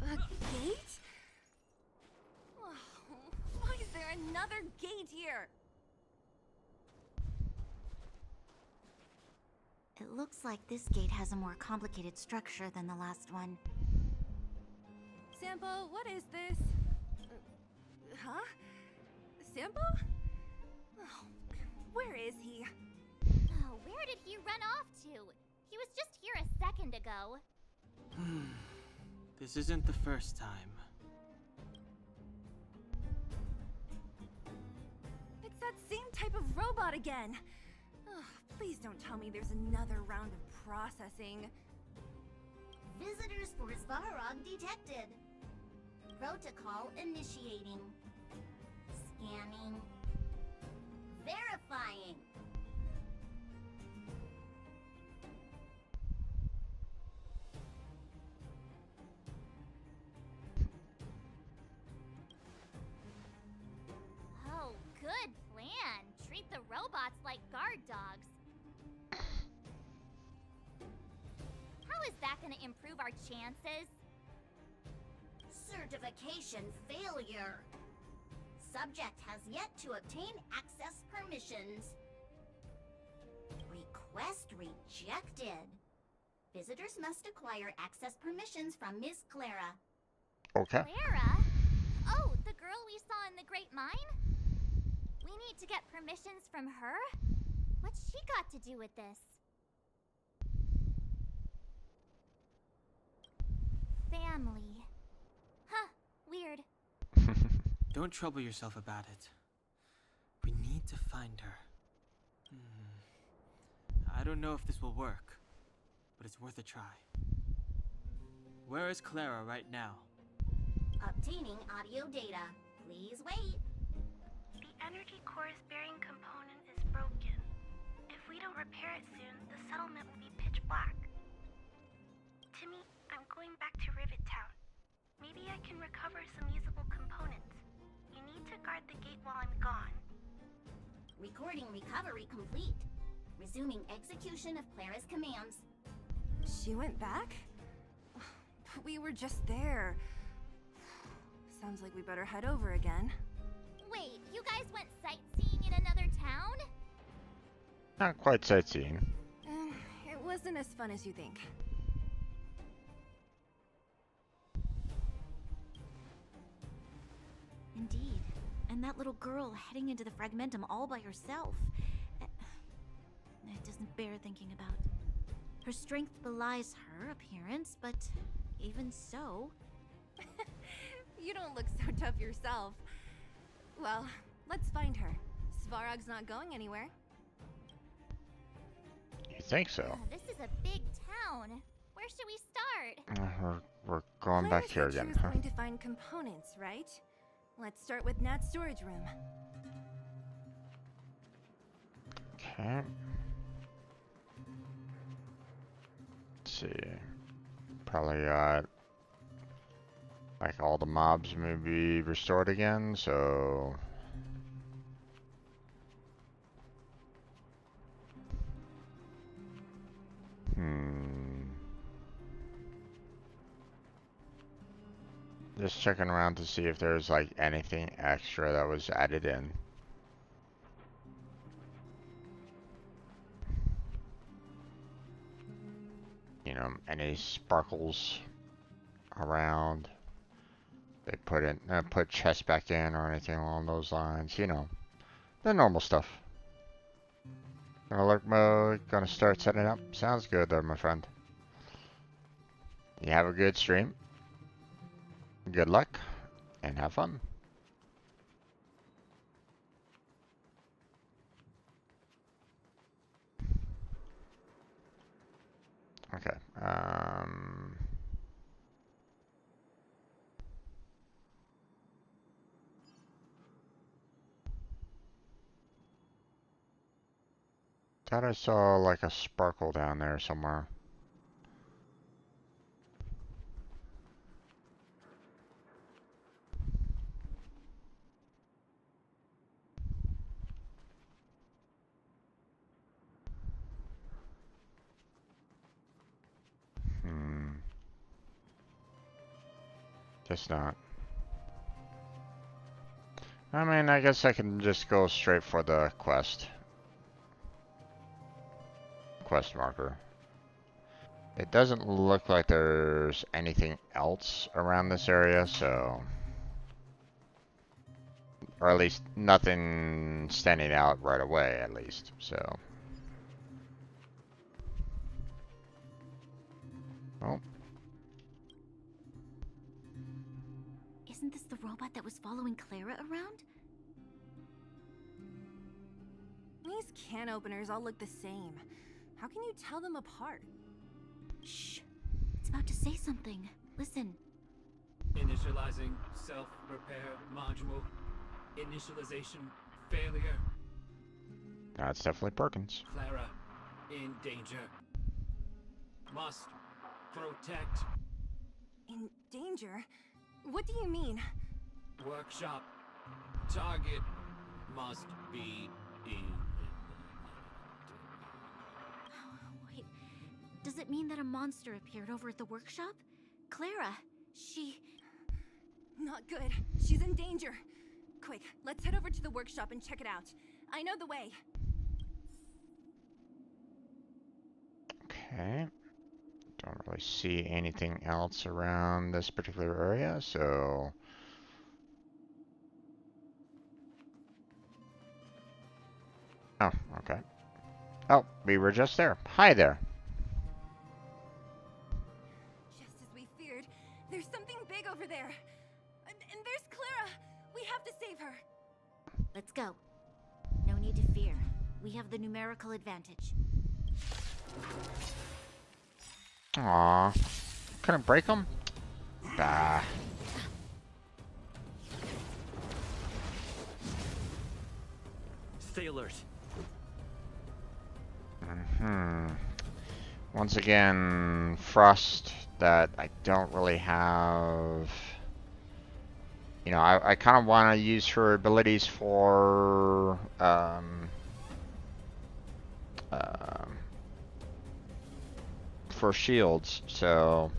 A gate? Oh, why is there another gate here? It looks like this gate has a more complicated structure than the last one. Sampo, what is this? Huh? Sampo? Oh, where is he? Oh, where did he run off to? He was just here a second ago. This isn't the first time. It's that same type of robot again. Ugh, please don't tell me there's another round of processing. Visitors for Svarog detected. Protocol initiating. Scanning. Verifying. Oh, good plan. Treat the robots like guard dogs. How is that going to improve our chances? Certification failure. Subject has yet to obtain access permissions. Request rejected. Visitors must acquire access permissions from Miss Clara. Okay. Clara? Oh, the girl we saw in the Great Mine? We need to get permissions from her? What's she got to do with this? Family. Huh, weird. Don't trouble yourself about it. We need to find her. I don't know if this will work, but it's worth a try. Where is Clara right now? Obtaining audio data. Please wait. The energy core's bearing component is broken. If we don't repair it soon, the settlement will be pitch black. Timmy, I'm going back to Rivet Town. Maybe I can recover some usable components. You need to guard the gate while I'm gone. Recording recovery complete. Resuming execution of Clara's commands. She went back? But we were just there. Sounds like we better head over again. Wait, you guys went sightseeing in another town? Not quite sightseeing. It wasn't as fun as you think. Indeed. And that little girl heading into the Fragmentum all by herself. It doesn't bear thinking about. Her strength belies her appearance, but even so... You don't look so tough yourself. Well, let's find her. Svarog's not going anywhere. You think so? This is a big town. Where should we start? We're going back here She again, was huh? going to find components, right? Let's start with Nat's storage room. Okay. Let's see. Probably got like all the mobs may be restored again, so just checking around to see if there's like anything extra that was added in. You know, any sparkles around. They put chests back in or anything along those lines. You know, the normal stuff. Alert mode. Gonna start setting up. Sounds good there, my friend. You have a good stream. Good luck and have fun. Okay. Thought I saw like a sparkle down there somewhere. Guess not. I mean, I guess I can just go straight for the quest. Quest marker. It doesn't look like there's anything else around this area, so... Or at least nothing standing out right away, at least, so... Oh. Isn't this the robot that was following Clara around? These can openers all look the same. How can you tell them apart? Shh. It's about to say something. Listen. Initializing self-repair module. Initialization failure. That's definitely Perkins. Clara in danger. Must protect. In danger? What do you mean? Workshop. Target must be in. Wait. Does it mean that a monster appeared over at the workshop? Clara, she... Not good. She's in danger. Quick, let's head over to the workshop and check it out. I know the way. Okay. Don't really see anything else around this particular area, so... Oh, okay. Oh, we were just there. Hi there. Just as we feared, there's something big over there. And there's Clara. We have to save her. Let's go. No need to fear. We have the numerical advantage. Aw. Couldn't break them? Bah. Stay alert. Once again, Frost that I don't really have. You know, I kind of want to use her abilities for shields, so.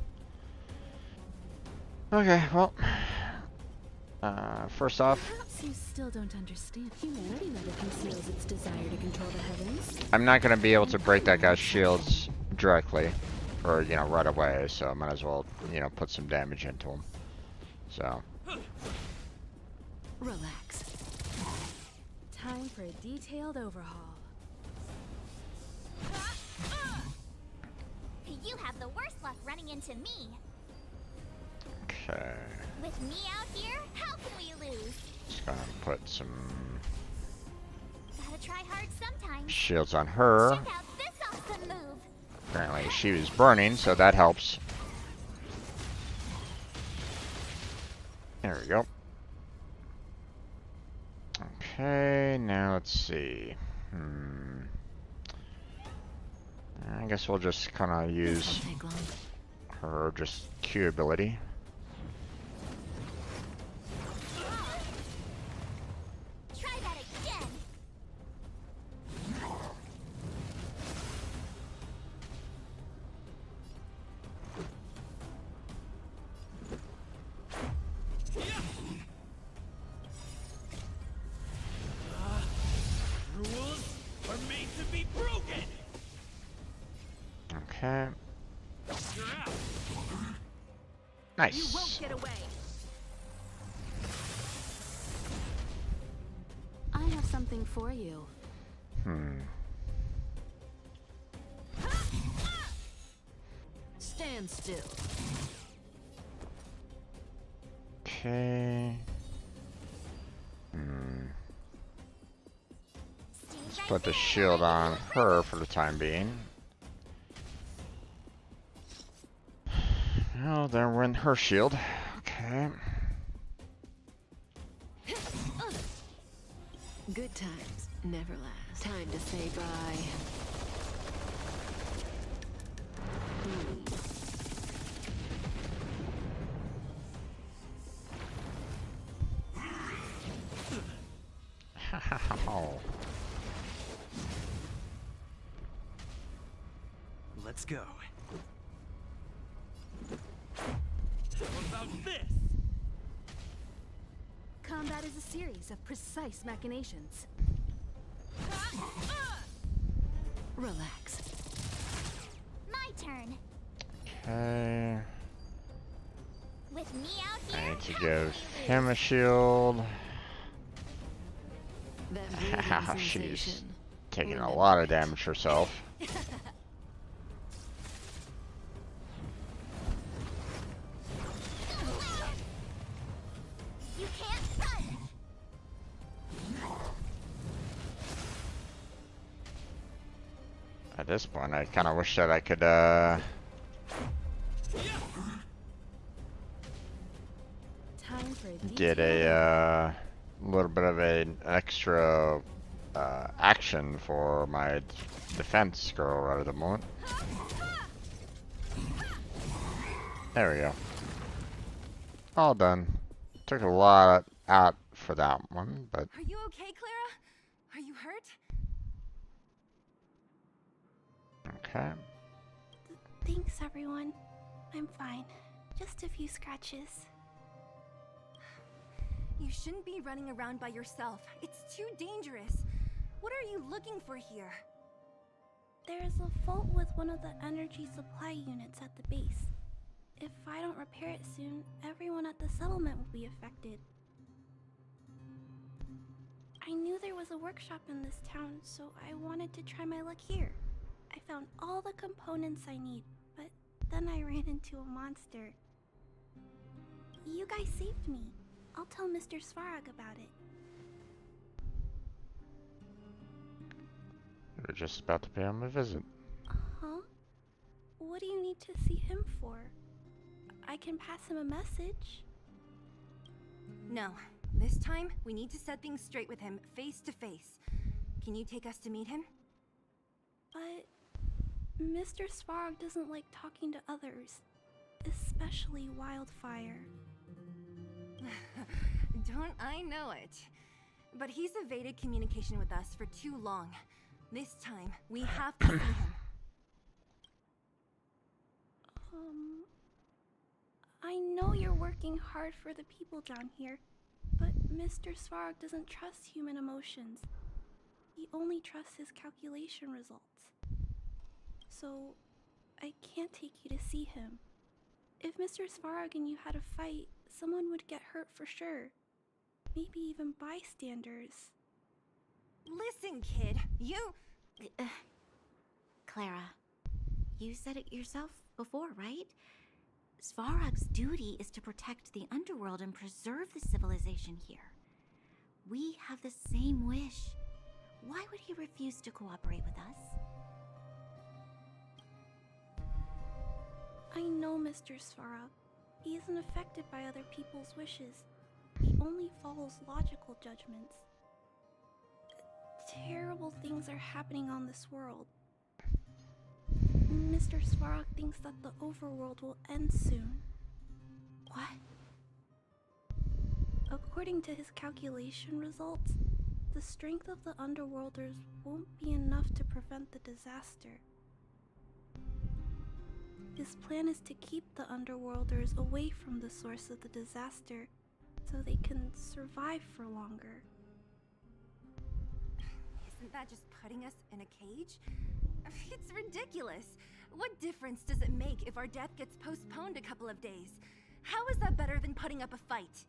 Okay, well. First off, Perhaps you still don't understand. Humanity never conceals its desire to control the heavens. I'm not going to be able to break that guy's shields directly, or, you know, right away, so I might as well, you know, put some damage into him. So. Relax. Time for a detailed overhaul. You have the worst luck running into me. Okay. With me out here, how can we lose? Just gonna put some Gotta try hard sometimes. shields on her. Check out this awesome move. Apparently she was burning, so that helps. There we go. Okay, now let's see. I guess we'll just kind of use her just Q ability. Try that again. Rules are made to be broken. Okay. You're out. Nice. You won't get away. I have something for you. Stand still. Okay. Let's put the shield on her for the time being. Oh, there went her shield. Okay. Good times never last. Time to say bye. Let's go. What about this? Combat is a series of precise machinations. Relax. My turn. Okay. With me out I here, need to how give can we him a lose? shield. That breathing She's sensation. taking a Remember lot of it. damage herself. You can't run. At this point, I kind of wish that I could Time for a get a little bit of an extra action for my defense girl right at the moment. There we go. All done. Took a lot out for that one, but Are you okay, Clara? Are you hurt? okay. Thanks, everyone. I'm fine. Just a few scratches. You shouldn't be running around by yourself. It's too dangerous. What are you looking for here? There is a fault with one of the energy supply units at the base. If I don't repair it soon, everyone at the settlement will be affected. I knew there was a workshop in this town, so I wanted to try my luck here. I found all the components I need, but then I ran into a monster. You guys saved me. I'll tell Mr. Svarog about it. We're just about to pay him a visit. Huh? What do you need to see him for? I can pass him a message. No. This time, we need to set things straight with him, face to face. Can you take us to meet him? But Mr. Svarog doesn't like talking to others, especially Wildfire. Don't I know it? But he's evaded communication with us for too long. This time, we have to see him. I know you're working hard for the people down here, but Mr. Svarog doesn't trust human emotions. He only trusts his calculation results. So, I can't take you to see him. If Mr. Svarog and you had a fight, someone would get hurt for sure. Maybe even bystanders. Listen, kid, you... Clara, you said it yourself before, right? Svarog's duty is to protect the underworld and preserve the civilization here. We have the same wish. Why would he refuse to cooperate with us? I know Mr. Svarog. He isn't affected by other people's wishes. He only follows logical judgments. Terrible things are happening on this world. Mr. Svarog thinks that the overworld will end soon. What? According to his calculation results, the strength of the Underworlders won't be enough to prevent the disaster. His plan is to keep the Underworlders away from the source of the disaster so they can survive for longer. Isn't that just putting us in a cage? It's ridiculous. What difference does it make if our death gets postponed a couple of days? How is that better than putting up a fight?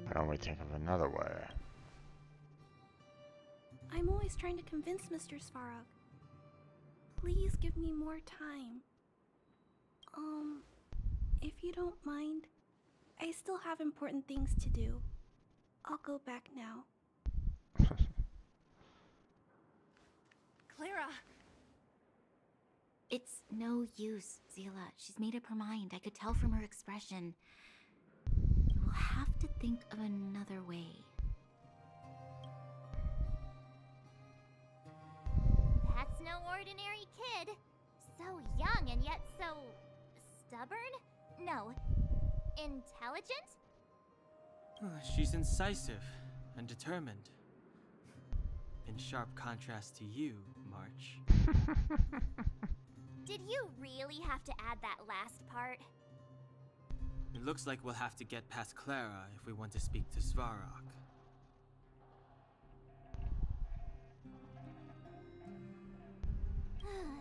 Why don't we think of another way? I'm always trying to convince Mr. Svarog. Please give me more time. If you don't mind, I still have important things to do. I'll go back now. Clara! It's no use, Zila. She's made up her mind. I could tell from her expression. We'll have to think of another way. That's no ordinary kid. So young and yet so... stubborn? No. Intelligent? She's incisive and determined. In sharp contrast to you, March. Did you really have to add that last part? It looks like we'll have to get past Clara if we want to speak to Svarog.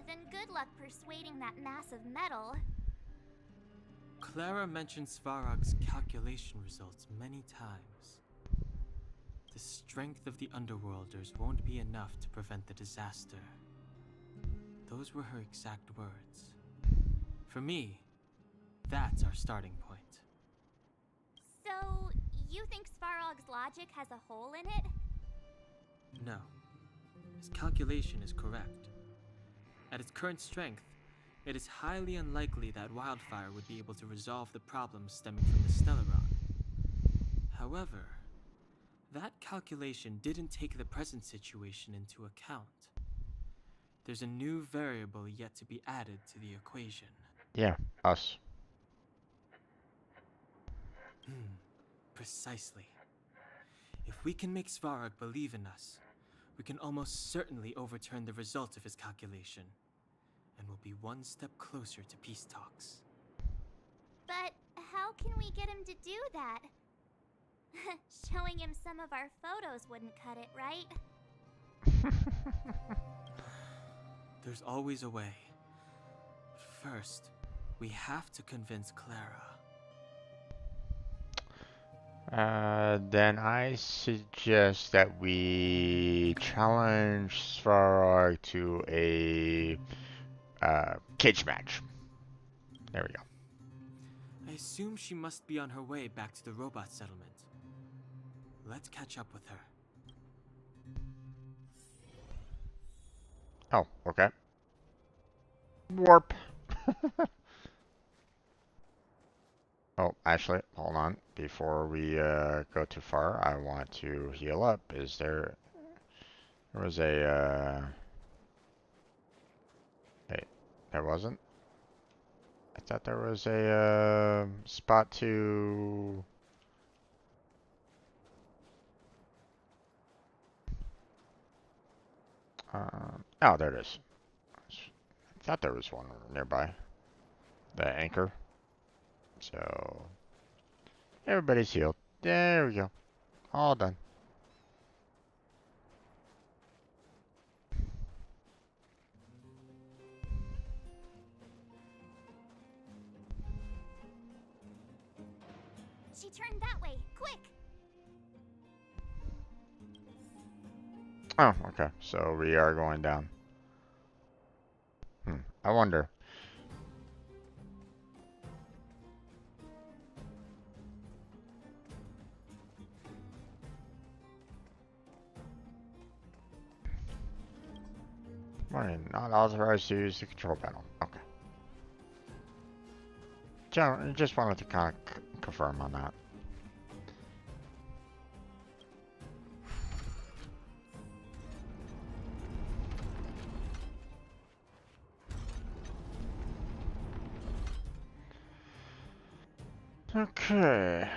Then good luck persuading that mass of metal. Clara mentioned Svarog's calculation results many times. The strength of the Underworlders won't be enough to prevent the disaster. Those were her exact words. For me, that's our starting point. So, you think Svarog's logic has a hole in it? No. His calculation is correct. At its current strength, it is highly unlikely that Wildfire would be able to resolve the problems stemming from the Stellaron. However, that calculation didn't take the present situation into account. There's a new variable yet to be added to the equation. Yeah, us. Precisely. If we can make Svarog believe in us, we can almost certainly overturn the result of his calculation, and we'll be one step closer to peace talks. But how can we get him to do that? Showing him some of our photos wouldn't cut it, right? There's always a way. But first, we have to convince Clara. Then I suggest that we challenge Svarog to a cage match. There we go. I assume she must be on her way back to the robot settlement. Let's catch up with her. Oh, okay. Warp. Oh, actually, hold on. Before we go too far, I want to heal up. Is there... There was a... Hey, there wasn't? I thought there was a spot to... oh, there it is. I thought there was one nearby. The anchor. So... Everybody's healed. There we go. All done. She turned that way. Quick! Oh, okay. So we are going down. I wonder. Warning, not authorized to use the control panel. Okay. Just wanted to kind of confirm on that. Okay.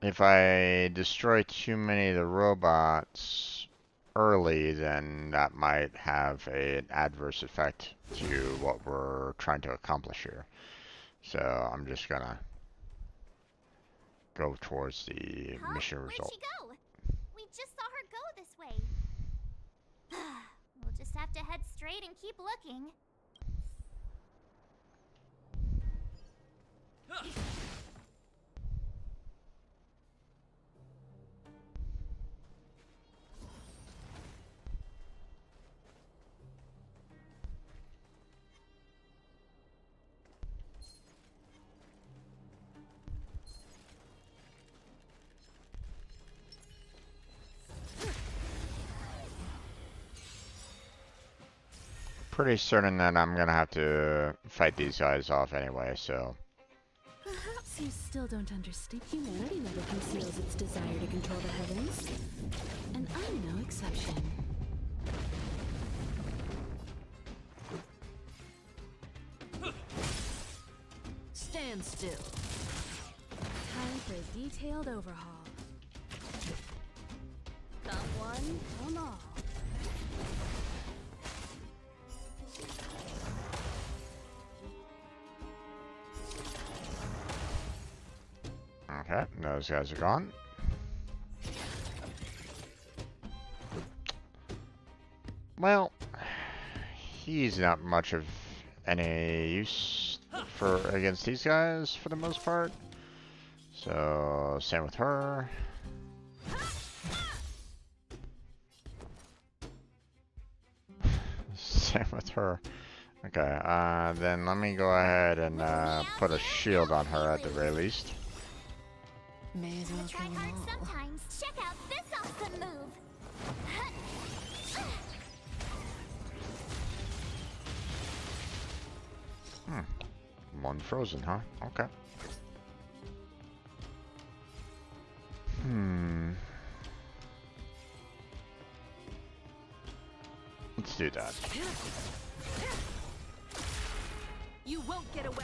If I destroy too many of the robots early, then that might have an adverse effect to what we're trying to accomplish here. So I'm just gonna go towards the mission result. Where'd she go? We just saw her go this way. We'll just have to head straight and keep looking. Pretty certain that I'm gonna have to fight these guys off anyway, so... Perhaps you still don't understand. Humanity never conceals its desire to control the heavens. And I'm no exception. Stand still. Time for a detailed overhaul. Come one, come all. Okay, those guys are gone. Well, he's not much of any use for against these guys for the most part. So same with her. Same with her. Okay, then let me go ahead and put a shield on her at the very least. May as well Try kill them hard all. sometimes. Check out this awesome move. One frozen, huh? Okay. Let's do that. You won't get away.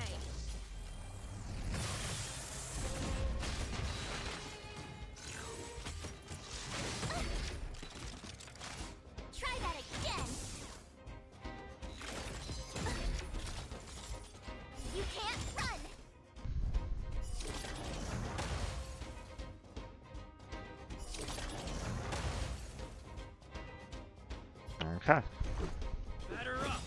Try that again. You can't run. Okay. Batter up.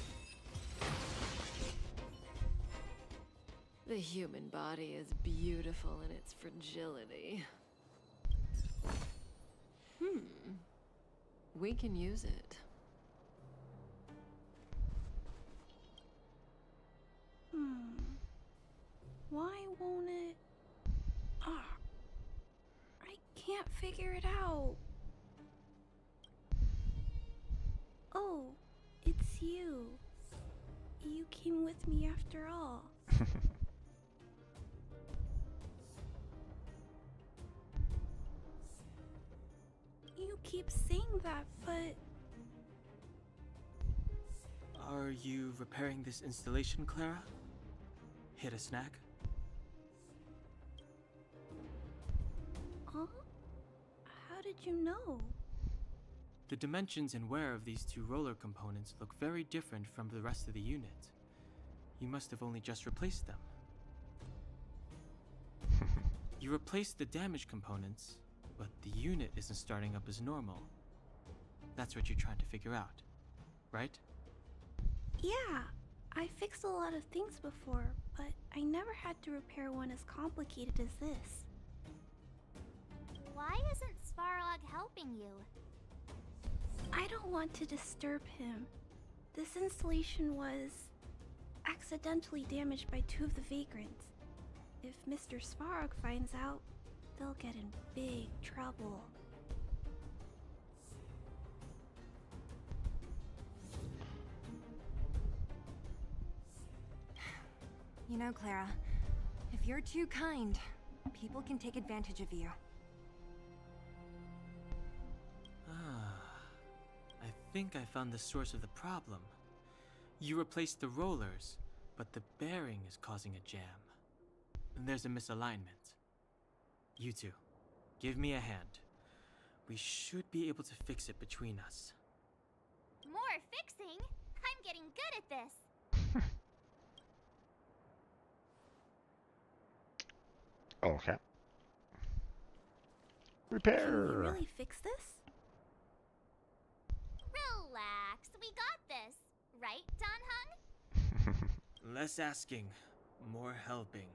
The human body is beautiful in its fragility. We can use it. Why won't it? I can't figure it out. Oh, it's you. You came with me after all. You keep saying that, but... Are you repairing this installation, Clara? Hit a snag? Huh? How did you know? The dimensions and wear of these two roller components look very different from the rest of the unit. You must have only just replaced them. You replaced the damaged components, but the unit isn't starting up as normal. That's what you're trying to figure out, right? Yeah, I fixed a lot of things before, but I never had to repair one as complicated as this. Why isn't Svarog helping you? I don't want to disturb him. This installation was accidentally damaged by two of the vagrants. If Mr. Svarog finds out, they'll get in big trouble. You know, Clara, if you're too kind, people can take advantage of you. I think I found the source of the problem. You replaced the rollers, but the bearing is causing a jam. There's a misalignment. You two, give me a hand. We should be able to fix it between us. More fixing? I'm getting good at this. Okay. Can Repair. we really fix this? Relax, we got this. Right, Don Hung? Less asking, more helping.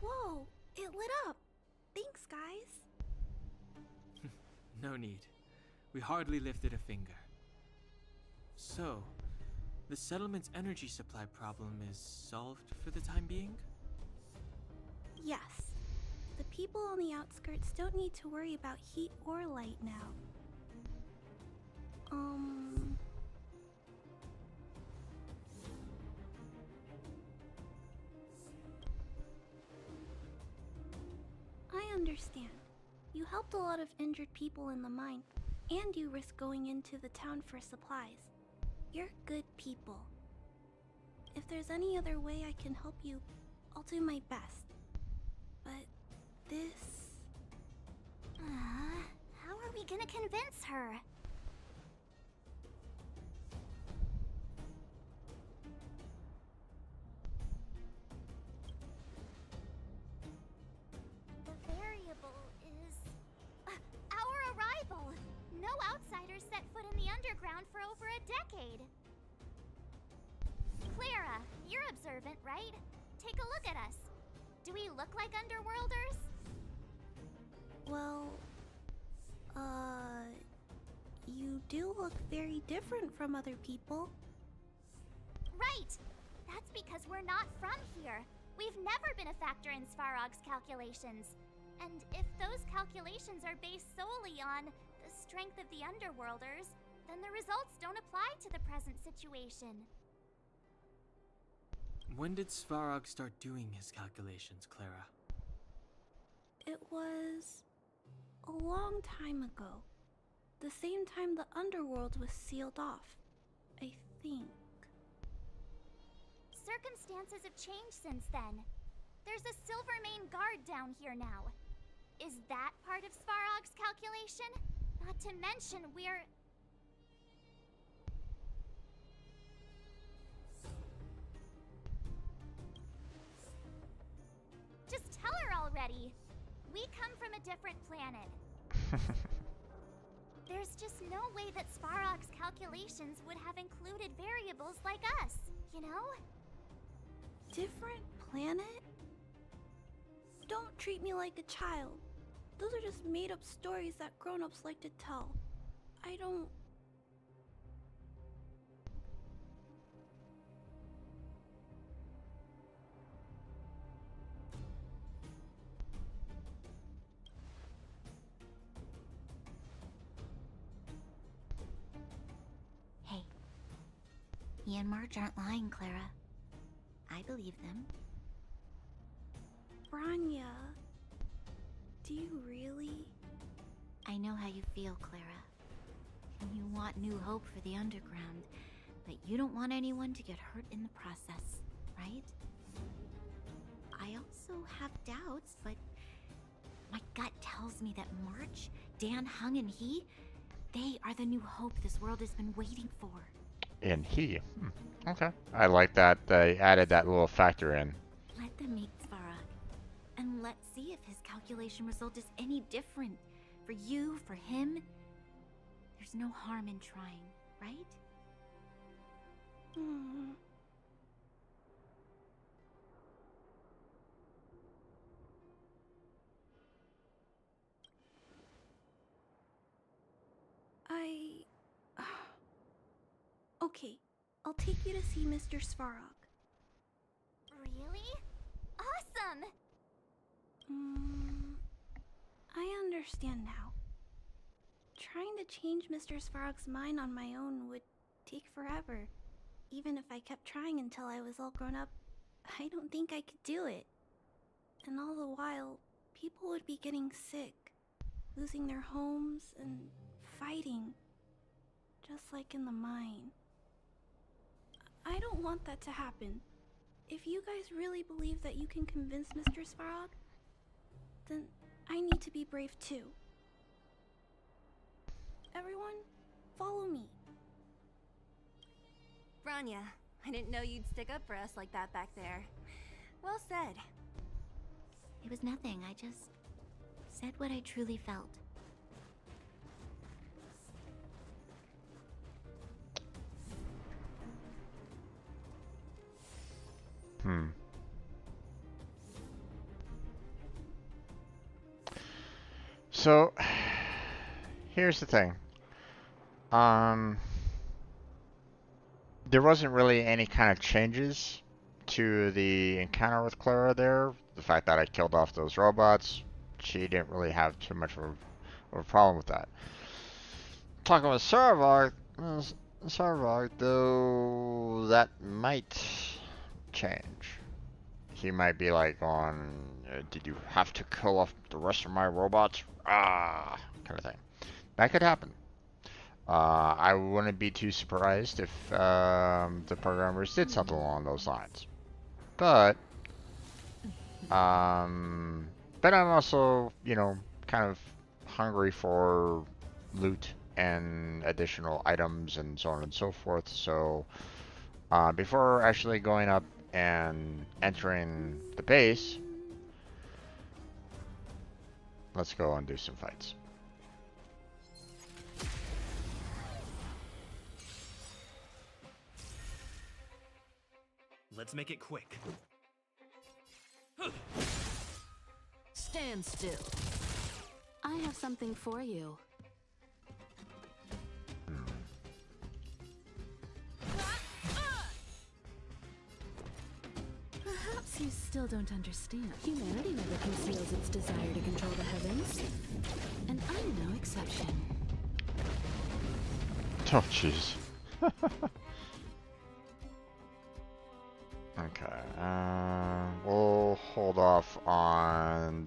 Whoa, it lit up. Thanks, guys. No need. We hardly lifted a finger. So, the settlement's energy supply problem is solved for the time being? Yes. The people on the outskirts don't need to worry about heat or light now. I understand. You helped a lot of injured people in the mine, and you risked going into the town for supplies. You're good people. If there's any other way I can help you, I'll do my best. But this... How are we gonna convince her? The variable is... our arrival! No outsiders set foot in the underground for over a decade. Clara, you're observant, right? Take a look at us. Do we look like underworlders? Well, you do look very different from other people. Right! That's because we're not from here. We've never been a factor in Svarog's calculations. And if those calculations are based solely on the strength of the Underworlders, then the results don't apply to the present situation. When did Svarog start doing his calculations, Clara? It was a long time ago. The same time the underworld was sealed off, I think. Circumstances have changed since then. There's a Silvermane guard down here now. Is that part of Svarog's calculation? Not to mention, we're... Just tell her already! We come from a different planet. There's just no way that Svarog's calculations would have included variables like us, you know? Different planet? Don't treat me like a child. Those are just made-up stories that grown-ups like to tell. I don't... Hey, he and Marge aren't lying, Clara. I believe them. Branya... Do you really? I know how you feel, Clara. You want new hope for the underground, but you don't want anyone to get hurt in the process, right? I also have doubts, but my gut tells me that March, Dan Hung, and he, they are the new hope this world has been waiting for. And he. Okay. I like that they added that little factor in. Let them meet Svarog, and let's see if his calculation result is any different. For you, for him, there's no harm in trying, right? Okay, I'll take you to see Mr. Svarog. Really? Awesome! I understand now. Trying to change Mr. Svarog's mind on my own would take forever. Even if I kept trying until I was all grown up, I don't think I could do it. And all the while, people would be getting sick, losing their homes, and fighting. Just like in the mine. I don't want that to happen. If you guys really believe that you can convince Mr. Svarog, then I need to be brave too. Everyone, follow me. Branya, I didn't know you'd stick up for us like that back there. Well said. It was nothing, I just said what I truly felt. So, here's the thing. There wasn't really any kind of changes to the encounter with Clara there. The fact that I killed off those robots, she didn't really have too much of a problem with that. Talking with Sarvog, though, that might change. He might be like on, did you have to kill off the rest of my robots? Kind of thing. That could happen. I wouldn't be too surprised if the programmers did something along those lines. But I'm also, you know, kind of hungry for loot and additional items and so on and so forth. So before actually going up and entering the base, let's go and do some fights. Let's make it quick. Stand still. I have something for you. Perhaps you still don't understand. Humanity never conceals its desire to control the heavens. And I'm no exception. Oh, jeez. Okay, we'll hold off on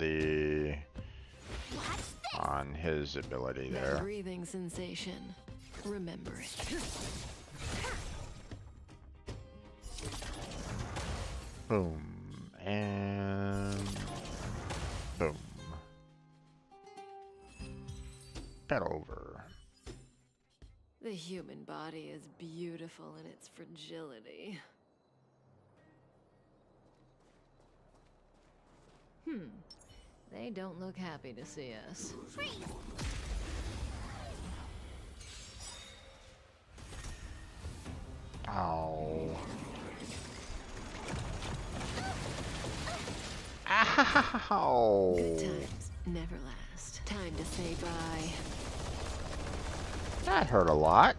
his ability there. That breathing sensation. Remember it. Boom. And boom. Bet over. The human body is beautiful in its fragility. They don't look happy to see us. Freeze! Oh. Ow. Good times never last. Time to say bye. That hurt a lot.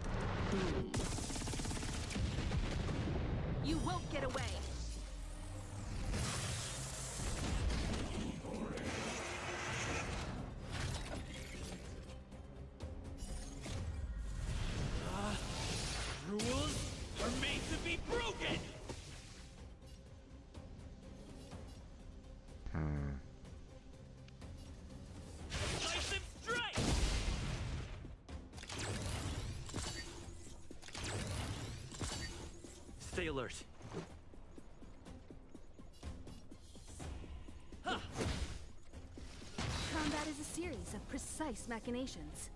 You won't get away. Rules are made to be broken! Decisive strike! Stay alert. Combat is a series of precise machinations.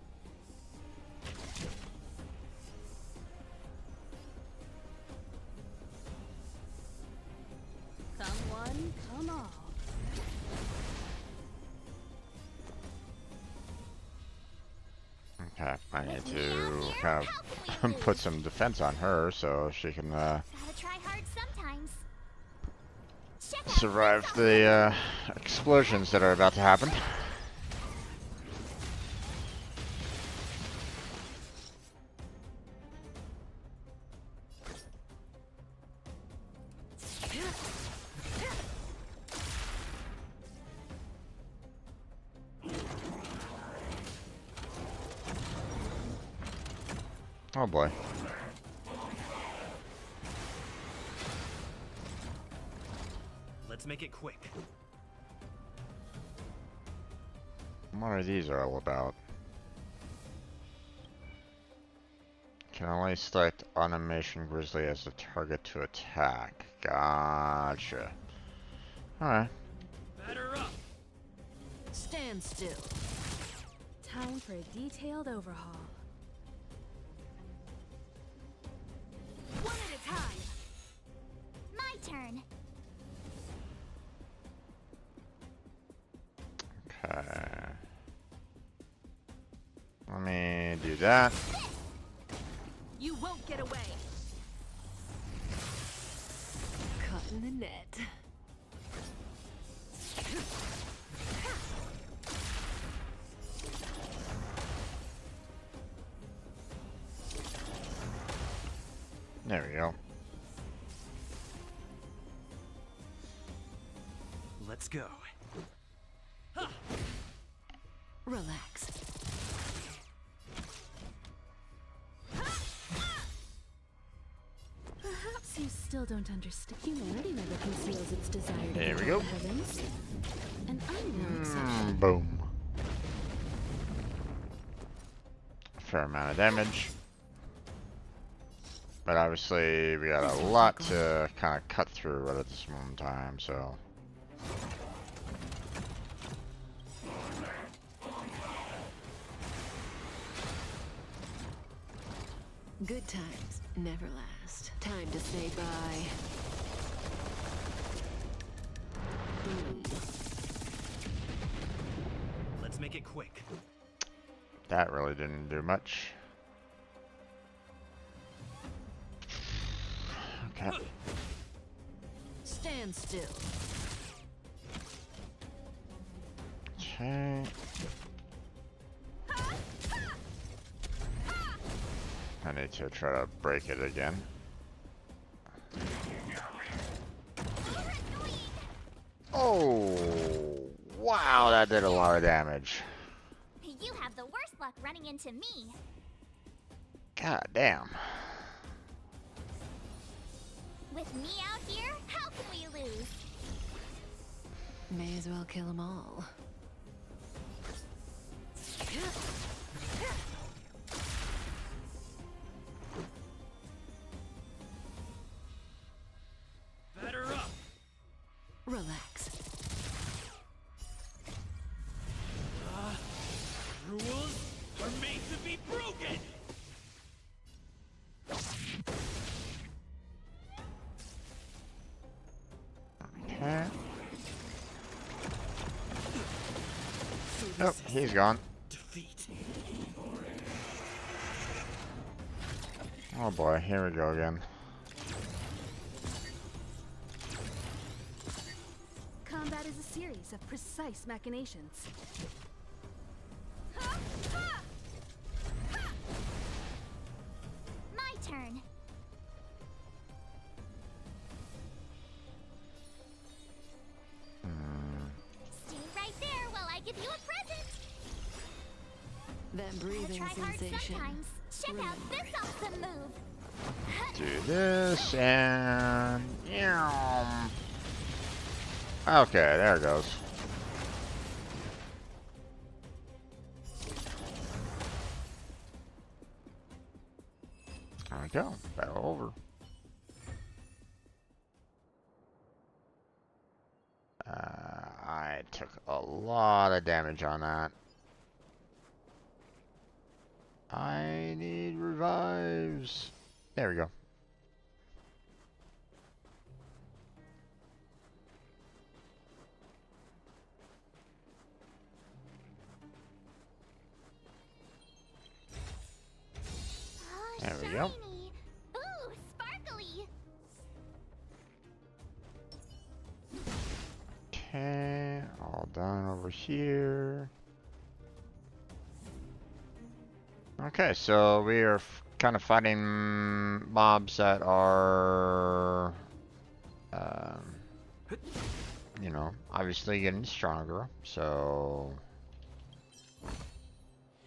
Come one, come all. Okay, I need to kind of put some defense on her so she can Gotta try hard sometimes. survive the explosions that are about to happen. Oh boy. Let's make it quick. What are these all about? Can only select Automation Grizzly as the target to attack. Gotcha. Alright. Batter up! Stand still. Time for a detailed overhaul. One at a time. My turn. Okay. Let me do that. You won't get away. Caught in the net. There we go. Let's go. Relax. Perhaps you still don't understand. Humanity never conceals its desire to There we control go. the heavens. And I'm no exception. Boom. Fair amount of damage. But obviously, we got a lot to kind of cut through right at this moment in time, so. Good times never last. Time to say bye. Let's make it quick. That really didn't do much. Okay. Stand still. Okay. I need to try to break it again. Oh, wow, that did a lot of damage. You have the worst luck running into me. God damn. With me out here, how can we lose? May as well kill them all. Batter up! Relax. Rules are made to be broken! Okay. Oh, he's gone. Oh boy, here we go again. Combat is a series of precise machinations. My turn. Stay right there while I give you a present. That Gotta breathing try hard sensation. sometimes. Check out this awesome move. Do this and okay, there it goes. There we go. Battle over. I took a lot of damage on that. I need revives. There we go. Oh, There we shiny. go. Ooh, sparkly. Okay, all done over here. Okay, so we are kind of fighting mobs that are, you know, obviously getting stronger. So,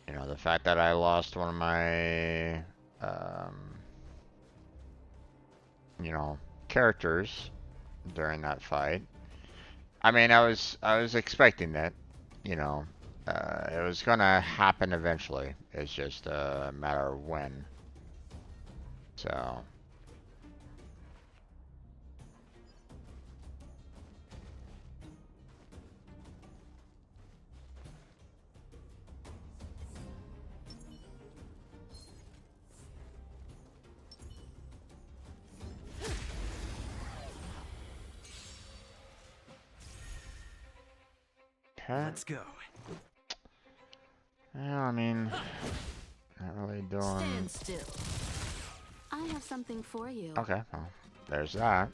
you know, the fact that I lost one of my, you know, characters during that fight. I mean, I was expecting that, you know. It was gonna happen eventually. It's just a matter of when. So. Okay. Let's go. Yeah, I mean, not really doing. Stand still. I have something for you. Okay, well, there's that.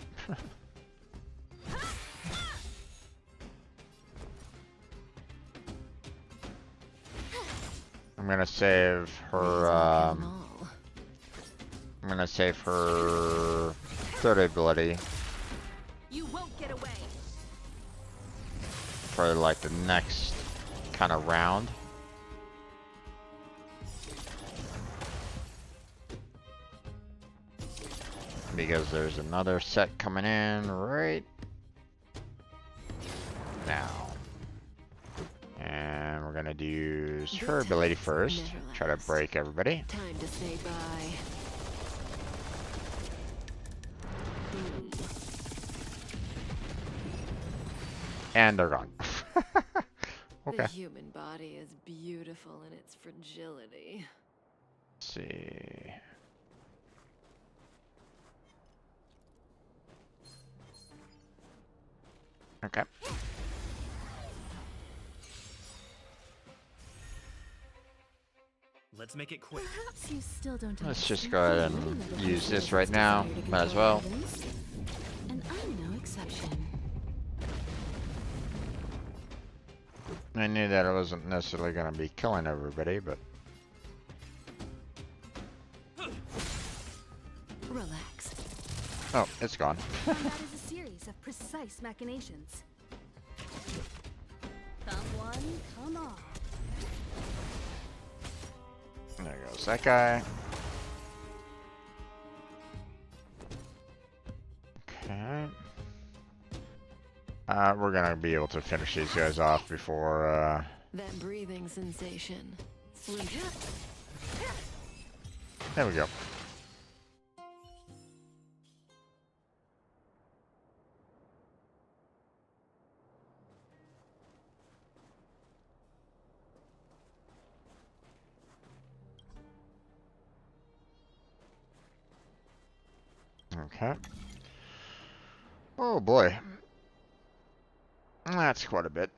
I'm gonna save her. I'm gonna save her third ability You won't get away. for like the next kind of round. Because there's another set coming in right now. And we're gonna use her ability first. Try to break everybody. Time to say bye. And they're gone. Okay. The human body is beautiful in its fragility. Let's see. Okay. Let's make it quick. Perhaps you still don't Let's just understand go ahead the and limit of use this Wishlist's right now. desire to Might as control well. heavens. And I'm no exception. I knew that I wasn't necessarily going to be killing everybody, but Relax. oh, it's gone. Combat is a series of precise machinations. Come one, come all. There goes that guy. Okay. We're gonna be able to finish these guys off before, That breathing sensation. Sleep. there we go. Okay. Oh boy. That's quite a bit.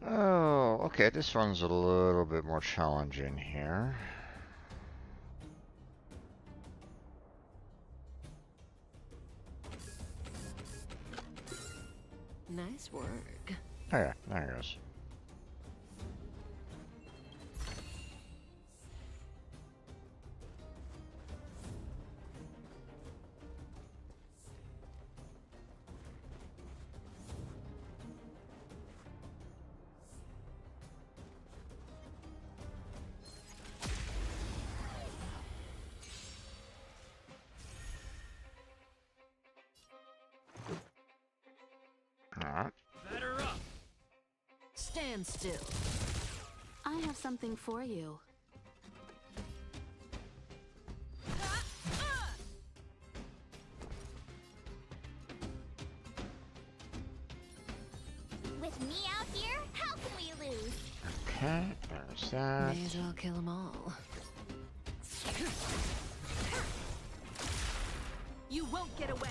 Oh, okay, this one's a little bit more challenging here. Nice work. Oh yeah, there it goes. Alright. Better up. Stand still. I have something for you. With me out here, how can we lose? Okay, there's that. May as well kill them all. You won't get away.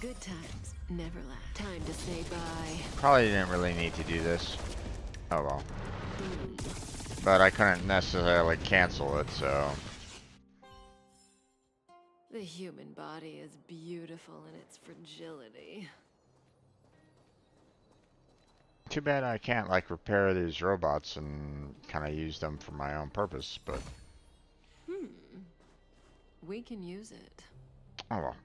Good times never last. Time to say bye. Probably didn't really need to do this. Oh well. But I couldn't necessarily cancel it, so... The human body is beautiful in its fragility. Too bad I can't, like, repair these robots and kind of use them for my own purpose, but... We can use it. Oh well.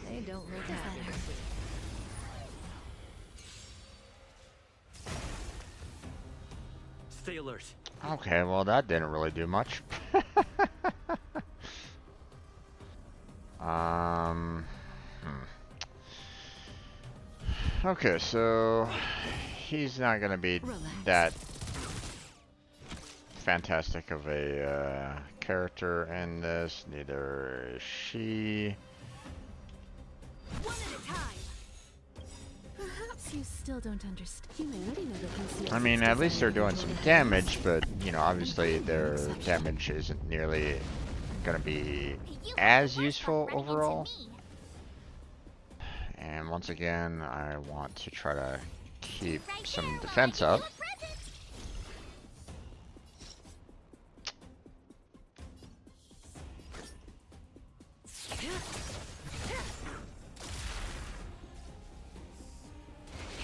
They don't look happy. Stay alert. Okay, well that didn't really do much. Okay, so he's not gonna be that fantastic of a character in this. Neither is she. One at a time. Perhaps you still don't understand. Humanity never conceals. I mean, at least they're doing some damage, but you know, obviously their damage isn't nearly gonna be as useful overall. And once again, I want to try to keep some defense up.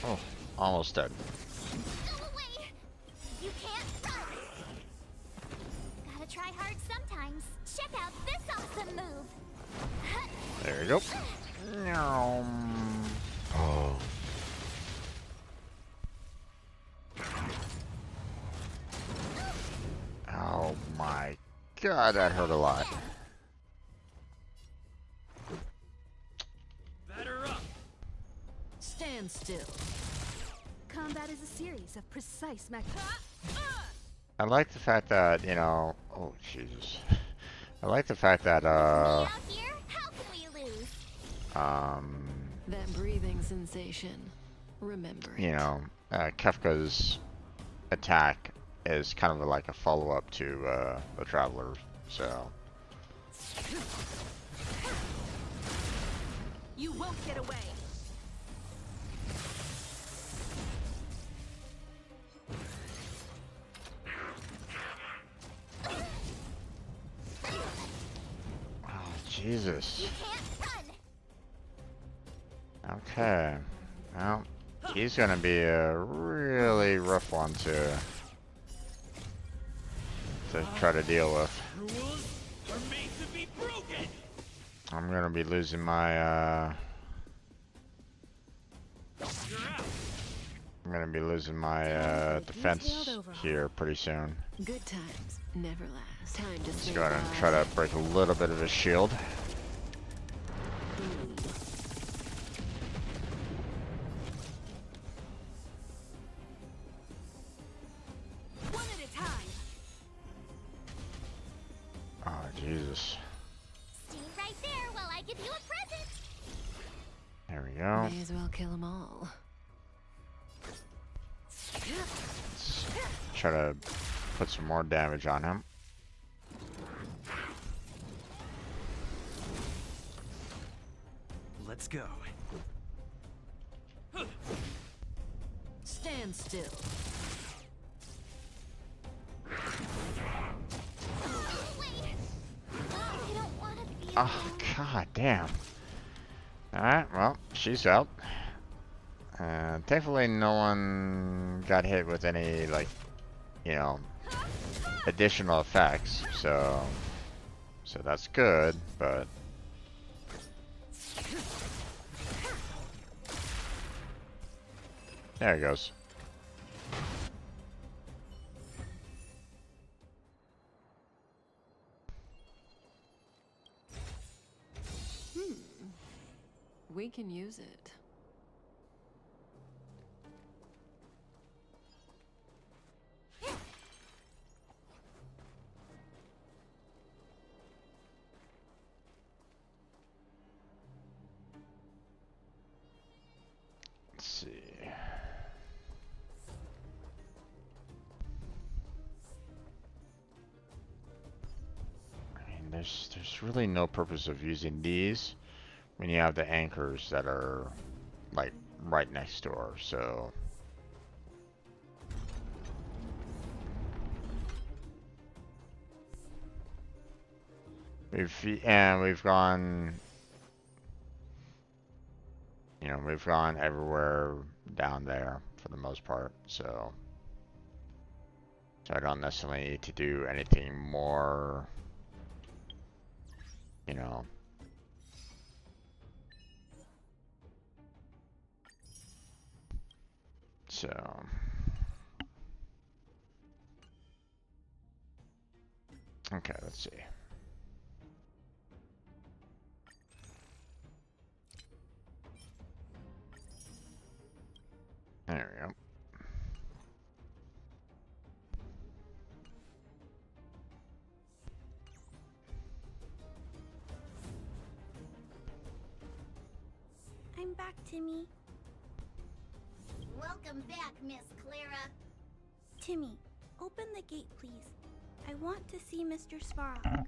Oh, almost dead. Go away! You can't run! Gotta try hard sometimes. Check out this awesome move! There you go. Oh. Oh my god, that hurt a lot. Better up. Stand still. Combat is a series of precise mechanisms. I like the fact that, you know, oh Jesus. I like the fact that, That breathing sensation. Remember it. you know, Kefka's attack is kind of like a follow-up to the Traveler, so. You won't get away. Jesus. You can't run. Okay. Well, he's gonna be a really rough one to try to deal with. Rules are made to be broken. I'm gonna be losing my I'm gonna be losing my defense here pretty soon. Good times never last. Time to Let's say go ahead and bye. try to break a little bit of his shield. One at a time. Oh, Jesus. Stay right there while I give you a present. There we go. May as well kill them all. Let's try to put some more damage on him. Let's go. Stand still. Oh, god damn. Alright, well, she's out. Thankfully no one got hit with any, like, you know, additional effects, so that's good, but there he goes. We can use it. Let's see. I mean, there's really no purpose of using these when you have the anchors that are like right next door, so we've gone, you know, we've gone everywhere down there for the most part, so I don't necessarily need to do anything more, you know. So okay, let's see. There we go. I'm back, Timmy. Welcome back, Miss Clara. Timmy, open the gate, please. I want to see Mr. Svarog.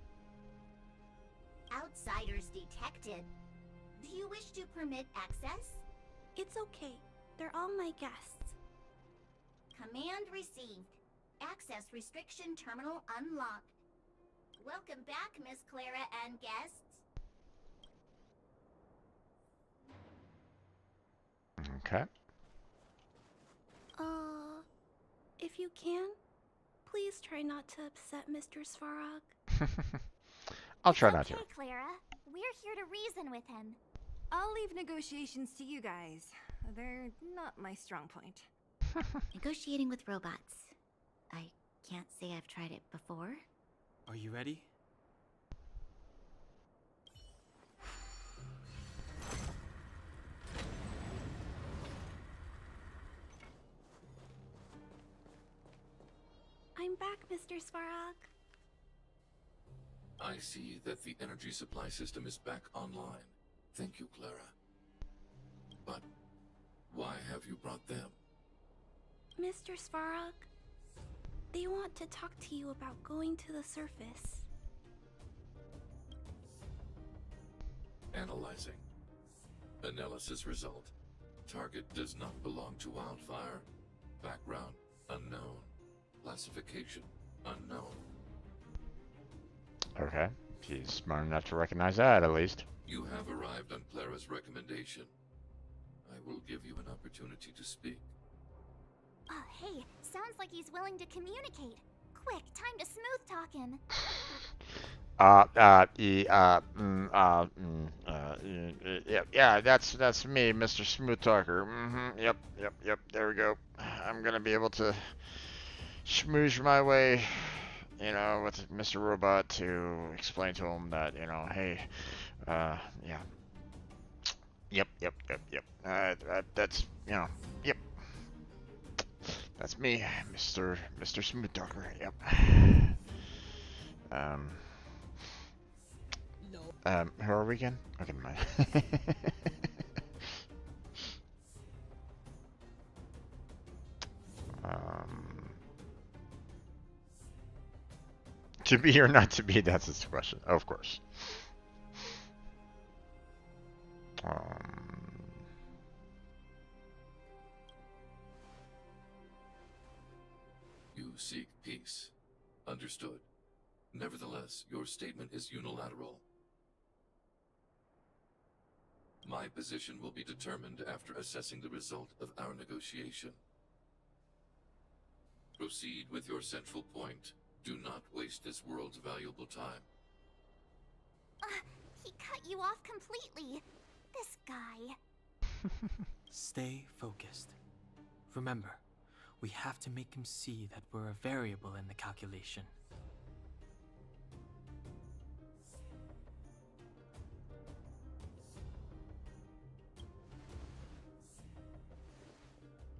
Outsiders detected. Do you wish to permit access? It's okay. They're all my guests. Command received. Access restriction terminal unlocked. Welcome back, Miss Clara and guests. Okay. If you can, please try not to upset Mr. Svarog. I'll try not to. Okay, Clara. We're here to reason with him. I'll leave negotiations to you guys. They're not my strong point. Negotiating with robots. I can't say I've tried it before. Are you ready? I'm back, Mr. Svarog. I see that the energy supply system is back online. Thank you, Clara. But why have you brought them? Mr. Svarog, they want to talk to you about going to the surface. Analyzing. Analysis result. Target does not belong to Wildfire. Background unknown. Classification unknown. Okay. He's smart enough to recognize that, at least. You have arrived on Clara's recommendation. I will give you an opportunity to speak. Oh, hey, sounds like he's willing to communicate. Quick, time to smooth talk him. Yeah, that's me, Mr. Smooth Talker. Yep, there we go. I'm gonna be able to schmooze my way, with Mr. Robot to explain to him that, hey, yeah. Yep. That's, yep. That's me, Mr. Smooth Talker. Yep. Who are we again? Okay, never mind. To be or not to be, that's his question, of course. You seek peace. Understood. Nevertheless, your statement is unilateral. My position will be determined after assessing the result of our negotiation. Proceed with your central point. Do not waste this world's valuable time. He cut you off completely. This guy. Stay focused. Remember, we have to make him see that we're a variable in the calculation.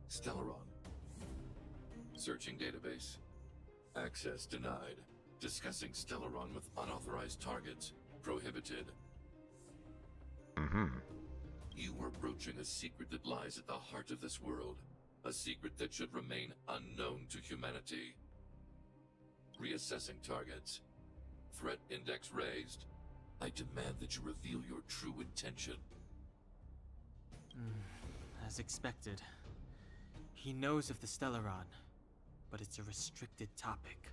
Stellaron. Searching database. Access denied. Discussing Stellaron with unauthorized targets. Prohibited. You are broaching a secret that lies at the heart of this world. A secret that should remain unknown to humanity. Reassessing targets. Threat index raised. I demand that you reveal your true intention. As expected. He knows of the Stellaron, but it's a restricted topic.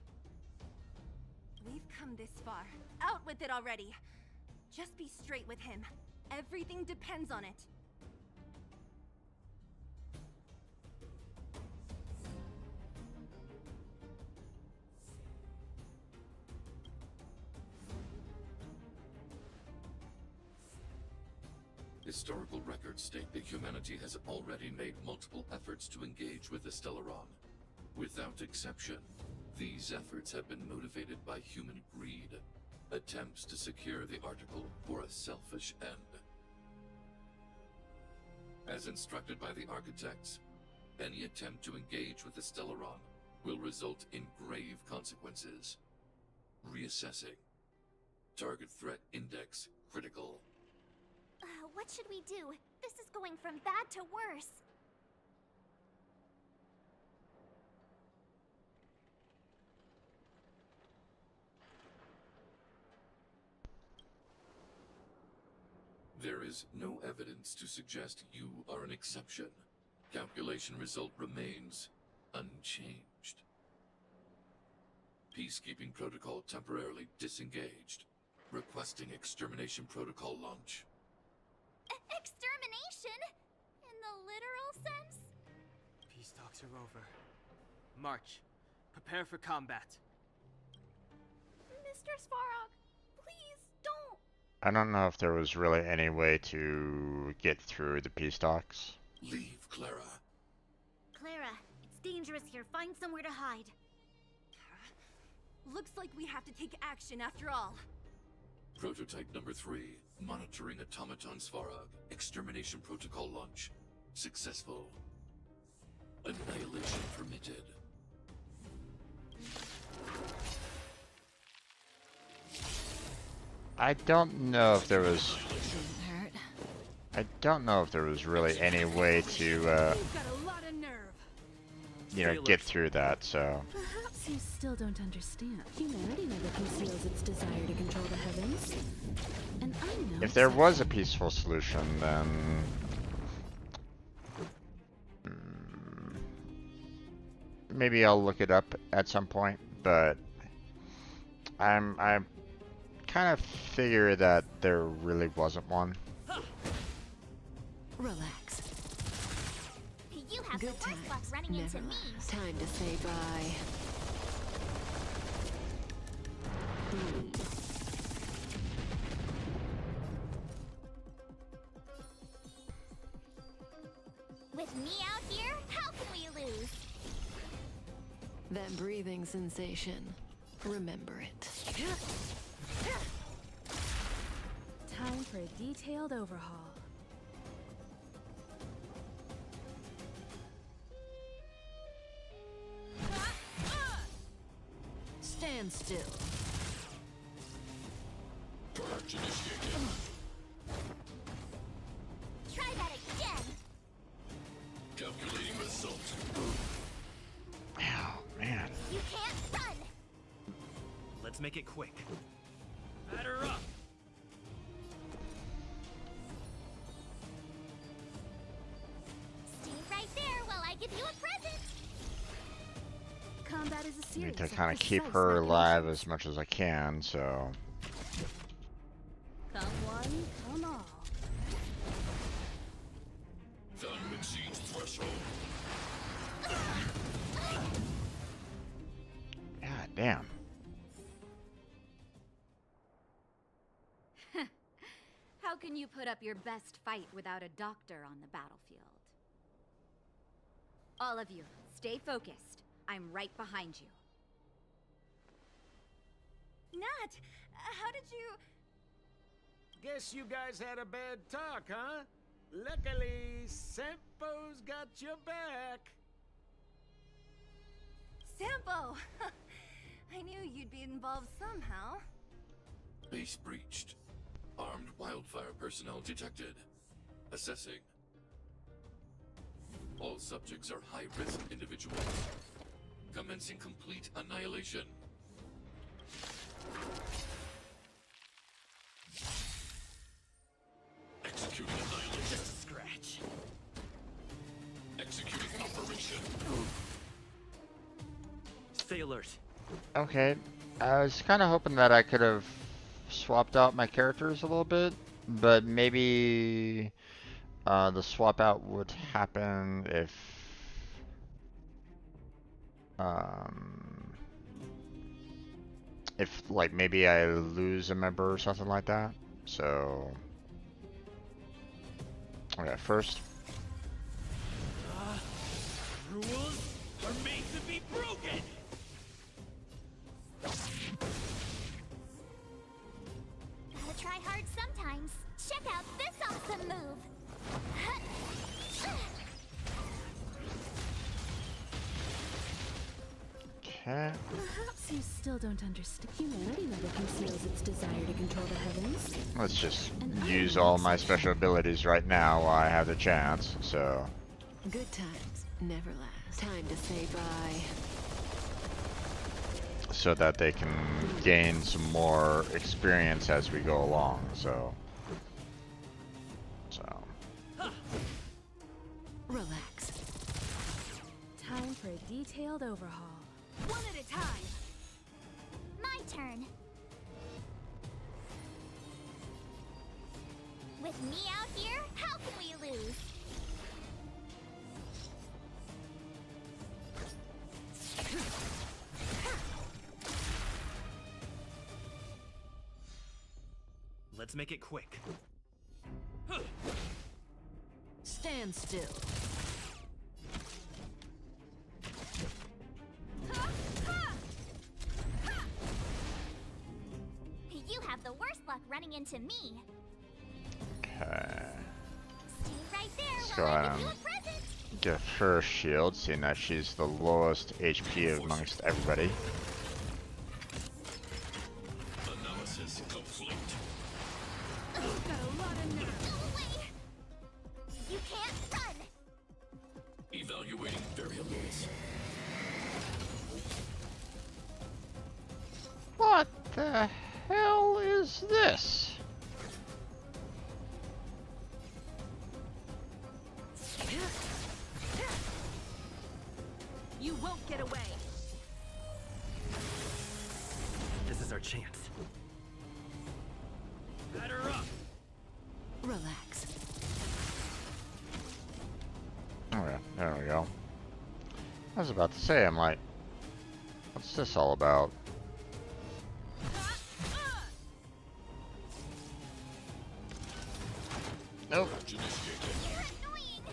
We've come this far. Out with it already. Just be straight with him. Everything depends on it. Historical records state that humanity has already made multiple efforts to engage with the Stellaron. Without exception, these efforts have been motivated by human greed, attempts to secure the article for a selfish end. As instructed by the architects, any attempt to engage with the Stellaron will result in grave consequences. Reassessing. Target threat index critical. What should we do? This is going from bad to worse. There is no evidence to suggest you are an exception. Calculation result remains unchanged. Peacekeeping protocol temporarily disengaged. Requesting extermination protocol launch. Extermination? In the literal sense? Peace talks are over. March. Prepare for combat. Mr. Svarog, please don't. I don't know if there was really any way to get through the peace talks. Leave, Clara. Clara, it's dangerous here. Find somewhere to hide. Looks like we have to take action after all. Prototype number 3. Monitoring automaton Svarog. Extermination protocol launch. Successful. Annihilation permitted. I don't know if there was... I don't know if there was really any way to, get through that, so... Perhaps you still don't understand. Humanity never conceals its desire to control the heavens. And I know if there was a peaceful solution, then... maybe I'll look it up at some point, but I'm kind of figured that there really wasn't one. Relax. You have Good the worst times luck running never into me. last. Time to say bye. Boom. With me out here, how can we lose? That breathing sensation. Remember it. Time for a detailed overhaul. Stand still. Purge initiated. Try that again. Calculating result. Oh, man. You can't run. Let's make it quick. Batter up. Stay right there while I give you a present. Combat is a I series need to of kind of keep precise her alive machinations. as much as I can, so... Come one, come all. Value exceeds threshold. God damn. How can you put up your best fight without a doctor on the battlefield? All of you, stay focused. I'm right behind you. Nat, how did you... Guess you guys had a bad talk, huh? Luckily, Sampo's got your back. Sampo! I knew you'd be involved somehow. Base breached. Armed wildfire personnel detected. Assessing. All subjects are high-risk individuals. Commencing complete annihilation. Executing annihilation. Just a scratch. Executing operation. Stay alert. Okay, I was kind of hoping that I could have swapped out my characters a little bit, but maybe the swap out would happen if like maybe I lose a member or something like that. So okay, first Rules are made to be broken! Gotta try hard sometimes. Check out this awesome move. okay. Perhaps you still don't understand. Humanity never conceals its desire to control the heavens. Let's just use all my special abilities right now while I have the chance. So Good times never last. Time to say bye. so that they can gain some more experience as we go along. So Relax. Time for a detailed overhaul. One at a time. My turn. With me out here, how can we lose? Let's make it quick. Stand still. You have the worst luck running into me. okay. Stay right there Let's go while I ahead give you and a present. get her shield, seeing that she's the lowest HP amongst everybody. Analysis complete. Go away. You can't run. Evaluating variables. What the hell is this? You won't get away. This is our chance. Batter up. Relax. Okay, there we go. I was about to say, I'm like, what's this all about? Nope. You're annoying.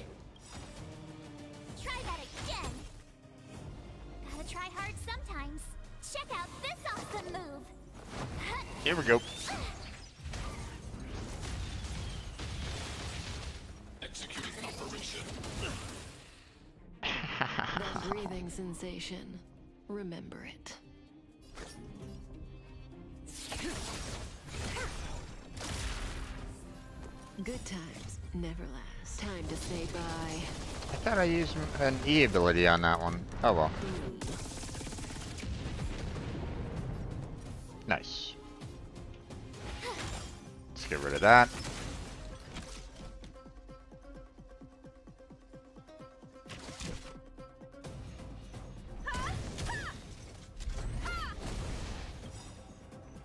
Try that again. Gotta try hard sometimes. Check out this awesome move. Here we go. Executing operation. That breathing sensation. Remember it. Good times never last. Time to say bye. I thought I used an E ability on that one. Oh well. Nice. Let's get rid of that.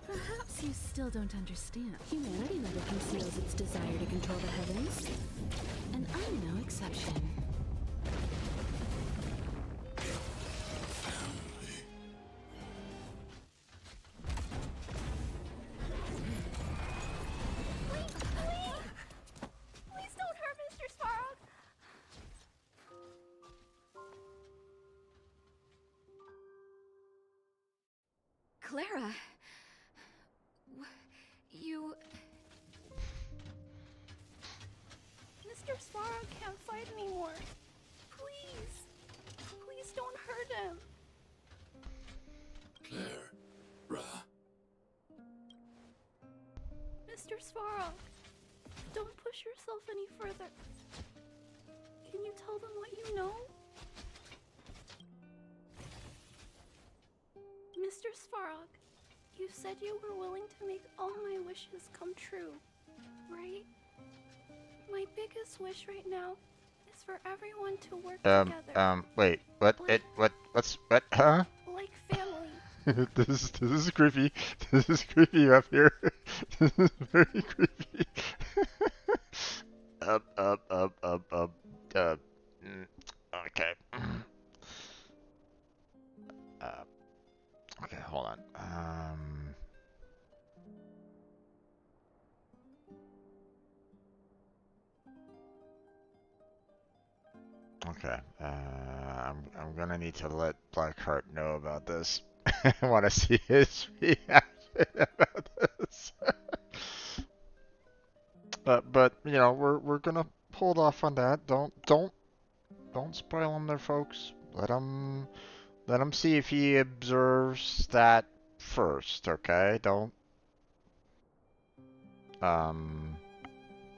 Perhaps you still don't understand. Humanity never conceals its desire to control the heavens. And I'm no exception. Please don't hurt Mr. Svarog. Clara. You... Mr. Svarog can't fight anymore. Please. Please don't hurt him. Clara. Mr. Svarog, don't push yourself any further. Can you tell them what you know? Mr. Svarog, you said you were willing to make all my wishes come true, right? My biggest wish right now is for everyone to work together. Wait, what, huh? Like family. This is creepy. This is creepy up here. This is very creepy. up. Okay. Okay, hold on. Okay. I'm gonna need to let Blackheart know about this. I want to see his reaction about this. But you know, we're gonna hold off on that. Don't spoil him there, folks. Let him see if he observes that first, okay? Don't.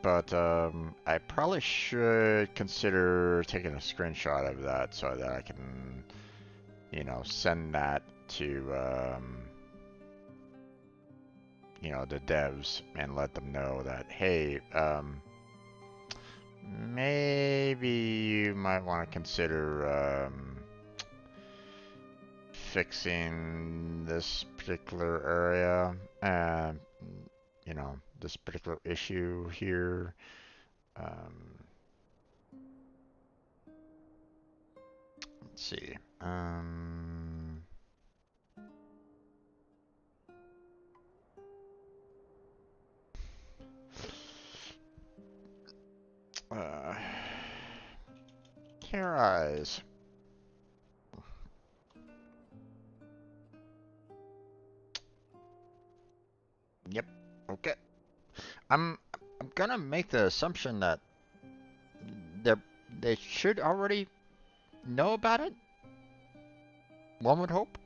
But I probably should consider taking a screenshot of that so that I can, you know, send that to, you know, the devs and let them know that, hey, maybe you might want to consider, fixing this particular area, you know, this particular issue here. Let's see. Care eyes. Yep. Okay. I'm gonna make the assumption that they should already know about it. One would hope.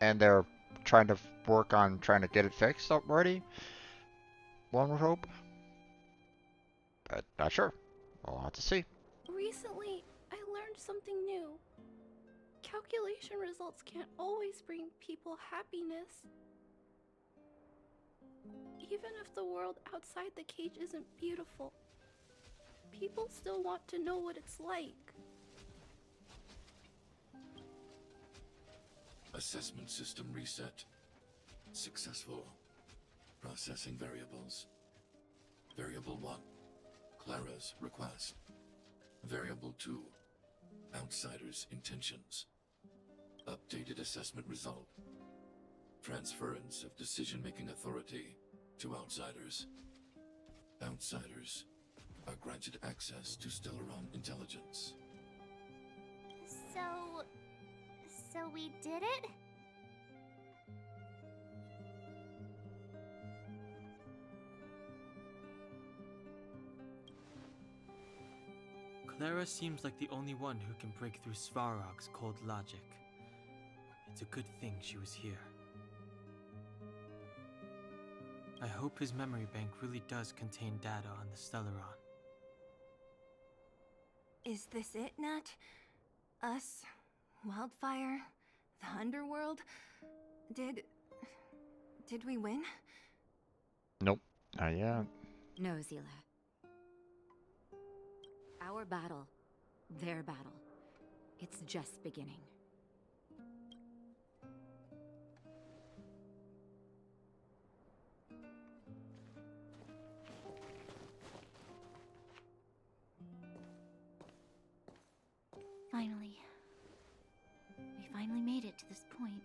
And they're trying to work on trying to get it fixed already. One would hope. But not sure. We'll have to see. Recently, I learned something new. Calculation results can't always bring people happiness. Even if the world outside the cage isn't beautiful, people still want to know what it's like. Assessment system reset. Successful. Processing variables. Variable 1, Clara's request. Variable 2, Outsider's intentions. Updated assessment result. Transference of decision-making authority to Outsiders. Outsiders are granted access to Stellaron intelligence. So we did it? Clara seems like the only one who can break through Svarog's cold logic. It's a good thing she was here. I hope his memory bank really does contain data on the Stellaron. Is this it, Nat? Us? Wildfire? The underworld? Did we win? Nope. Not yet. No, Zila. Our battle, their battle, it's just beginning. Finally. We finally made it to this point.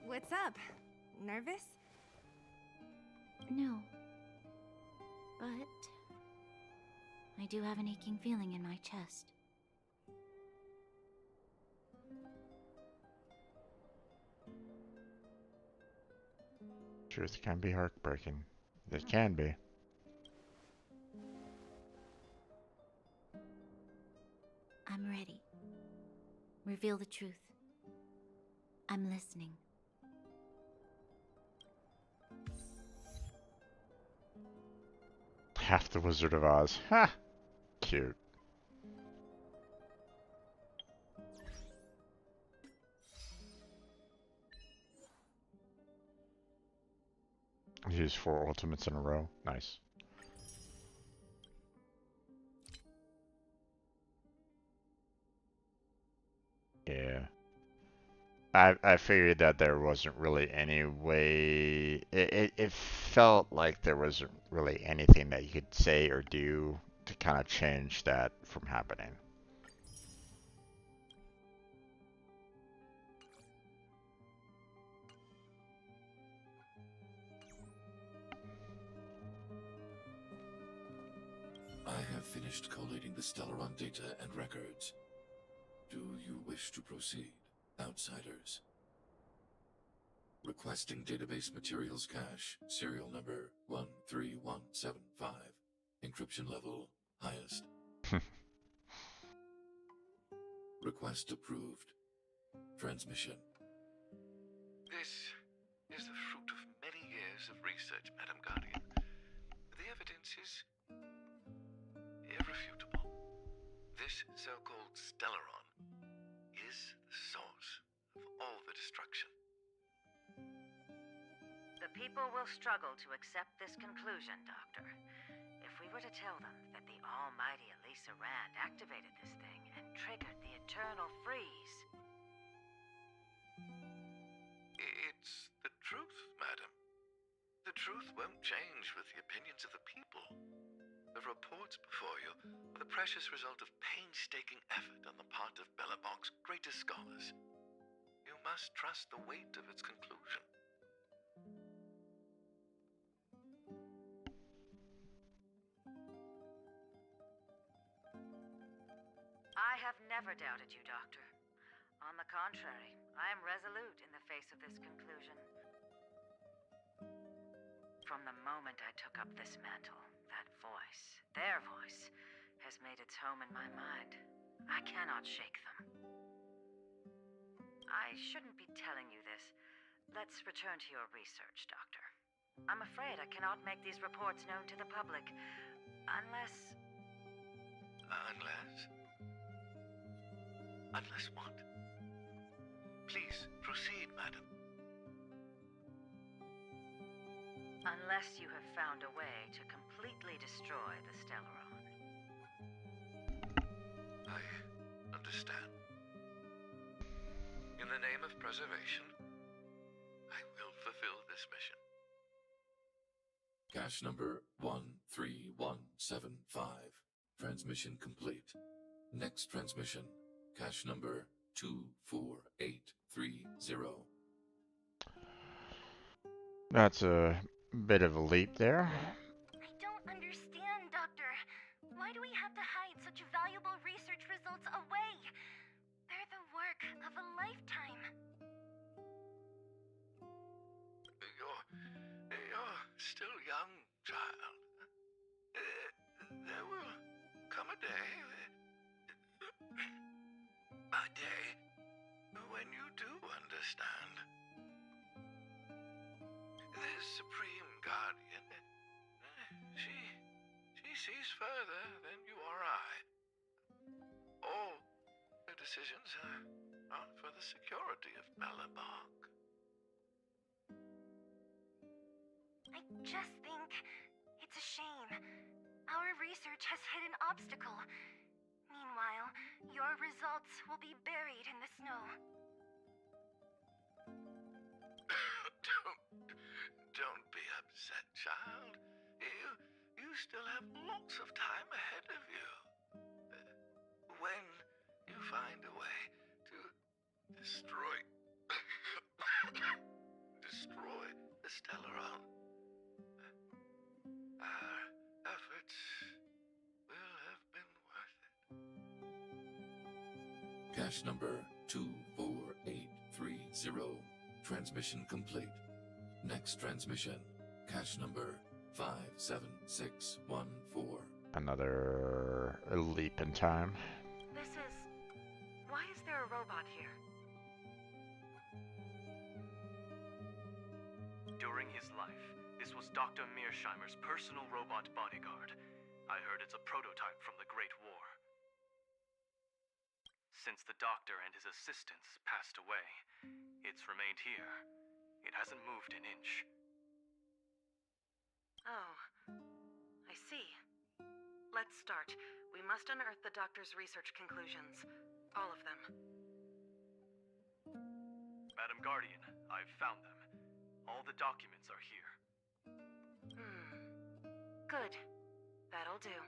What's up? Nervous? No. But I do have an aching feeling in my chest. Truth can be heartbreaking. It can be. I'm ready. Reveal the truth. I'm listening. Half the Wizard of Oz. Ha! Cute. Use 4 ultimates in a row. Nice. Yeah. I figured that there wasn't really any way. It felt like there wasn't really anything that you could say or do to kind of change that from happening. I have finished collating the Stellaron data and records. Do you wish to proceed, Outsiders? Requesting database materials cache, serial number 13175. Encryption level, highest. Request approved. Transmission. This is the fruit of many years of research, Madam Guardian. The evidence is irrefutable. This so-called Stellaron is the source of all the destruction. The people will struggle to accept this conclusion, Doctor. If we were to tell them that the almighty Elisa Rand activated this thing and triggered the eternal freeze. It's the truth, madam. The truth won't change with the opinions of the people. The reports before you are the precious result of painstaking effort on the part of Bellabong's greatest scholars. You must trust the weight of its conclusion. I have never doubted you, Doctor. On the contrary, I am resolute in the face of this conclusion. From the moment I took up this mantle, that voice, their voice, has made its home in my mind. I cannot shake them. I shouldn't be telling you this. Let's return to your research, Doctor. I'm afraid I cannot make these reports known to the public, unless... Unless what? Please, proceed, madam. Unless you have found a way to completely destroy the Stellaron. I understand. In the name of preservation, this mission. Cache number 13175. Transmission complete. Next transmission. Cache number 24830. That's a bit of a leap there. I don't understand, Doctor. Why do we have to hide such valuable research results away? They're the work of a lifetime. You're still young, child. There will come a day, when you do understand. This Supreme Guardian, she sees further than you or I. All her decisions are for the security of Malabark. I just think it's a shame. Our research has hit an obstacle. Meanwhile, your results will be buried in the snow. Don't be upset, child. You still have lots of time ahead of you. When you find a way to destroy the Stellaron, our efforts will have been worth it. Cache number 24830. Transmission complete. Next transmission. Cache number 57614. Another leap in time. Why is there a robot here? During his life, this was Dr. Mearsheimer's personal robot bodyguard. I heard it's a prototype from the Great War. Since the doctor and his assistants passed away, it's remained here. It hasn't moved an inch. Oh, I see. Let's start. We must unearth the doctor's research conclusions. All of them. Madam Guardian, I've found them. All the documents are here. Good. That'll do.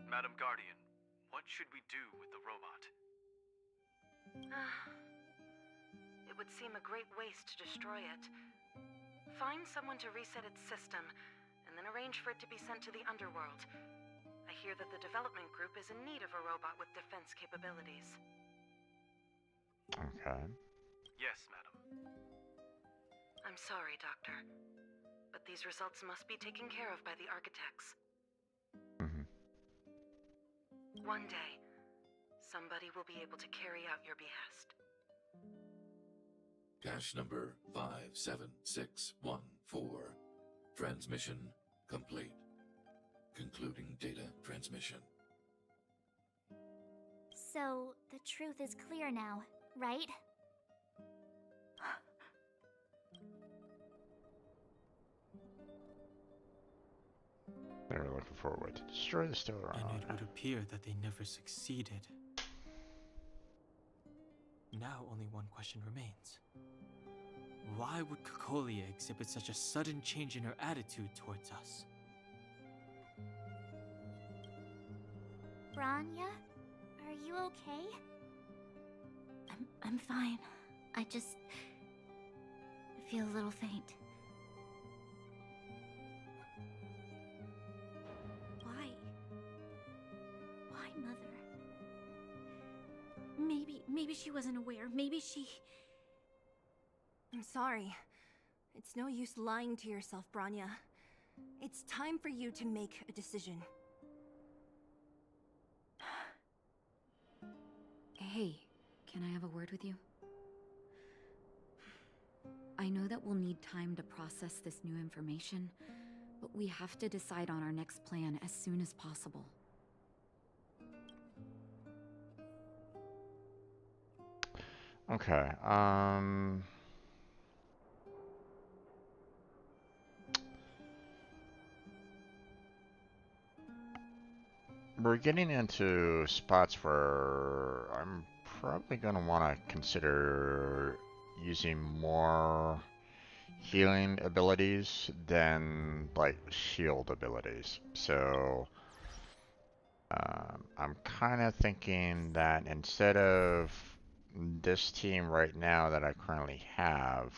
Madam Guardian, what should we do with the robot? It would seem a great waste to destroy it. Find someone to reset its system, and then arrange for it to be sent to the underworld. I hear that the development group is in need of a robot with defense capabilities. Okay. Yes, madam. I'm sorry, Doctor, but these results must be taken care of by the architects. One day, somebody will be able to carry out your behest. Cache number 57614. Transmission complete. Concluding data transmission. So, the truth is clear now, right? They were looking for a way to destroy the Stellaron. And it would appear that they never succeeded. Now only one question remains. Why would Cocolia exhibit such a sudden change in her attitude towards us? Branya? Are you okay? I'm fine. I just feel a little faint. Why? Why, Mother? Maybe she wasn't aware. Maybe she... I'm sorry. It's no use lying to yourself, Branya. It's time for you to make a decision. Hey, can I have a word with you? I know that we'll need time to process this new information, but we have to decide on our next plan as soon as possible. Okay, we're getting into spots where I'm probably going to want to consider using more healing abilities than like shield abilities. So I'm kind of thinking that instead of this team right now that I currently have,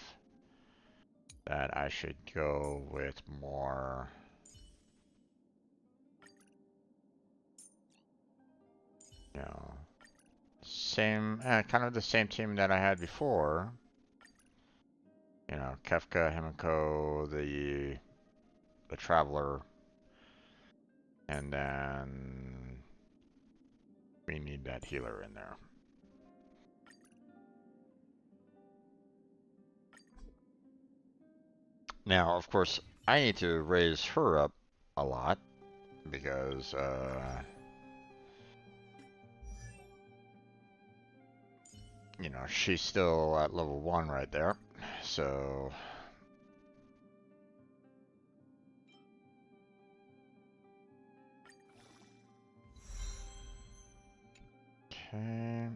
that I should go with more, you know, same, kind of the same team that I had before. You know, Kefka, Himiko, the Traveler, and then we need that healer in there. Now, of course, I need to raise her up a lot because, you know, she's still at level 1 right there. So, okay.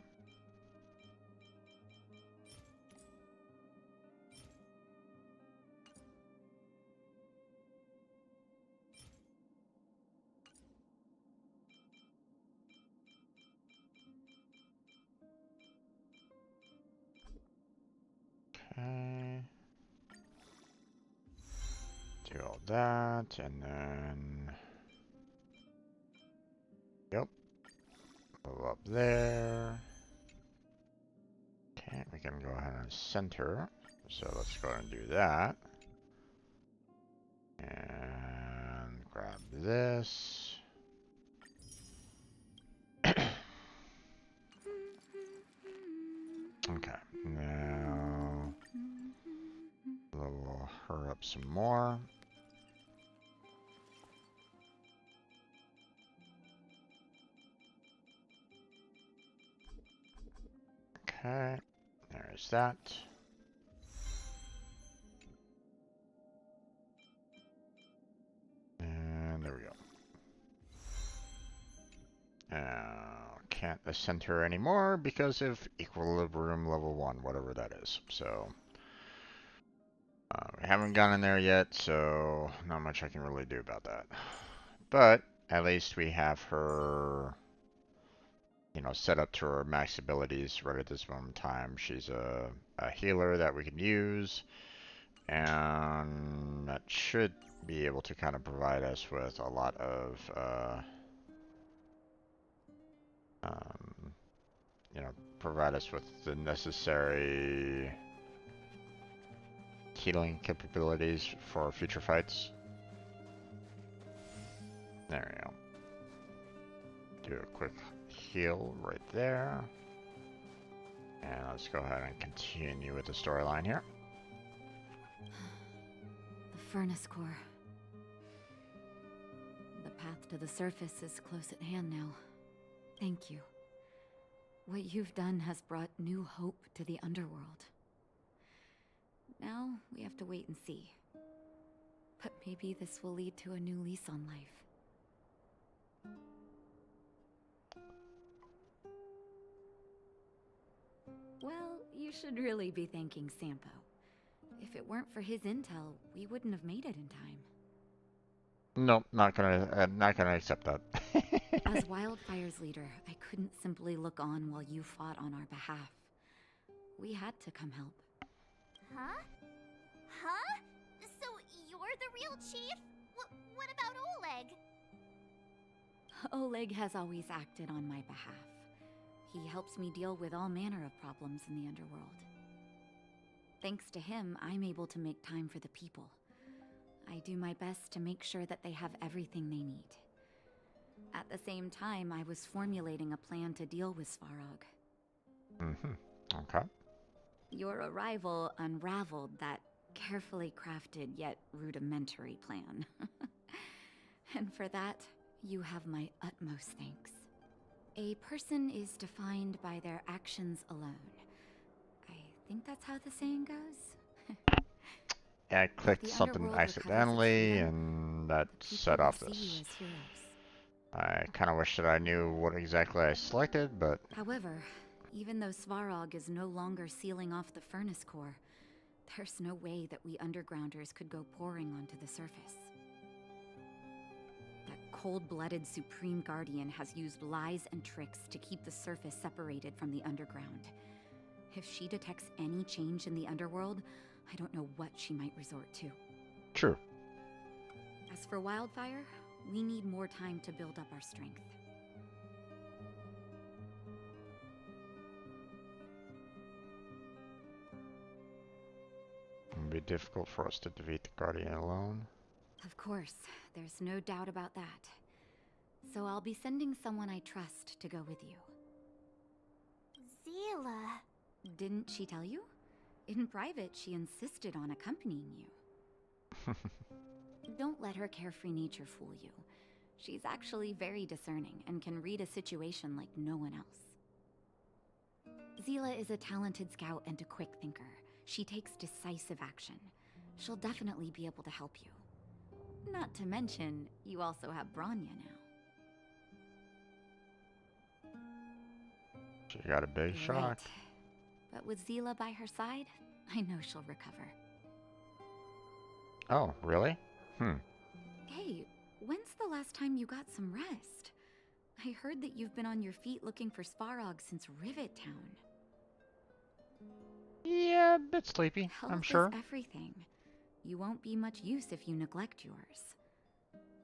Okay. Do all that, and then, yep, go up there. Okay, we can go ahead and center. So let's go ahead and do that. And grab this. Okay, now level her up some more. Okay, there's that. And there we go. Can't ascend her anymore because of equilibrium level 1, whatever that is. So, we haven't gone in there yet, so not much I can really do about that. But at least we have her, you know, set up to her max abilities right at this moment in time. She's a healer that we can use, and that should be able to kind of provide us with a lot of, you know, provide us with the necessary healing capabilities for future fights. There we go. Do a quick heal right there. And let's go ahead and continue with the storyline here. The furnace core. The path to the surface is close at hand now. Thank you. What you've done has brought new hope to the underworld. Now, we have to wait and see. But maybe this will lead to a new lease on life. Well, you should really be thanking Sampo. If it weren't for his intel, we wouldn't have made it in time. Nope, not gonna accept that. As Wildfire's leader, I couldn't simply look on while you fought on our behalf. We had to come help. Huh? Huh? So you're the real chief? What about Oleg? Oleg has always acted on my behalf. He helps me deal with all manner of problems in the underworld. Thanks to him, I'm able to make time for the people. I do my best to make sure that they have everything they need. At the same time, I was formulating a plan to deal with Svarog. Okay. Your arrival unraveled that carefully crafted yet rudimentary plan. And for that, you have my utmost thanks. A person is defined by their actions alone. I think that's how the saying goes. Yeah, I clicked something accidentally, and that set off this. I kind of wish that I knew what exactly I selected, but... However, even though Svarog is no longer sealing off the furnace core, There's no way that we undergrounders could go pouring onto the surface. That cold-blooded Supreme Guardian has used lies and tricks to keep the surface separated from the underground. If she detects any change in the underworld, I don't know what she might resort to. True. As for Wildfire, we need more time to build up our strength. It'll be difficult for us to defeat the Guardian alone. Of course, there's no doubt about that. So I'll be sending someone I trust to go with you. Zila. Didn't she tell you? In private, she insisted on accompanying you. Don't let her carefree nature fool you. She's actually very discerning and can read a situation like no one else. Zila is a talented scout and a quick thinker. She takes decisive action. She'll definitely be able to help you. Not to mention, you also have Branya now. She got a big You're shock. right. But with Zila by her side, I know she'll recover. Oh, really? Hey, when's the last time you got some rest? I heard that you've been on your feet looking for Svarog since Rivet Town. Yeah, a bit sleepy, Health I'm sure. is everything. You won't be much use if you neglect yours.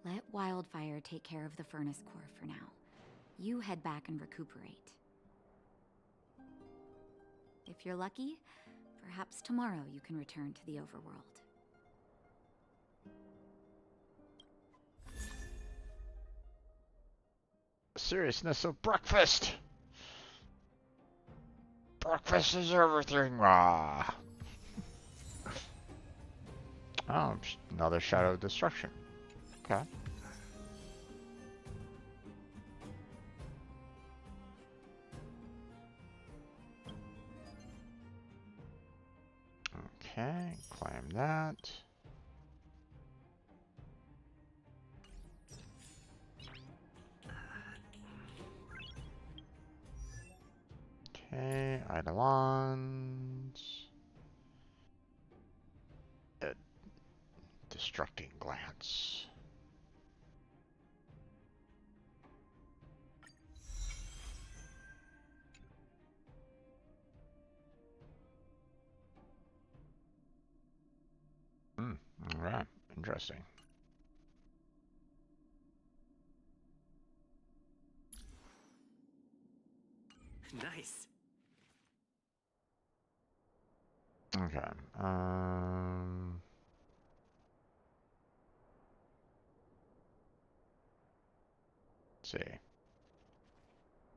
Let Wildfire take care of the furnace core for now. You head back and recuperate. If you're lucky, perhaps tomorrow you can return to the overworld. Seriousness of breakfast! Breakfast is everything! Ah. Oh, another Shadow of Destruction. Okay. Okay, claim that. Okay, Eidolons. Destructing glance. Alright, interesting. Nice. Okay. Let's see.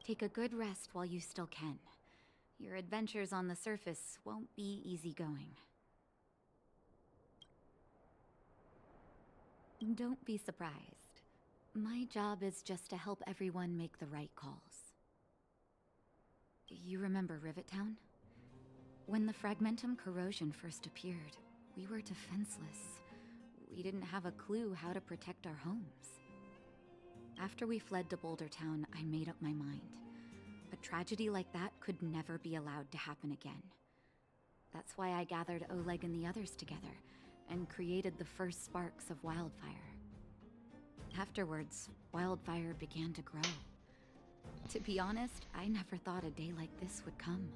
Take a good rest while you still can. Your adventures on the surface won't be easygoing. Don't be surprised. My job is just to help everyone make the right calls. You remember Rivet Town? When the Fragmentum corrosion first appeared, we were defenseless. We didn't have a clue how to protect our homes. After we fled to Boulder Town, I made up my mind. A tragedy like that could never be allowed to happen again. That's why I gathered Oleg and the others together and created the first sparks of Wildfire. Afterwards, Wildfire began to grow. To be honest, I never thought a day like this would come.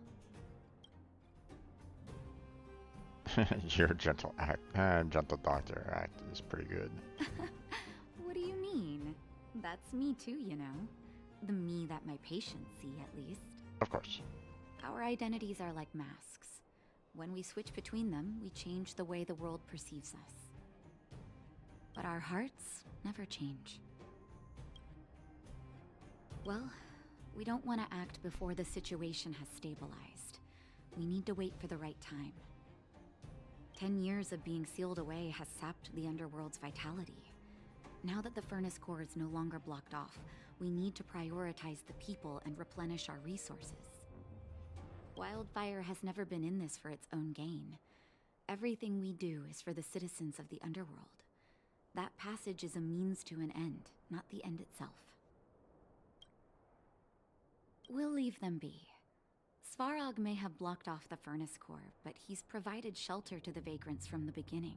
Your gentle doctor act is pretty good. What do you mean? That's me too, you know. The me that my patients see, at least. Of course. Our identities are like masks. When we switch between them, we change the way the world perceives us. But our hearts never change. Well, we don't want to act before the situation has stabilized. We need to wait for the right time. 10 years of being sealed away has sapped the underworld's vitality. Now that the furnace core is no longer blocked off, we need to prioritize the people and replenish our resources. Wildfire has never been in this for its own gain. Everything we do is for the citizens of the underworld. That passage is a means to an end, not the end itself. We'll leave them be. Svarog may have blocked off the furnace core, but he's provided shelter to the vagrants from the beginning.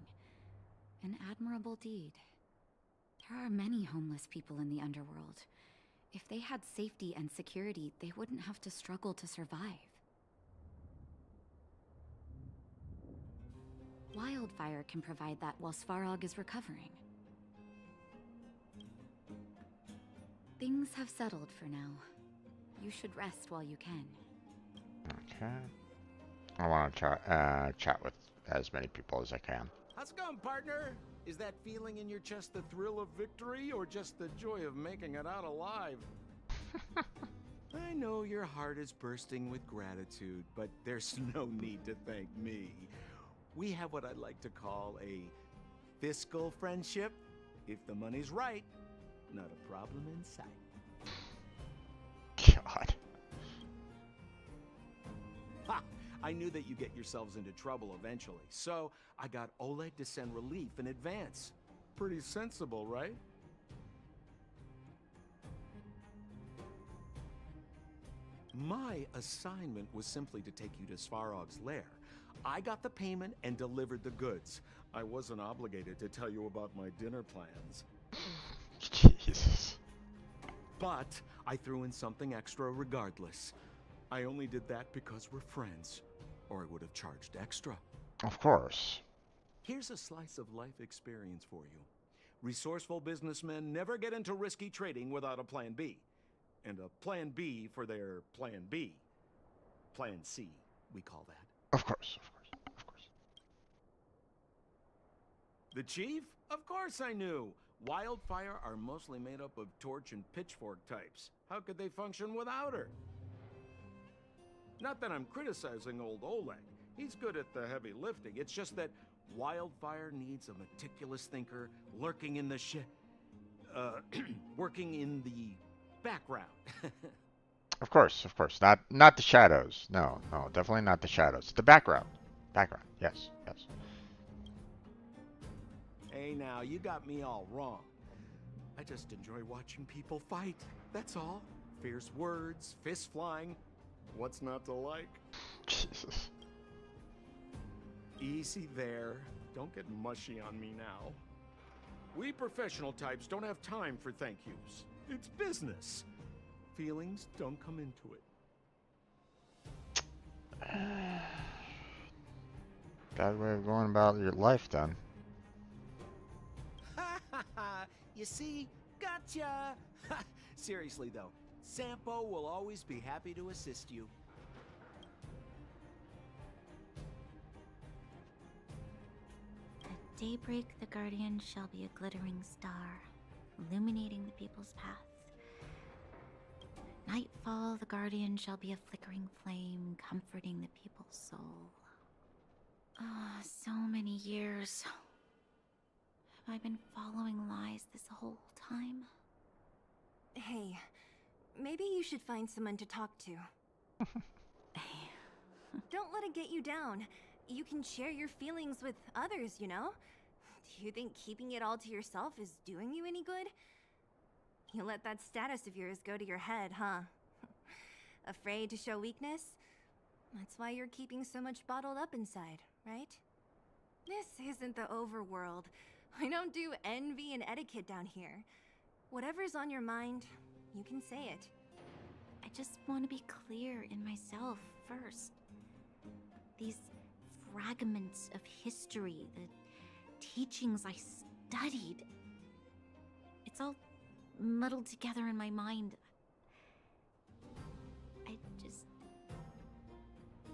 An admirable deed. There are many homeless people in the underworld. If they had safety and security, they wouldn't have to struggle to survive. Wildfire can provide that while Svarog is recovering. Things have settled for now. You should rest while you can. Okay. I want to chat with as many people as I can. How's it going, partner? Is that feeling in your chest the thrill of victory or just the joy of making it out alive? I know your heart is bursting with gratitude, but there's no need to thank me. We have what I'd like to call a fiscal friendship. If the money's right, not a problem in sight. God. Ha! I knew that you get yourselves into trouble eventually, so I got Oleg to send relief in advance. Pretty sensible, right? My assignment was simply to take you to Svarog's lair. I got the payment and delivered the goods. I wasn't obligated to tell you about my dinner plans. Jesus. But I threw in something extra regardless. I only did that because we're friends, or I would have charged extra. Of course. Here's a slice of life experience for you. Resourceful businessmen never get into risky trading without a plan B. And a plan B for their plan B. Plan C, we call that. Of course, of course, of course. The chief? Of course I knew. Wildfire are mostly made up of torch and pitchfork types. How could they function without her? Not that I'm criticizing old Oleg. He's good at the heavy lifting. It's just that Wildfire needs a meticulous thinker lurking in the working in the background. Of course, of course. Not the shadows. No, no, definitely not the shadows. The background. Background. Yes, yes. Hey now, you got me all wrong. I just enjoy watching people fight. That's all. Fierce words, fists flying. What's not to like? Jesus. Easy there. Don't get mushy on me now. We professional types don't have time for thank yous. It's business. Feelings don't come into it. Bad way of going about your life, then. You see? Gotcha! Seriously, though, Sampo will always be happy to assist you. At daybreak, the Guardian shall be a glittering star, illuminating the people's paths. Nightfall, the Guardian shall be a flickering flame, comforting the people's soul. Ah, so many years. Have I been following lies this whole time? Hey, maybe you should find someone to talk to. Don't let it get you down. You can share your feelings with others, you know? Do you think keeping it all to yourself is doing you any good? You let that status of yours go to your head, huh? Afraid to show weakness? That's why you're keeping so much bottled up inside, right? This isn't the overworld. I don't do envy and etiquette down here. Whatever's on your mind, you can say it. I just want to be clear in myself first. These fragments of history, the teachings I studied, it's all muddled together in my mind.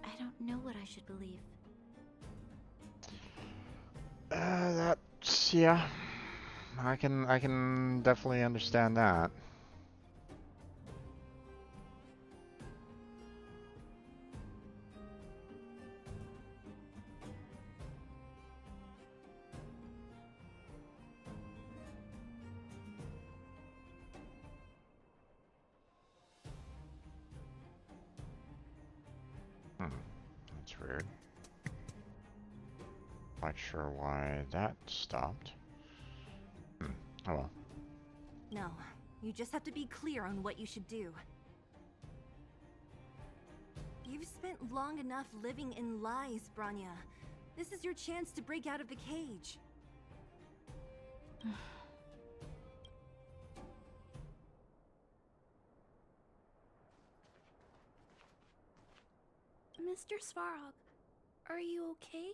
I don't know what I should believe. That's, yeah. I can definitely understand that. That's weird. Not sure why that stopped. Oh well. No, you just have to be clear on what you should do. You've spent long enough living in lies, Branya. This is your chance to break out of the cage. Mr. Svarog, are you okay?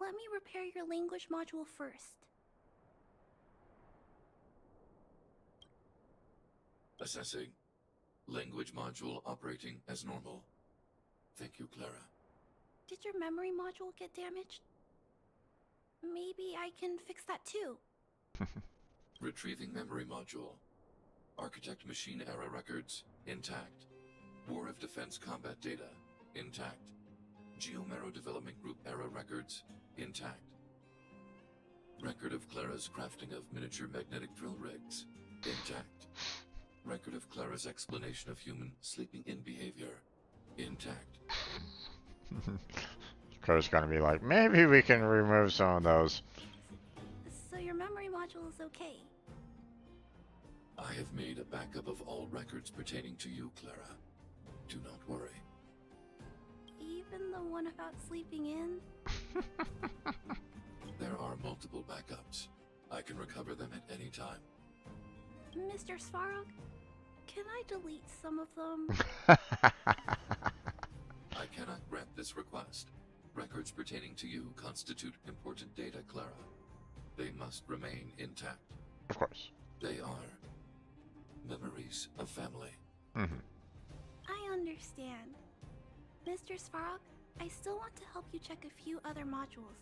Let me repair your language module first. Assessing. Language module operating as normal. Thank you, Clara. Did your memory module get damaged? Maybe I can fix that too. Retrieving memory module. Architect machine era records, intact. War of Defense combat data, intact. Geomero Development Group era records, intact. Record of Clara's crafting of miniature magnetic drill rigs, intact. Record of Clara's explanation of human sleeping in behavior, intact. Clara's gonna be like, maybe we can remove some of those. So your memory module is okay? I have made a backup of all records pertaining to you, Clara. Do not worry. Even the one about sleeping in? There are multiple backups. I can recover them at any time. Mr. Svarog, can I delete some of them? I cannot grant this request. Records pertaining to you constitute important data, Clara. They must remain intact. Of course. They are memories of family. Mm-hmm. I understand. Mr. Svarog, I still want to help you check a few other modules.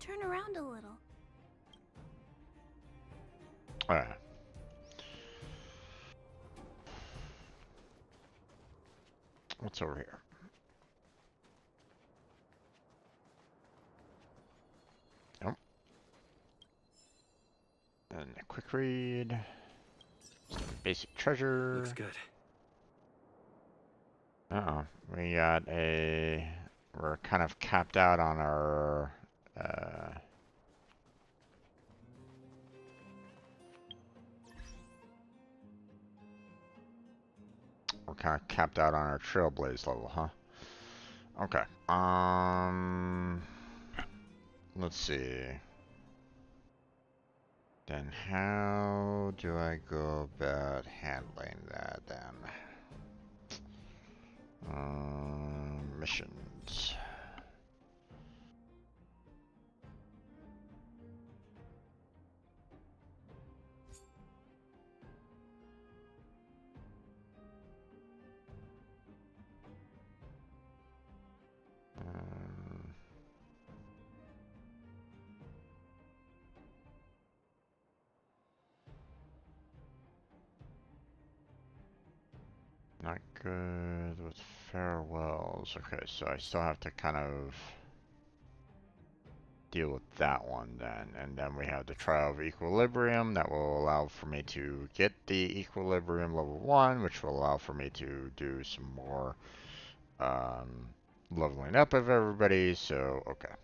Turn around a little. Alright. What's over here? Nope. And a quick read. Some basic treasure. Looks good. Uh-oh. We got a... We're kind of capped out on our... We're kind of capped out on our Trailblaze level, huh? Okay. Let's see. Then how do I go about handling that then? Missions. Not good with farewells. Okay, so I still have to kind of deal with that one then. And then we have the Trial of Equilibrium that will allow for me to get the Equilibrium level 1, which will allow for me to do some more leveling up of everybody. So, okay.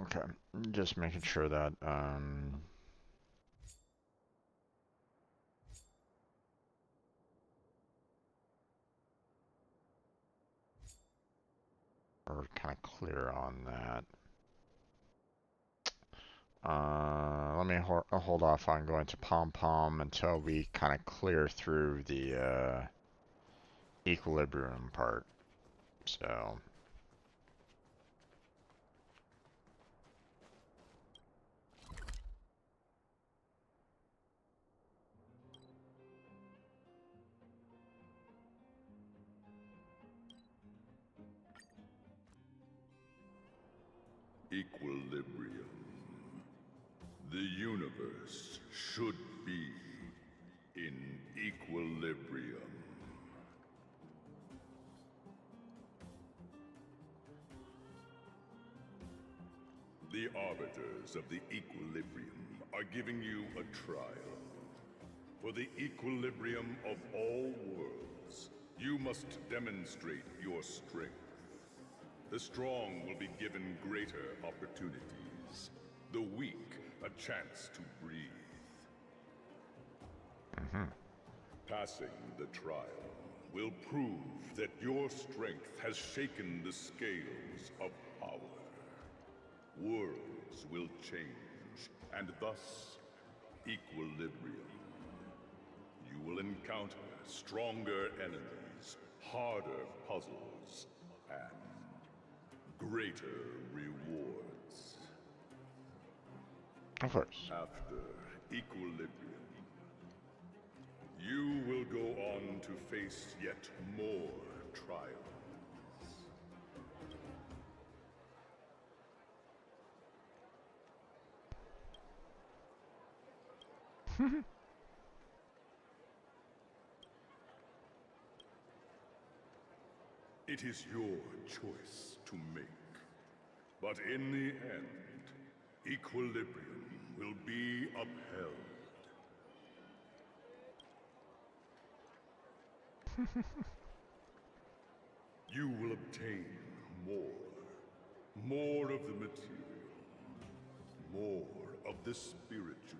Okay, just making sure that we're kind of clear on that. Let me hold off on going to Pom Pom until we kind of clear through the equilibrium part. So. Equilibrium. The universe should be in equilibrium. The arbiters of the equilibrium are giving you a trial. For the equilibrium of all worlds, you must demonstrate your strength. The strong will be given greater opportunities. the weak a chance to breathe. Passing the trial will prove that your strength has shaken the scales of power. Worlds will change, and thus equilibrium. You will encounter stronger enemies, harder puzzles, and greater rewards. Of course. After equilibrium, you will go on to face yet more trials. It is your choice to make. But in the end, equilibrium will be upheld. You will obtain more of the material, more of the spiritual,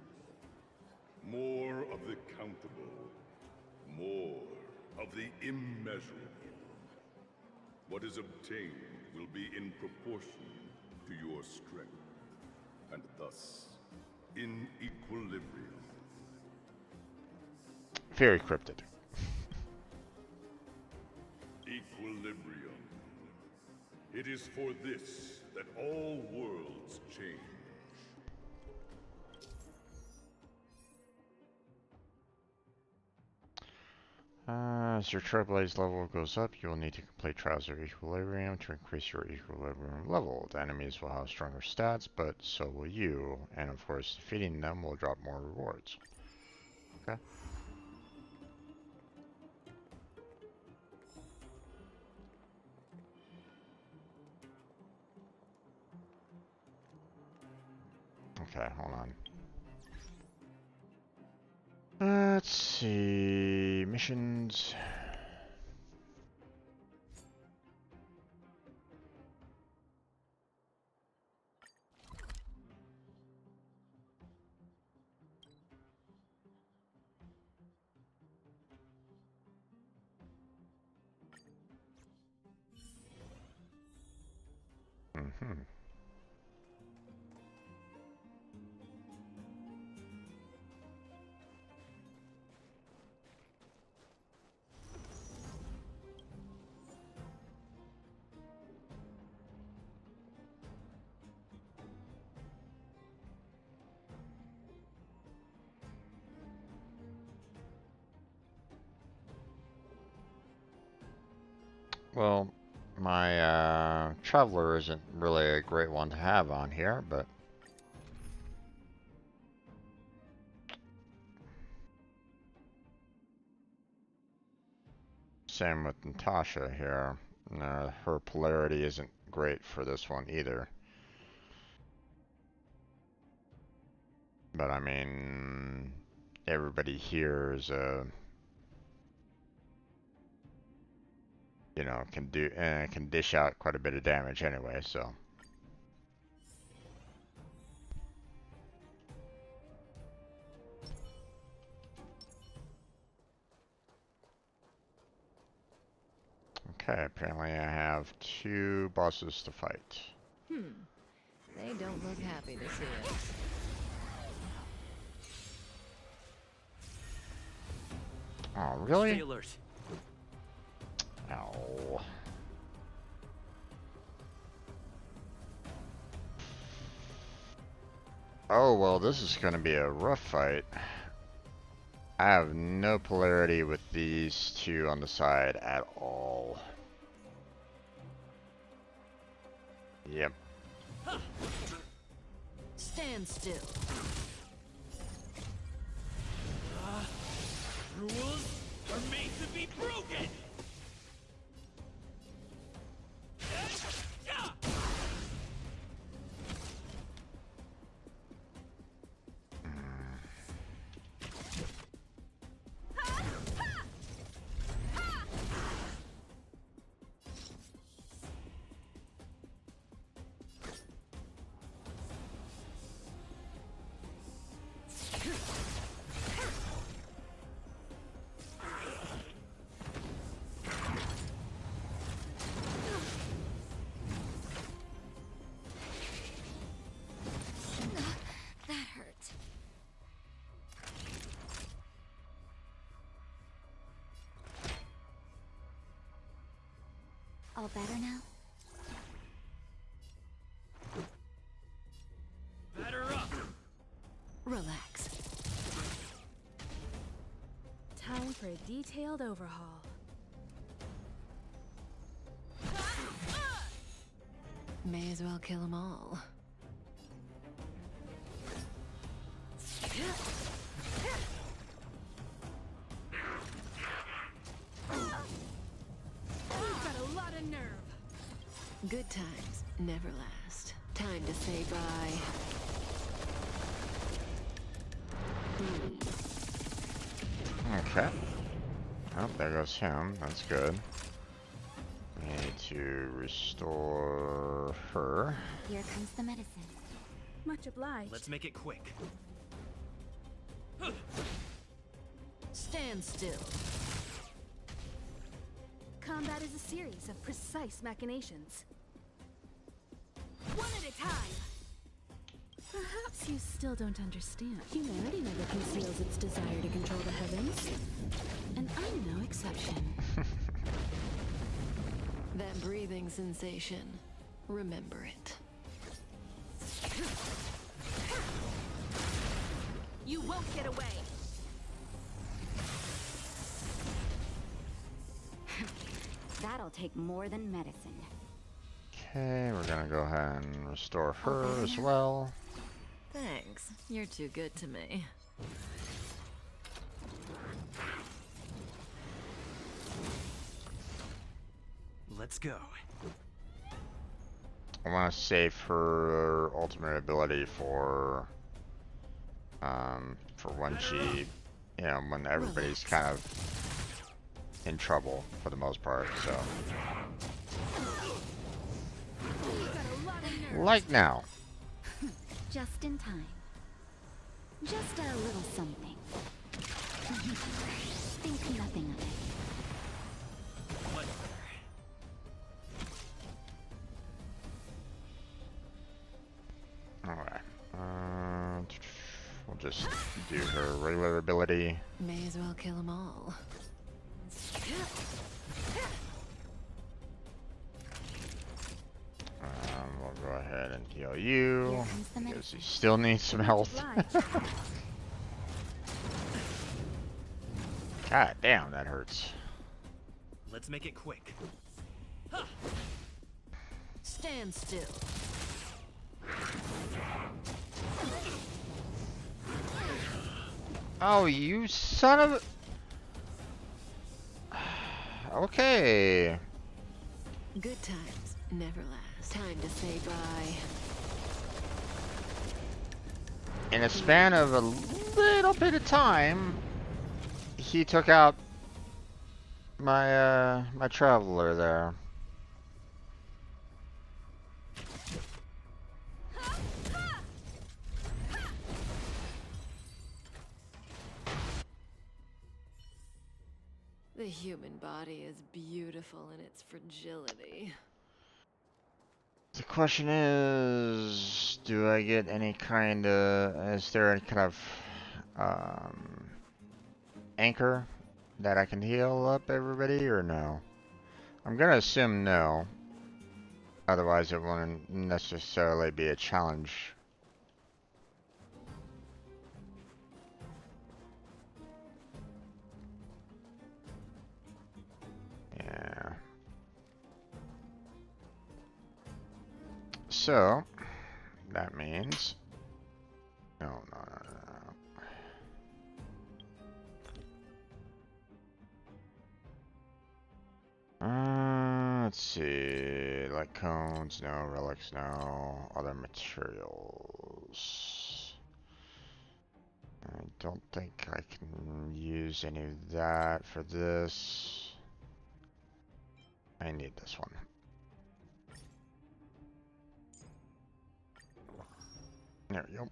more of the countable, more of the immeasurable. What is obtained will be in proportion to your strength, and thus in equilibrium. Very cryptic. Equilibrium. It is for this that all worlds change. As your Trailblaze level goes up, you will need to complete Trials of Equilibrium to increase your Equilibrium level. The enemies will have stronger stats, but so will you, and of course defeating them will drop more rewards. Okay. Okay, hold on. Let's see. Missions. Well, my Traveler isn't really a great one to have on here, but same with Natasha here. Her polarity isn't great for this one either. But I mean, everybody here is you know, can dish out quite a bit of damage anyway, so. Okay, apparently I have 2 bosses to fight. They don't look happy to see us. Oh, really? Stay alert. Ow. Oh, well, this is going to be a rough fight. I have no polarity with these 2 on the side at all. Yep. Stand still. Rules are made to be broken! little better now? Batter up! Relax. Time for a detailed overhaul. May as well kill them all. You've got a lot of nerve. Good times never last. Time to say bye. Okay. Oh, there goes him. That's good. We need to restore her. Here comes the medicine. Much obliged. Let's make it quick. Stand still. Combat is a series of precise machinations. One at a time. Perhaps you still don't understand. Humanity never conceals its desire to control the heavens. And I'm no exception. That breathing sensation. Remember it. You won't get away. That'll take more than medicine. Okay, we're gonna go ahead and restore her as well. Thanks. You're too good to me. Let's go. I want to save her ultimate ability for when she, you know, when everybody's kind of in trouble for the most part. So, like now. Just in time. Just a little something. Think nothing of it. Alright. We'll just do her regular ability. May as well kill them all. We'll go ahead and heal you, because you still need some health. God damn, that hurts. Let's make it quick. Stand still. Oh, you son of a... Okay. Good times never last. Time to say bye. In a span of a little bit of time, he took out my my traveler there. The human body is beautiful in its fragility. The question is, do I get any kind of, is there any kind of anchor that I can heal up everybody, or no? I'm gonna assume no. Otherwise it wouldn't necessarily be a challenge. Yeah. So, that means... No. Let's see, like cones, no, relics, no, other materials. I don't think I can use any of that for this. I need this one. There we go.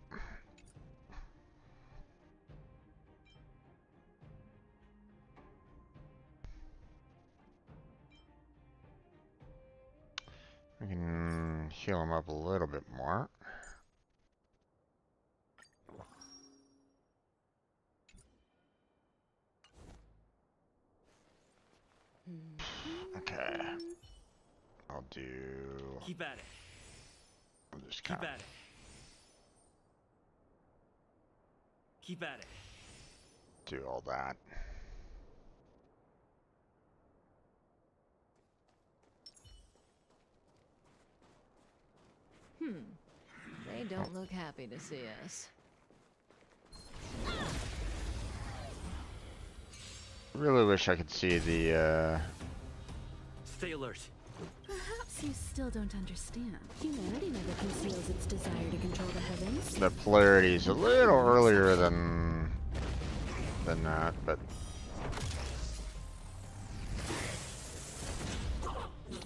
We can heal him up a little bit more. Okay. I'll do. Keep at it. I'll just Keep kind at it. Keep at it. do all that. They don't look happy to see us. Really wish I could see the. Stay alert. Perhaps you still don't understand. Humanity never conceals its desire to control the heavens. The polarity's a little earlier than that, but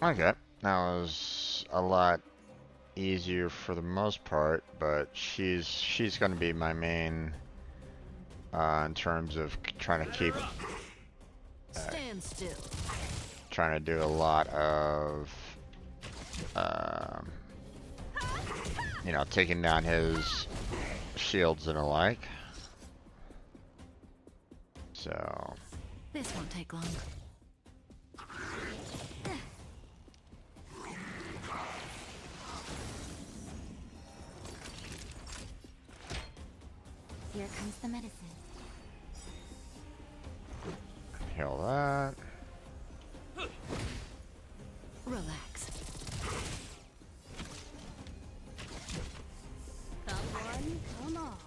okay. That was a lot easier for the most part, but she's going to be my main in terms of trying to keep Stand still. trying to do a lot of you know, taking down his shields and alike. So This won't take long. Here comes the medicine. heal that. Relax. Come one, come all.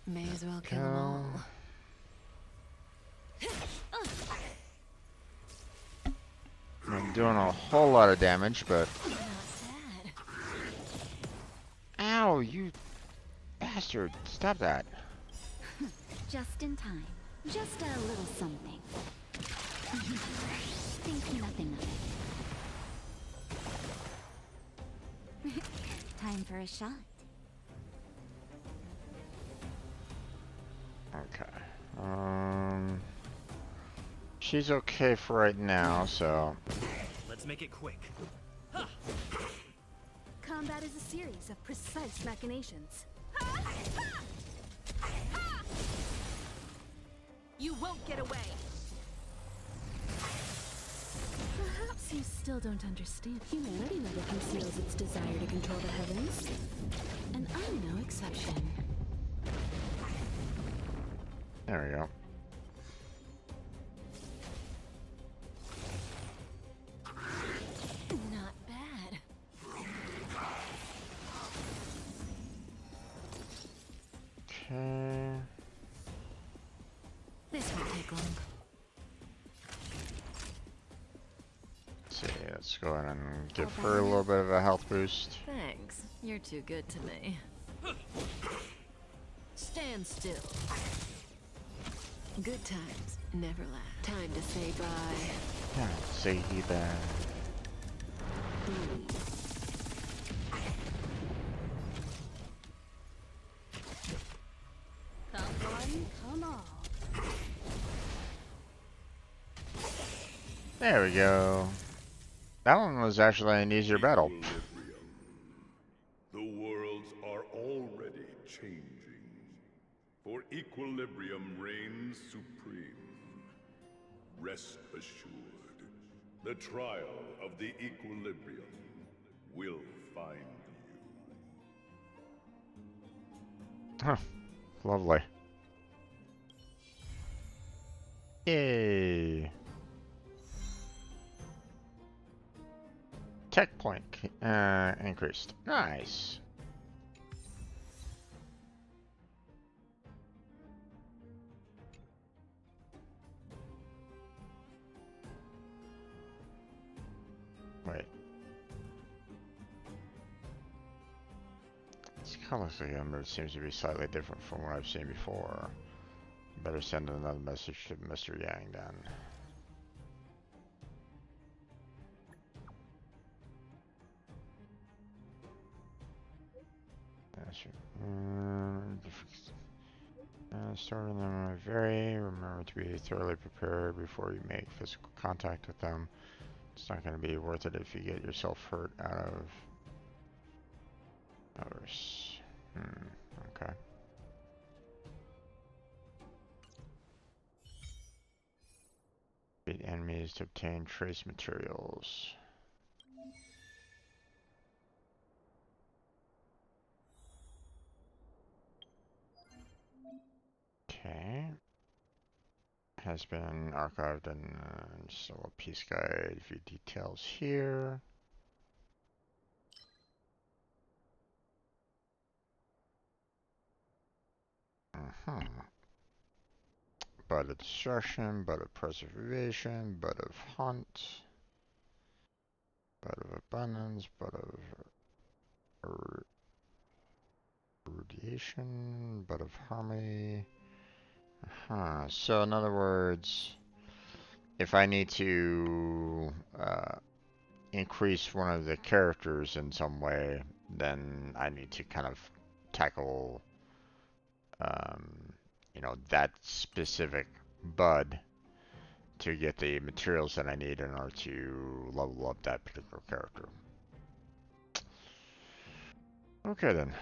May as well kill them all. I'm doing a whole lot of damage, but ow, you bastard! Stop that. Just in time. Just a little something. Think nothing of it. Time for a shot. Okay. She's okay for right now, so. Let's make it quick. Combat is a series of precise machinations. You won't get away! Perhaps you still don't understand. Humanity never conceals its desire to control the heavens. And I'm no exception. There we go. Not bad. Okay. This won't take long. Let's see, let's go ahead and give her a little bit of a health boost. Thanks. You're too good to me. Stand still. Good times never last. Time to say bye. Yeah, say that. Come one, come all. There we go. That one was actually an easier battle. The worlds are already changing, for equilibrium reigns supreme. Rest assured, the trial of the equilibrium will find you. Huh. Lovely. Yay. Tech point increased. Nice. Wait. This color number seems to be slightly different from what I've seen before. Better send another message to Mr. Yang then. Starting them may vary. Remember to be thoroughly prepared before you make physical contact with them. It's not going to be worth it if you get yourself hurt out of others. Okay. enemies to obtain trace materials. Okay. Has been archived in so a piece guide. View details here. Bud of destruction, bud of preservation, bud of hunt, bud of abundance, bud of radiation, bud of harmony. So in other words, if I need to increase one of the characters in some way, then I need to kind of tackle, you know, that specific bud to get the materials that I need in order to level up that particular character. Okay then.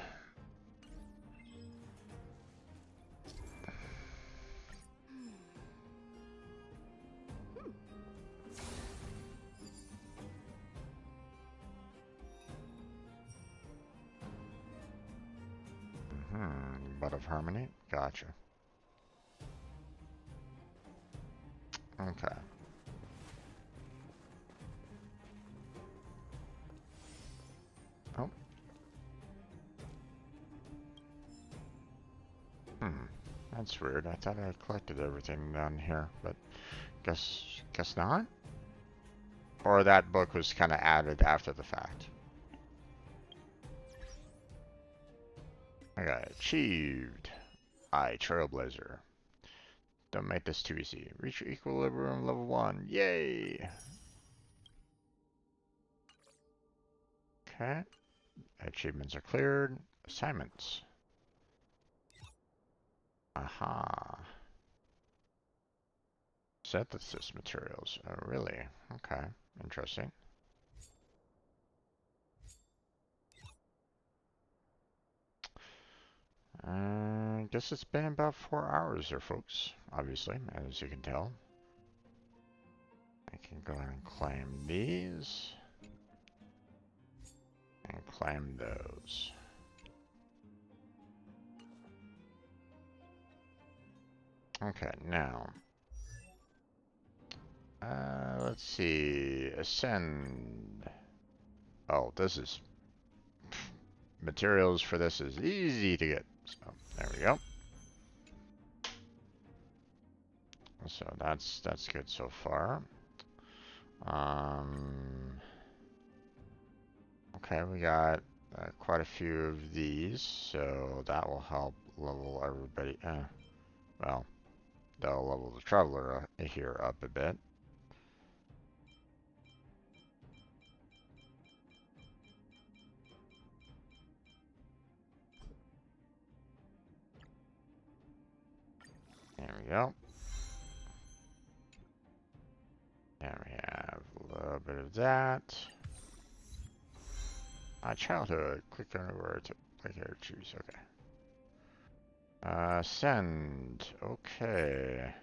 Bud of harmony, gotcha. Okay. Oh. That's weird. I thought I collected everything down here, but guess not? Or that book was kind of added after the fact. Okay, achieved. Trailblazer. Don't make this too easy. Reach equilibrium level 1. Yay! Okay. Achievements are cleared. Assignments. Aha. Synthesis materials. Oh, really? Okay. Interesting. I guess it's been about 4 hours there, folks. Obviously, as you can tell. I can go ahead and claim these. And claim those. Okay, now. Let's see. Ascend. Oh, this is... Materials for this is easy to get. So, there we go. So that's good so far. Okay, we got quite a few of these, so that will help level everybody. Well, that'll level the traveler here up a bit. There we go. And we have a little bit of that. Childhood. Click anywhere to click here to choose. Okay. Send. Okay.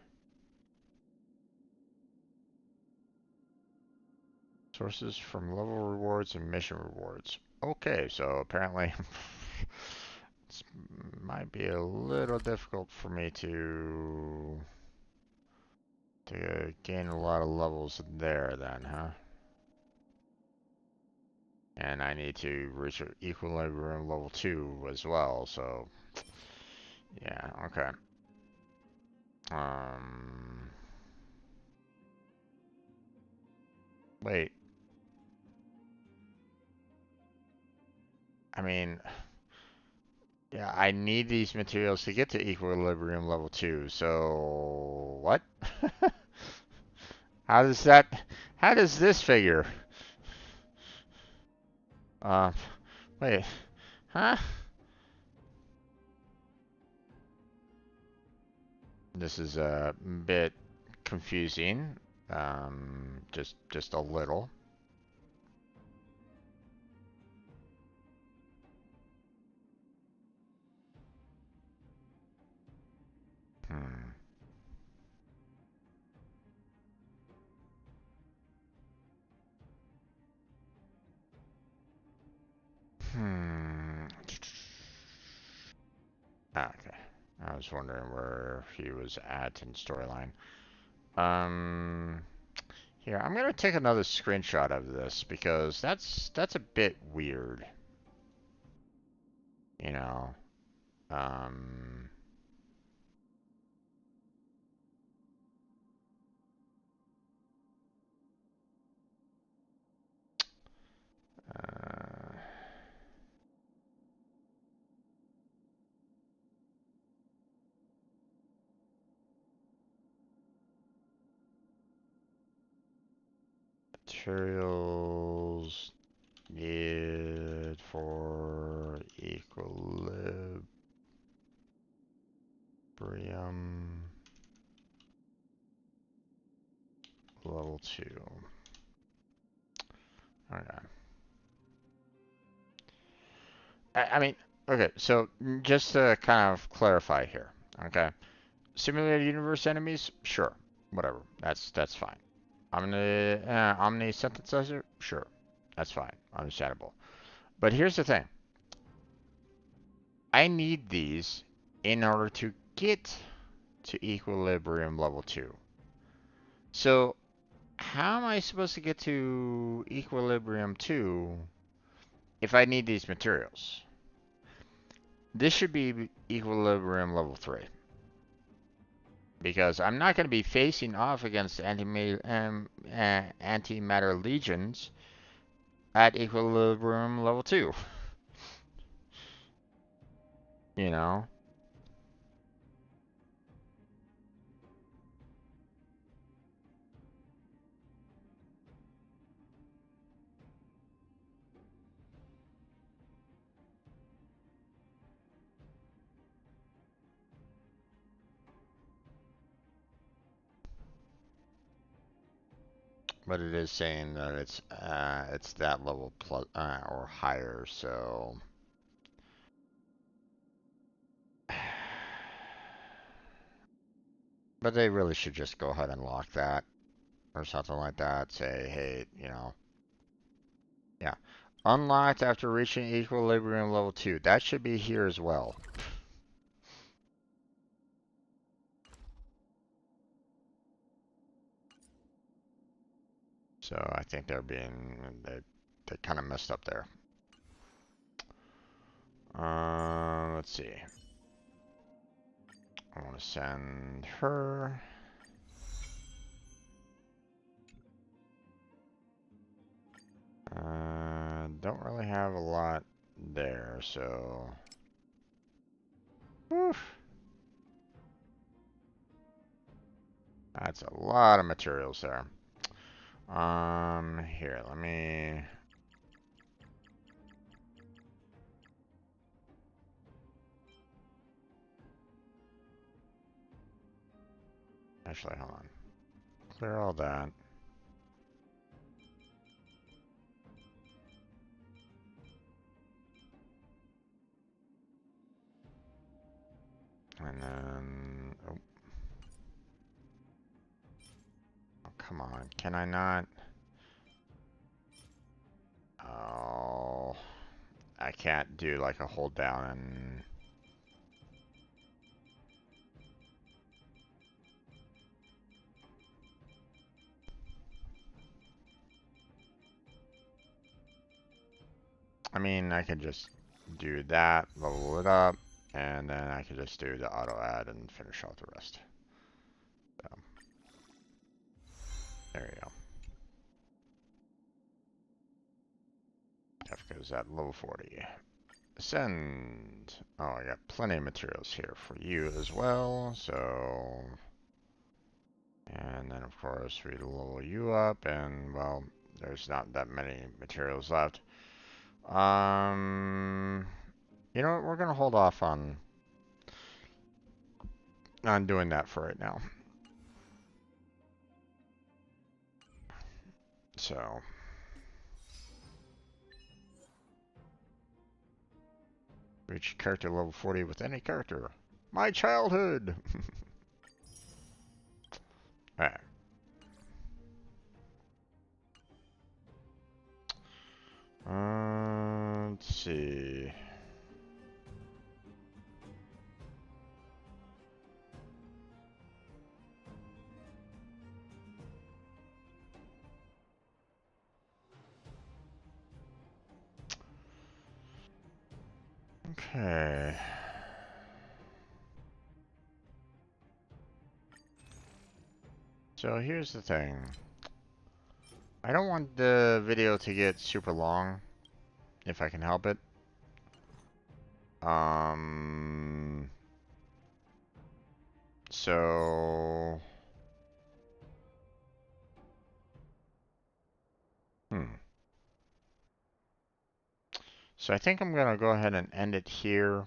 Sources from level rewards and mission rewards. Okay, so apparently it might be a little difficult for me to gain a lot of levels there then, huh? And I need to reach equilibrium level 2 as well, so yeah, okay. Wait. I mean, yeah, I need these materials to get to equilibrium level 2, so what? How does this figure? Wait, huh? This is a bit confusing, just a little. Ah, okay. I was wondering where he was at in storyline. Here, I'm gonna take another screenshot of this because that's a bit weird. You know. Um. Uh, materials needed for equilibrium level 2. Okay. I mean, okay, so just to kind of clarify here, okay? Simulated universe enemies, sure, whatever, that's fine. Omni synthesizer, sure, that's fine, understandable. But here's the thing. I need these in order to get to equilibrium level 2. So, how am I supposed to get to equilibrium 2 if I need these materials? This should be equilibrium level 3. Because I'm not going to be facing off against antimatter legions at equilibrium level 2. You know? But it is saying that it's that level plus or higher, so but they really should just go ahead and lock that or something like that. Say, hey, you know, yeah, unlocked after reaching equilibrium level 2. That should be here as well. So I think they kind of messed up there. Let's see. I want to send her. Don't really have a lot there, so. Whew. That's a lot of materials there. Here, let me. Actually, hold on. Clear all that. And then, oh, come on, can I not? Oh, I can't do like a hold down and. I mean, I could just do that, level it up, and then I could just do the auto add and finish off the rest. So, there you go. F goes at level 40. Send. Oh, I got plenty of materials here for you as well, so. And then, of course, we level you up, and, well, there's not that many materials left. You know what? We're gonna hold off on doing that for right now. So. Reach character level 40 with any character. My childhood! Alright. Let's see. Okay. So here's the thing. I don't want the video to get super long, if I can help it. So... So I think I'm gonna go ahead and end it here.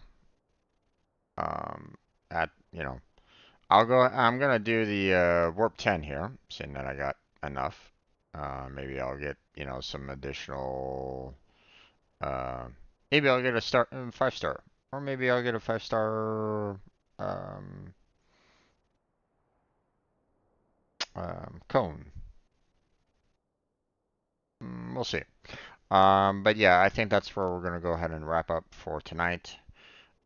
I'm gonna do the warp 10 here, seeing that I got enough. Maybe I'll get, some additional, uh, maybe I'll get a 5-star, or maybe I'll get a 5-star, cone. We'll see. But yeah, I think that's where we're gonna go ahead and wrap up for tonight.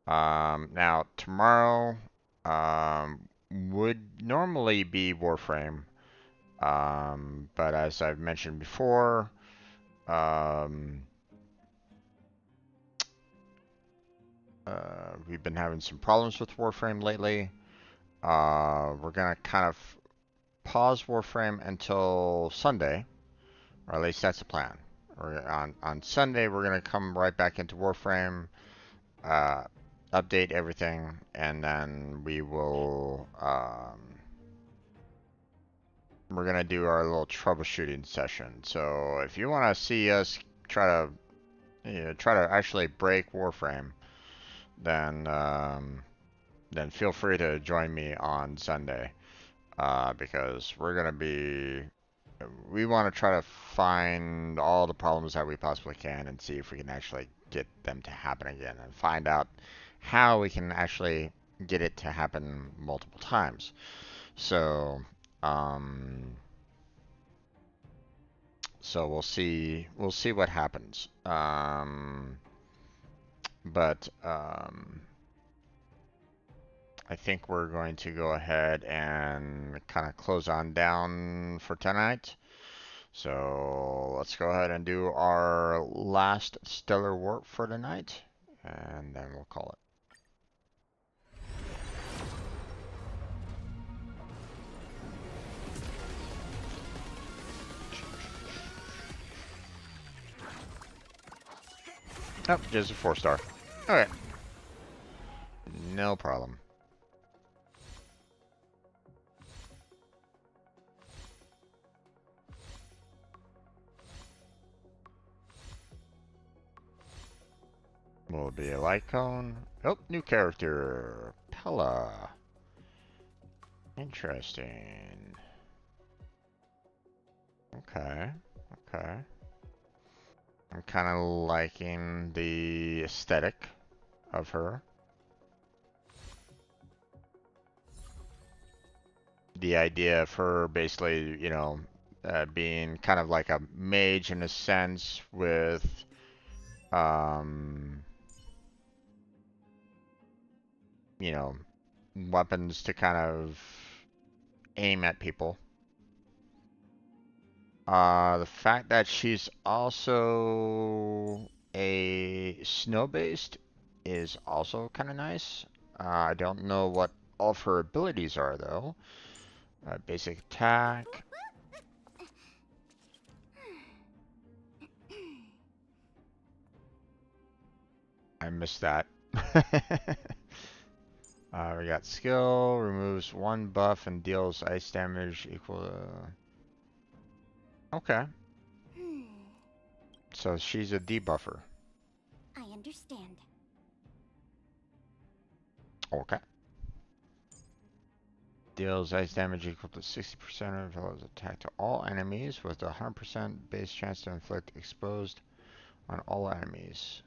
Now tomorrow, would normally be Warframe. But as I've mentioned before, we've been having some problems with Warframe lately. We're gonna kind of pause Warframe until Sunday, or at least that's the plan. On Sunday, we're gonna come right back into Warframe, update everything, and then we're gonna do our little troubleshooting session. So if you want to see us try to actually break Warframe, then feel free to join me on Sunday, because we want to try to find all the problems that we possibly can and see if we can actually get them to happen again, and find out how we can actually get it to happen multiple times. So, we'll see what happens. But I think we're going to go ahead and kind of close on down for tonight. So let's go ahead and do our last stellar warp for tonight, and then we'll call it. Oh, just a 4-star. Okay. No problem. Will it be a light cone? Oh, new character. Pella. Interesting. Okay. Okay. I'm kind of liking the aesthetic of her. The idea of her basically, being kind of like a mage in a sense with, weapons to kind of aim at people. The fact that she's also a snow-based is also kind of nice. I don't know what all of her abilities are, though. Basic attack. I missed that. We got skill, removes 1 buff and deals ice damage equal to... Okay. So she's a debuffer. I understand. Okay. Deals ice damage equal to 60% of his attack to all enemies with a 100% base chance to inflict exposed on all enemies.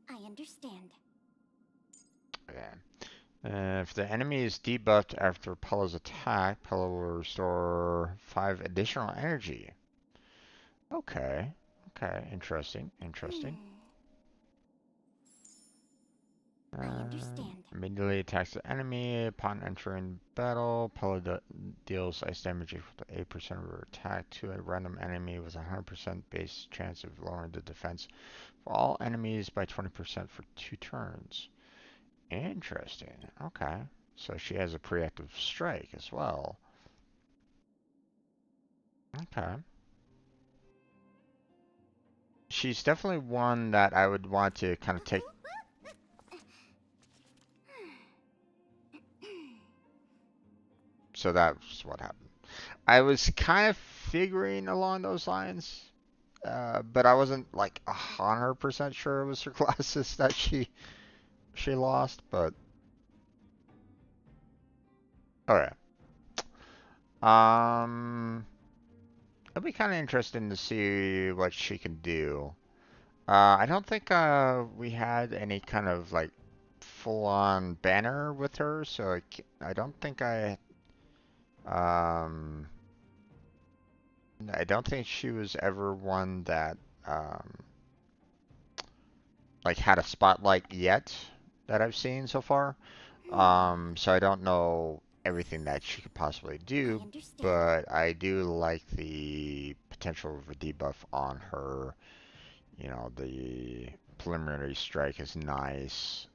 I understand. Okay. If the enemy is debuffed after Pella's attack, Pella will restore 5 additional energy. Okay. Okay. Interesting. Interesting. Immediately attacks the enemy upon entering battle. Pella deals ice damage equal to 8% of her attack to a random enemy with a 100% base chance of lowering the defense for all enemies by 20% for 2 turns. Interesting. Okay. So she has a preactive strike as well. Okay. She's definitely one that I would want to kind of take. So that's what happened. I was kind of figuring along those lines, but I wasn't like 100% sure it was her glasses that she lost. But okay, it'll be kind of interesting to see what she can do. I don't think we had any kind of like full-on banner with her, so I don't think I don't think she was ever one that like had a spotlight yet that I've seen so far. So I don't know everything that she could possibly do, but I do like the potential of a debuff on her. You know, the preliminary strike is nice.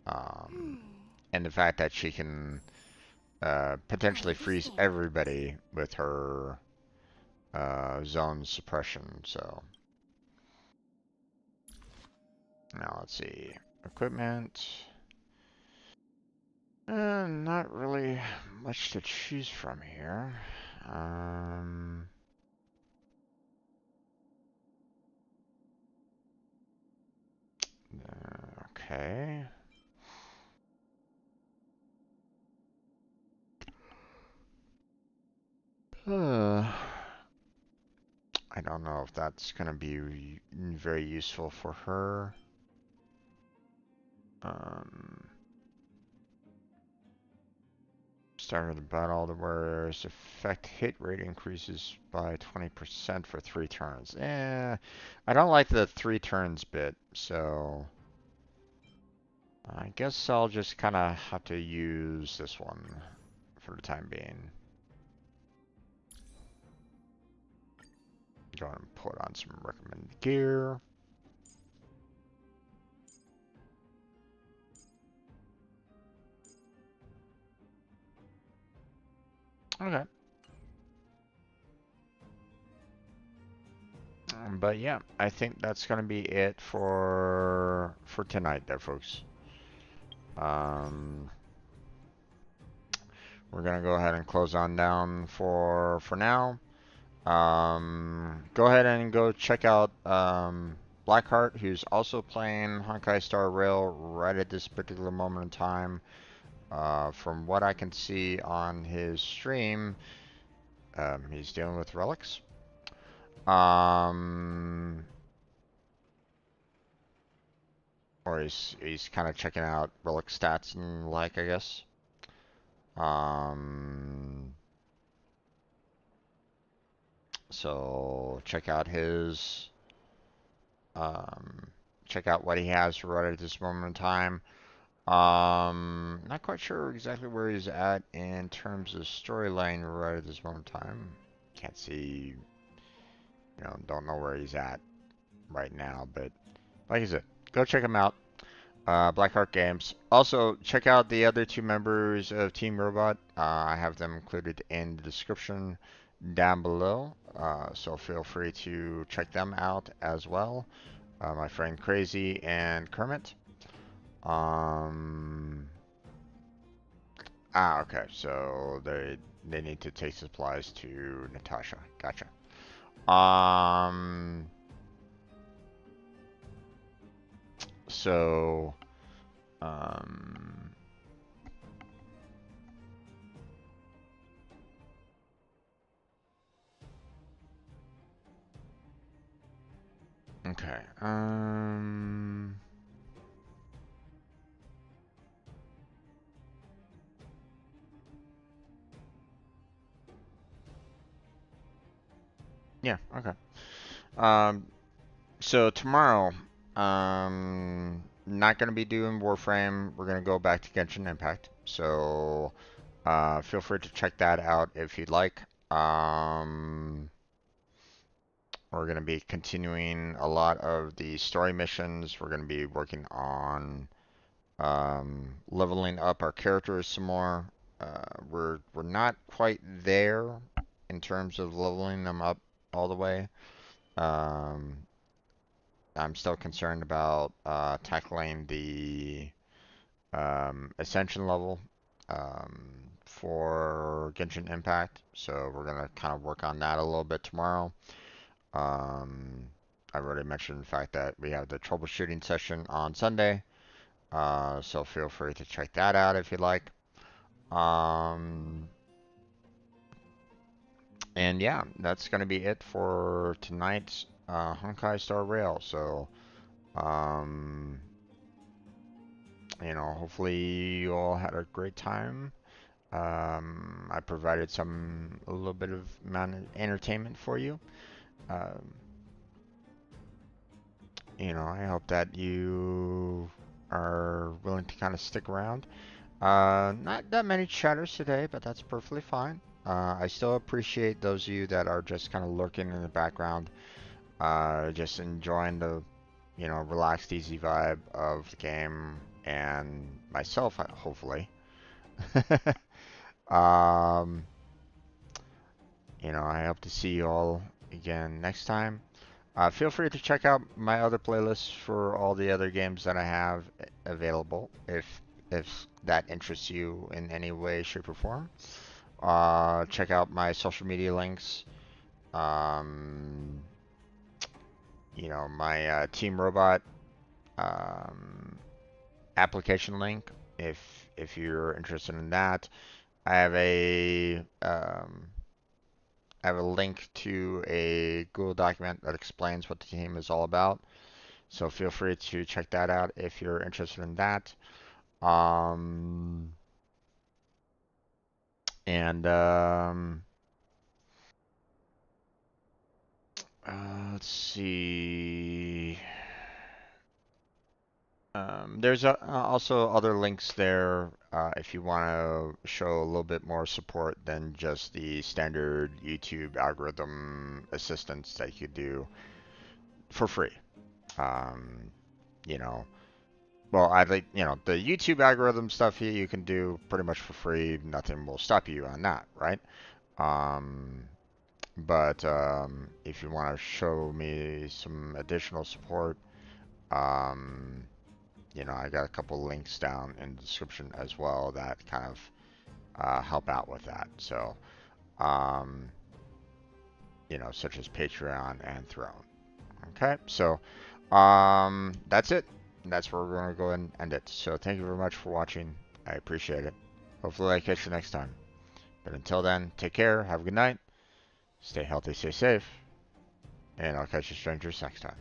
And the fact that she can potentially freeze everybody with her zone suppression. So now let's see. Equipment. Not really much to choose from here. Okay. I don't know if that's going to be very useful for her. Start of the battle, the warrior's effect hit rate increases by 20% for 3 turns. I don't like the 3 turns bit, so I guess I'll just kind of have to use this one for the time being. Go ahead and put on some recommended gear. Okay. But yeah, I think that's gonna be it for tonight, there, folks. We're gonna go ahead and close on down for now. Go ahead and go check out Blackheart, who's also playing Honkai Star Rail right at this particular moment in time. From what I can see on his stream, he's dealing with relics. Or he's kind of checking out relic stats and like, I guess. So check out his check out what he has right at this moment in time. Not quite sure exactly where he's at in terms of storyline right at this moment in time. Can't see, you know, don't know where he's at right now, but like I said, go check him out. Blackheart Games. Also, check out the other 2 members of Team Robot. I have them included in the description down below, so feel free to check them out as well. My friend Crazy and Kermit. Okay, so they need to take supplies to Natasha. Gotcha. So, okay, yeah, okay. So tomorrow, not going to be doing Warframe. We're going to go back to Genshin Impact. So feel free to check that out if you'd like. We're going to be continuing a lot of the story missions. We're going to be working on leveling up our characters some more. We're not quite there in terms of leveling them up all the way. I'm still concerned about tackling the Ascension level for Genshin Impact. So we're going to kind of work on that a little bit tomorrow. I've already mentioned the fact that we have the troubleshooting session on Sunday. So feel free to check that out if you'd like. And yeah, that's going to be it for tonight's Honkai Star Rail. So, you know, hopefully you all had a great time. I provided a little bit of entertainment for you. You know, I hope that you are willing to kind of stick around. Not that many chatters today, but that's perfectly fine. I still appreciate those of you that are just kind of lurking in the background, just enjoying the, you know, relaxed, easy vibe of the game and myself, hopefully. You know, I hope to see you all again next time. Feel free to check out my other playlists for all the other games that I have available, if that interests you in any way, shape, or form. Check out my social media links. You know, my Team Robot application link, if you're interested in that. I have a link to a Google document that explains what the team is all about. So feel free to check that out if you're interested in that. Let's see. There's also other links there if you want to show a little bit more support than just the standard YouTube algorithm assistance that you do for free. You know, well, I think, you know, the YouTube algorithm stuff here you can do pretty much for free. Nothing will stop you on that, right? But if you want to show me some additional support, you know, I got a couple links down in the description as well that kind of help out with that. So, you know, such as Patreon and Throne. Okay, so that's it. That's where we're going to go and end it. So thank you very much for watching. I appreciate it. Hopefully I catch you next time. But until then, take care, have a good night, stay healthy, stay safe, and I'll catch you strangers next time.